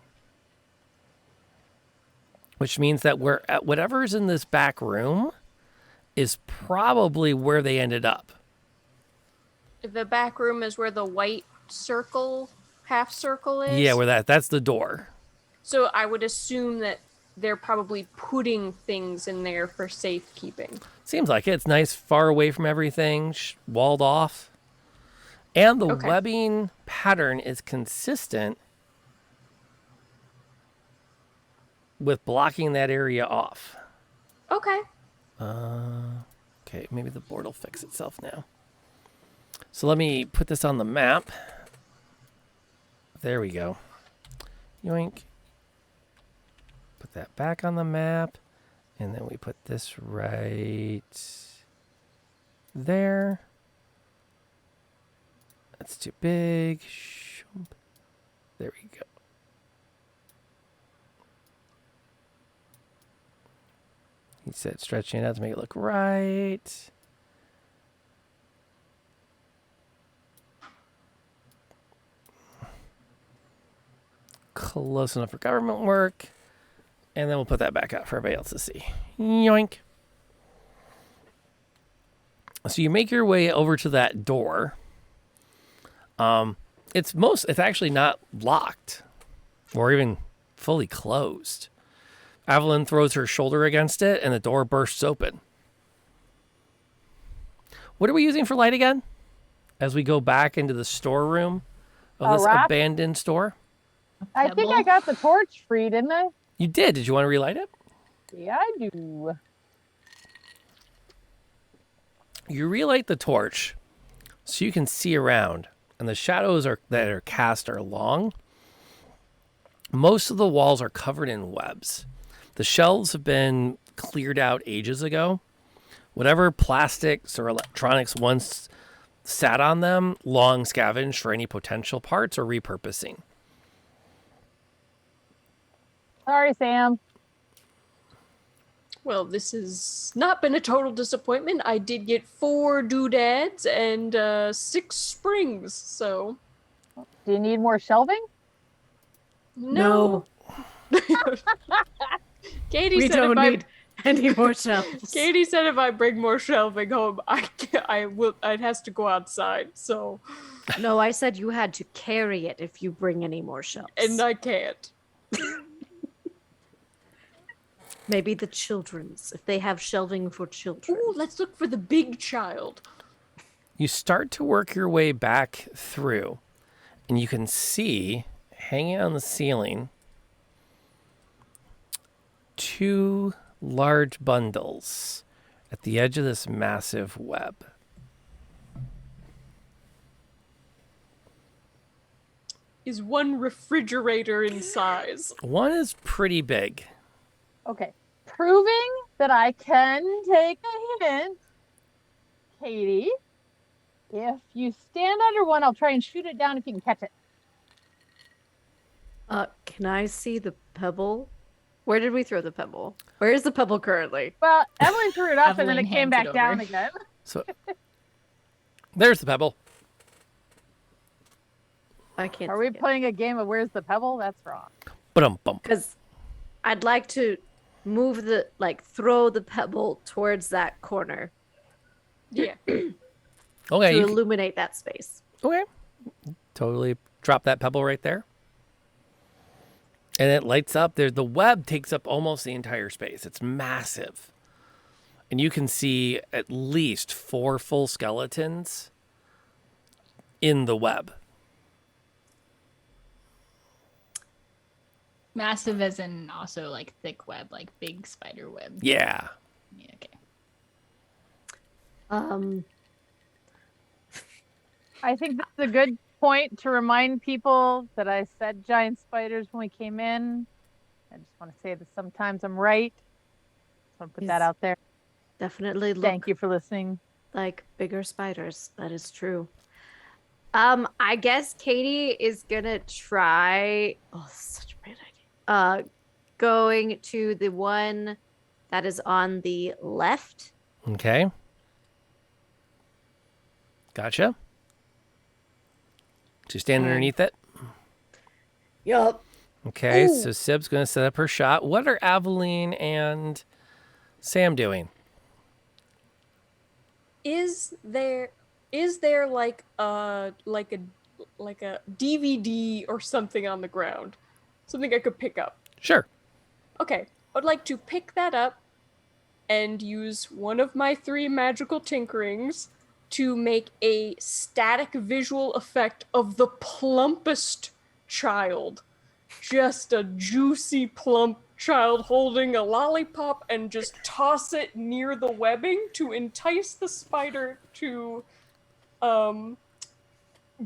Which means that whatever's in this back room is probably where they ended up. The back room is where the white circle, half circle is? Yeah, where that's the door. So I would assume that they're probably putting things in there for safekeeping. Seems like it. It's nice, far away from everything, walled off. And the webbing pattern is consistent with blocking that area off. Okay. Okay, maybe the board will fix itself now. So let me put this on the map. There we go. Yoink. Put that back on the map. And then we put this right there. That's too big. There we go. He said stretching it out to make it look right. Close enough for government work. And then we'll put that back out for everybody else to see. Yoink. So you make your way over to that door. It's actually not locked or even fully closed. Aveline throws her shoulder against it and the door bursts open. What are we using for light again? As we go back into the storeroom of this abandoned store? I think I got the torch free, didn't I? You did. Did you want to relight it? Yeah, I do. You relight the torch so you can see around, and the shadows that are cast are long. Most of the walls are covered in webs. The shelves have been cleared out ages ago. Whatever plastics or electronics once sat on them, long scavenged for any potential parts or repurposing. Sorry, Sam. Well, this has not been a total disappointment. I did get 4 doodads and 6 springs, so... Do you need more shelving? No. Katie We said don't if I... need any more shelves. Katie said if I bring more shelving home, it has to go outside, so... No, I said you had to carry it if you bring any more shelves. And I can't. Maybe the children's, if they have shelving for children. Ooh, let's look for the big child. You start to work your way back through, and you can see, hanging on the ceiling, 2 large bundles at the edge of this massive web. Is one refrigerator in size? One is pretty big. Okay. Proving that I can take a hint, Katie, if you stand under one, I'll try and shoot it down if you can catch it. Can I see the pebble? Where did we throw the pebble? Where is the pebble currently? Well, Aveline threw it up and then Aveline it came hands it back down over. again. So there's the pebble. I can't. Are we playing a game of Where's the Pebble? That's wrong. Ba-dum-bum. Because I'd like to move throw the pebble towards that corner Yeah. Okay, to you illuminate that space. okay. Totally drop that pebble right there. And it lights up. The web takes up almost the entire space. It's massive. And you can see at least 4 full skeletons in the web. Massive as in also like thick web, like big spider web. Yeah. Yeah, okay. I think this is a good point to remind people that I said giant spiders when we came in. I just want to say that sometimes I'm right. Just want to put that out there. Definitely Thank you for listening. like bigger spiders. That is true. I guess Katie is gonna try. Oh, this is such a great idea. Going to the one that is on the left. Okay. Gotcha. She's standing underneath it. Yup. Okay, Ooh. so Sib's going to set up her shot. What are Aveline and Sam doing? Is there like a DVD or something on the ground? Something I could pick up. Sure. Okay, I'd like to pick that up and use one of my 3 magical tinkerings to make a static visual effect of the plumpest child. Just a juicy, plump child holding a lollipop, and just toss it near the webbing to entice the spider to go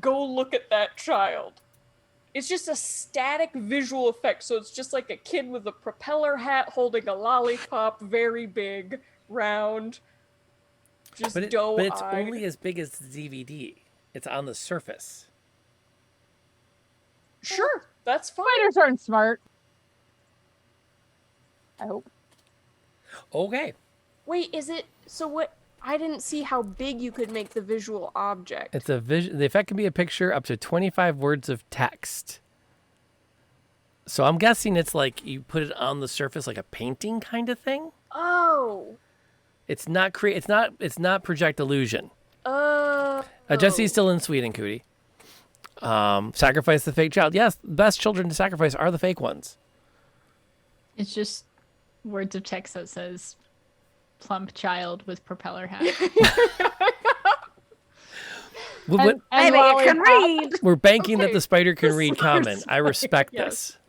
look at that child. It's just a static visual effect, so it's just like a kid with a propeller hat holding a lollipop, very big, round, just But doe-eyed. it's only as big as the DVD. It's on the surface. Sure, that's fine. Spiders aren't smart. I hope. Okay. Wait, is it... So what... I didn't see how big you could make the visual object. It's a the effect can be a picture up to 25 words of text. So I'm guessing it's like you put it on the surface like a painting kind of thing. Oh. It's not it's not project illusion. Oh. Jesse's still in Sweden, Cootie. Sacrifice the fake child. Yes, the best children to sacrifice are the fake ones. It's just words of text that says plump child with propeller hat. Maybe you can read. We're banking that Okay, the spider can the read smart common. I respect spider, this.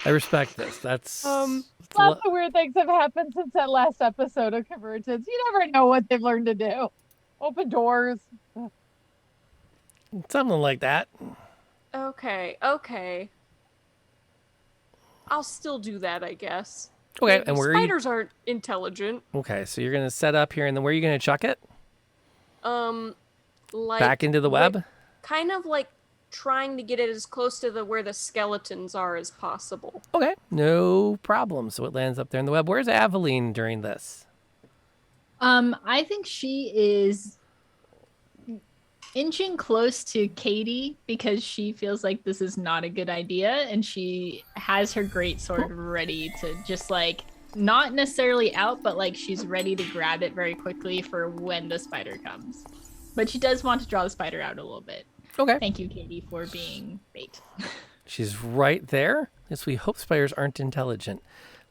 I respect this. That's Lots of weird things have happened since that last episode of Convergence. You never know what they've learned to do. Open doors. something like that. Okay. I'll still do that, I guess. Okay, Maybe and where are you? spiders aren't intelligent. Okay, so you're gonna set up here, and then where are you gonna chuck it? Like Back into the web? Kind of like trying to get it as close to where the skeletons are as possible. Okay, no problem. So it lands up there in the web. Where's Aveline during this? I think she is inching close to Katie because she feels like this is not a good idea, and she has her greatsword ready to just like not necessarily out, but like she's ready to grab it very quickly for when the spider comes. But she does want to draw the spider out a little bit. Okay. Thank you, Katie, for being bait. She's right there. Yes, we hope spiders aren't intelligent.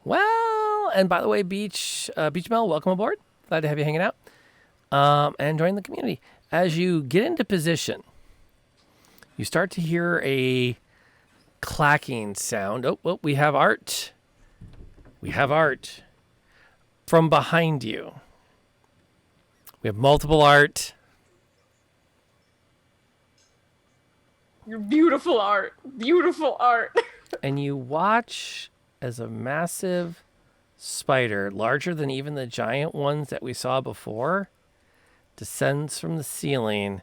Well, and by the way, Beach Mel, welcome aboard. Glad to have you hanging out and join the community. As you get into position, you start to hear a clacking sound. Oh, we have art. We have art from behind you. We have multiple art. Your beautiful art. Beautiful art. And you watch as a massive spider, larger than even the giant ones that we saw before, descends from the ceiling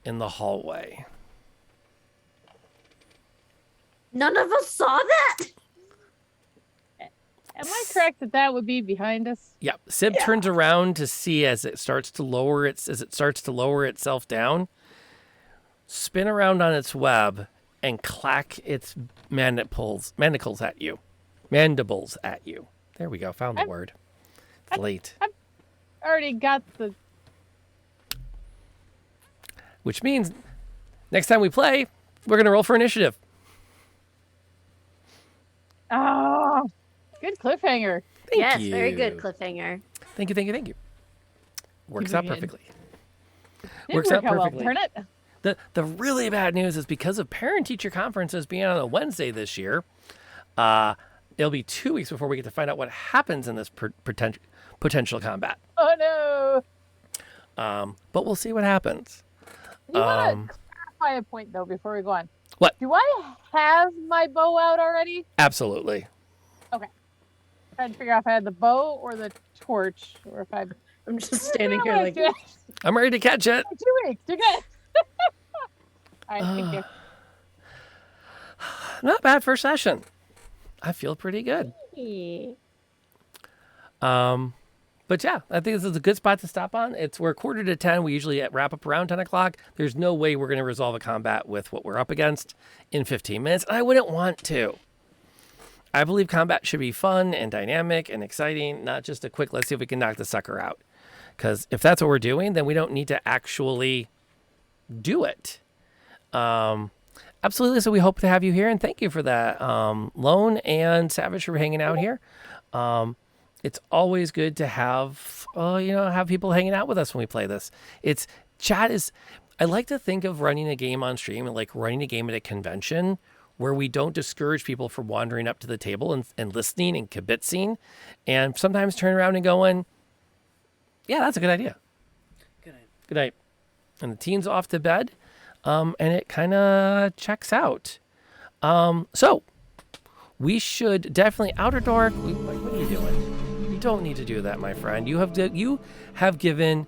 in the hallway. None of us saw that. Am I correct that that would be behind us? Yeah. Sib turns around to see as it starts to lower itself down, spin around on its web, and clack its mandibles at you. Mandibles at you. There we go. Found the word. It's late. I've already got the. Which means next time we play, we're going to roll for initiative. Oh, good cliffhanger. Yes, you. very good cliffhanger. Thank you. Works out perfectly. Did Works work out out well. perfectly. Turn it. The really bad news is because of parent-teacher conferences being on a Wednesday this year, it'll be 2 weeks before we get to find out what happens in this potential combat. Oh no! But we'll see what happens. You want to clarify a point though before we go on? What? Do I have my bow out already? Absolutely. Okay. Trying to figure out if I had the bow or the torch, or if I'm just standing here like. I'm ready to catch it. 2 weeks. You're good. All right. Thank you. Not bad first session. I feel pretty good. But yeah, I think this is a good spot to stop on. We're 9:45. We usually wrap up around 10 o'clock. There's no way we're going to resolve a combat with what we're up against in 15 minutes. And I wouldn't want to. I believe combat should be fun and dynamic and exciting, not just a quick, let's see if we can knock the sucker out. Because if that's what we're doing, then we don't need to actually do it. Absolutely. So we hope to have you here, and thank you for that, Lone and Savage, for hanging out here. It's always good to have people hanging out with us when we play this. I like to think of running a game on stream and like running a game at a convention where we don't discourage people from wandering up to the table and listening and kibitzing, and sometimes turn around and going, yeah, that's a good idea. Good night. And the teen's off to bed, and it kind of checks out. So we should definitely outer door. What are you doing? You don't need to do that, my friend. You have given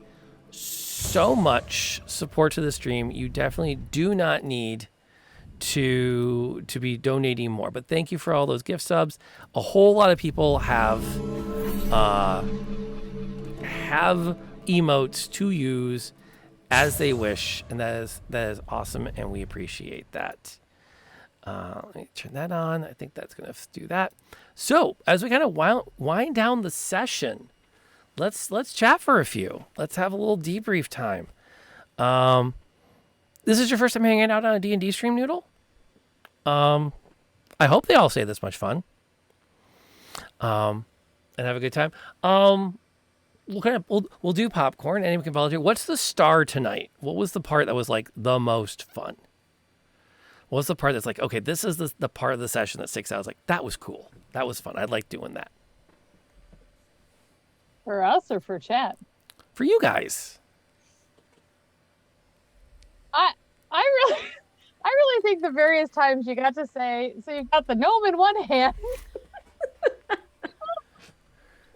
so much support to the stream. You definitely do not need to be donating more. But thank you for all those gift subs. A whole lot of people have emotes to use as they wish, and that is awesome, and we appreciate that. Let me turn that on. I think that's going to do that. So as we kind of wind down the session, let's chat for a few. Let's have a little debrief time. This is your first time hanging out on a D&D stream, Noodle? I hope they all say this much fun. And have a good time. We'll do popcorn. Anyone can volunteer. What's the star tonight? What was the part that was like the most fun? What's the part that's like, okay, this is the part of the session that sticks out? I was like, that was cool. That was fun. I like doing that. For us or for chat? For you guys. I really think the various times you got to say, so you've got the gnome in one hand,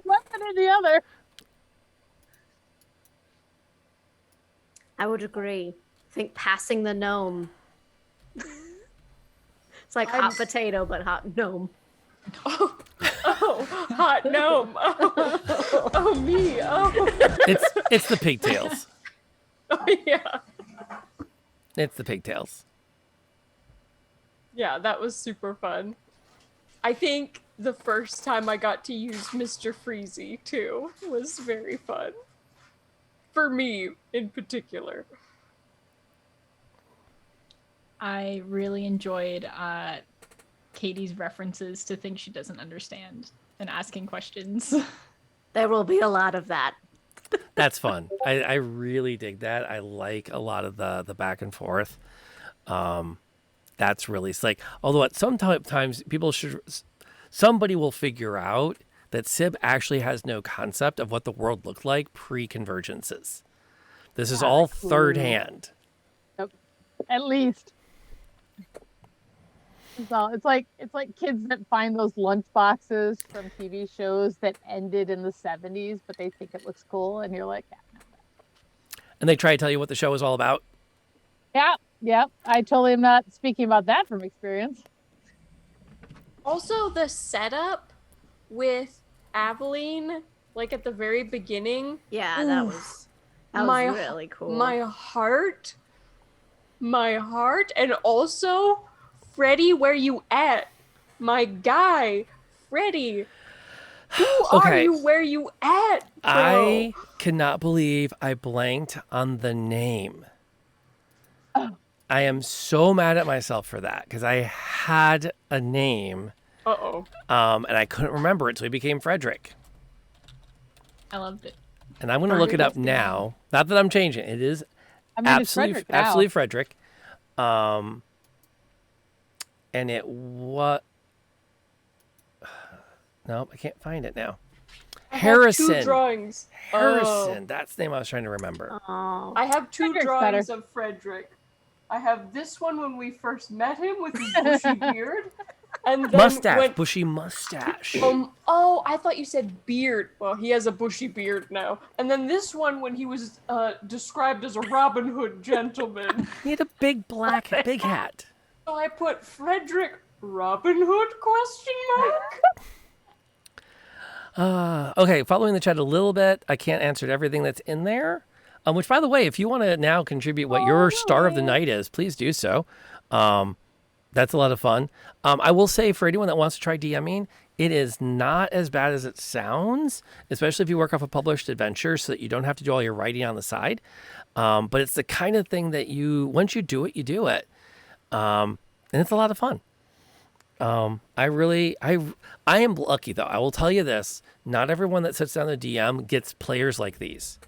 weapon in the other. I would agree. I think passing the gnome. It's like hot potato, but hot gnome. Oh, hot gnome. Oh, me. Oh. It's the pigtails. Oh, yeah. It's the pigtails. Yeah, that was super fun. I think the first time I got to use Mr. Freezy, too, was very fun. For me, in particular. I really enjoyed Katie's references to things she doesn't understand and asking questions. There will be a lot of that. That's fun. I really dig that. I like a lot of the back and forth. That's really like, although at sometimes somebody will figure out that Sib actually has no concept of what the world looked like pre-convergences. This is all third hand. Yep. At least. So it's like kids that find those lunch boxes from TV shows that ended in the 70s, but they think it looks cool, and you're like, yeah. And they try to tell you what the show is all about. Yeah. I totally am not speaking about that from experience. Also, the setup with Aveline, like at the very beginning. Yeah, that was really cool. My heart, and also Freddy, where you at? My guy, Freddy. Who are Okay. you? Where you at, bro? I cannot believe I blanked on the name. I am so mad at myself for that because I had a name. And I couldn't remember it, so he became Frederick. I loved it. And I'm going to look it up now. Not that I'm changing it. It is it's Frederick now. absolutely Frederick. And it what? Nope, I can't find it now. Harrison. I have 2 drawings. Harrison. That's the name I was trying to remember. Oh. I have 2 Frederick's drawings better. of Frederick. I have this one when we first met him with his bushy beard. And then Mustache, bushy mustache. I thought you said beard. Well, he has a bushy beard now. And then this one when he was described as a Robin Hood gentleman. He had a big black big hat. So I put Frederick Robin Hood ? Okay, following the chat a little bit, I can't answer everything that's in there. Which, by the way, if you want to now contribute what your star of the night is, please do so. That's a lot of fun. I will say for anyone that wants to try DMing, it is not as bad as it sounds, especially if you work off a published adventure so that you don't have to do all your writing on the side. But it's the kind of thing that once you do it, you do it. And it's a lot of fun. I am lucky though. I will tell you this, not everyone that sits down the DM gets players like these.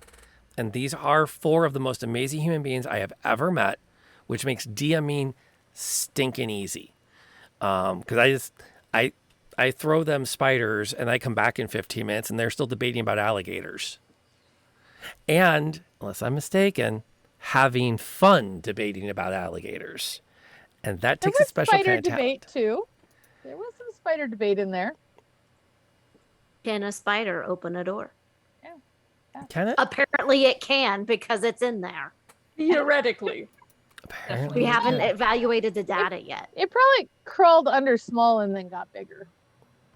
And these are 4 of the most amazing human beings I have ever met, which makes DMing stinking easy. Because I throw them spiders and I come back in 15 minutes and they're still debating about alligators. And, unless I'm mistaken, having fun debating about alligators. And that takes a special kind of debate talent. too. There was some spider debate in there. Can a spider open a door? Can it? Apparently it can because it's in there. Theoretically. We haven't evaluated the data yet. It probably crawled under small and then got bigger.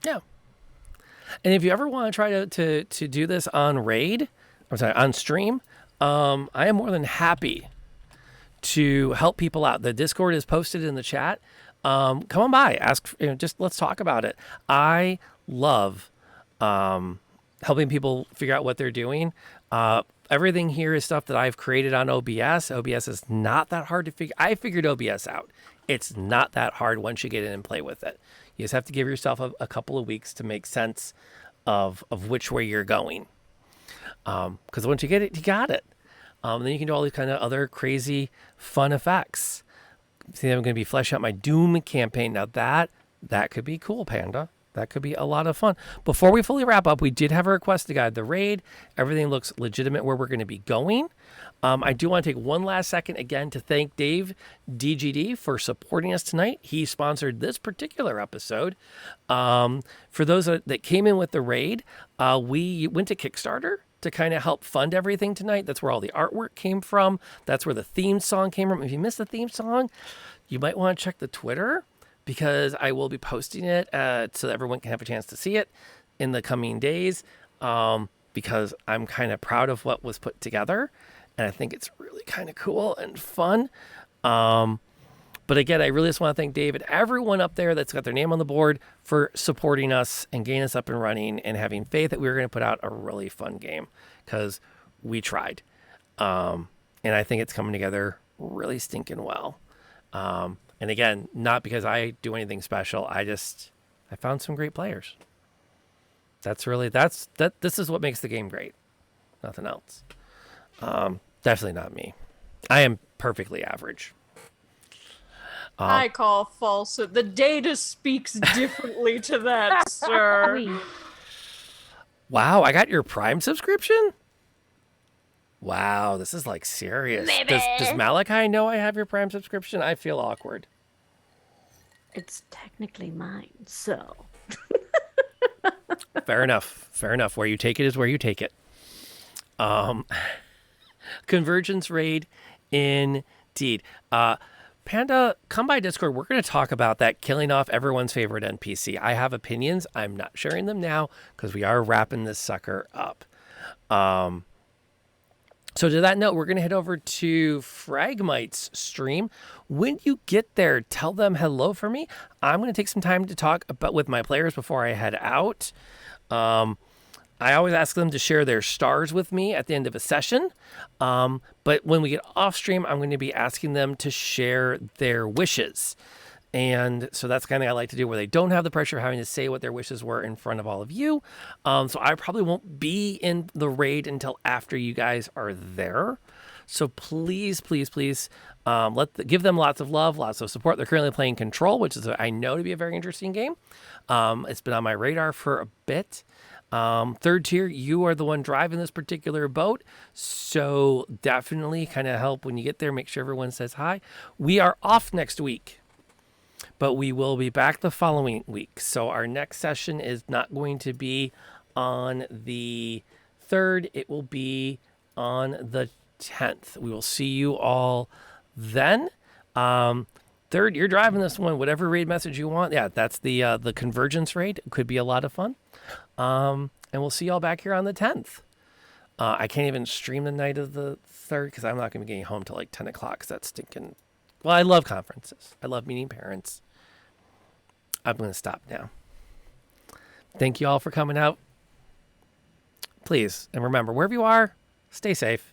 Yeah. And if you ever want to try to do this on on stream, I am more than happy to help people out. The Discord is posted in the chat. Come on by, ask, just let's talk about it. I love helping people figure out what they're doing. Everything here is stuff that I've created on OBS. OBS is not that hard to figure. I figured OBS out. It's not that hard once you get in and play with it. You just have to give yourself a couple of weeks to make sense of which way you're going. Because once you get it, you got it. Then you can do all these kind of other crazy fun effects. See, I'm going to be fleshing out my Doom campaign. Now that could be cool, Panda. That could be a lot of fun. Before we fully wrap up, we did have a request to guide the raid. Everything looks legitimate where we're going to be going. I do want to take one last second again to thank Dave DGD for supporting us tonight. He sponsored this particular episode. For those that came in with the raid, we went to Kickstarter to kind of help fund everything tonight. That's where all the artwork came from. That's where the theme song came from. If you missed the theme song, you might want to check the Twitter, because I will be posting it so that everyone can have a chance to see it in the coming days, because I'm kind of proud of what was put together, and I think it's really kind of cool and fun. But again, I really just want to thank Dave and everyone up there that's got their name on the board for supporting us and getting us up and running and having faith that we were going to put out a really fun game, because we tried. And I think it's coming together really stinking well. And again, not because I do anything special. I found some great players. This is what makes the game great. Nothing else. Definitely not me. I am perfectly average. I call false. The data speaks differently to that, sir. Wow, I got your Prime subscription? Wow, this is like serious. Does Malachi know I have your Prime subscription? I feel awkward. It's technically mine, so. Fair enough. Where you take it is where you take it. Convergence raid indeed. Panda, come by Discord. We're going to talk about that killing off everyone's favorite NPC. I have opinions. I'm not sharing them now because we are wrapping this sucker up. So to that note, we're going to head over to Fragmite's stream. When you get there, tell them hello for me. I'm going to take some time to talk with my players before I head out. I always ask them to share their stars with me at the end of a session. But when we get off stream, I'm going to be asking them to share their wishes. And so that's kind of I like to do where they don't have the pressure of having to say what their wishes were in front of all of you. So I probably won't be in the raid until after you guys are there. So please, please, please give them lots of love, lots of support. They're currently playing Control, which is I know to be a very interesting game. It's been on my radar for a bit. Third tier, you are the one driving this particular boat. So definitely kind of help when you get there. Make sure everyone says hi. We are off next week, but we will be back the following week. So our next session is not going to be on the 3rd. It will be on the 10th. We will see you all then. 3rd, you're driving this one, whatever raid message you want. Yeah, that's the Convergence raid. It could be a lot of fun. And we'll see y'all back here on the 10th. I can't even stream the night of the 3rd because I'm not going to be getting home till like 10 o'clock because that's stinking. Well, I love conferences. I love meeting parents. I'm going to stop now. Thank you all for coming out. Please, and remember, wherever you are, stay safe.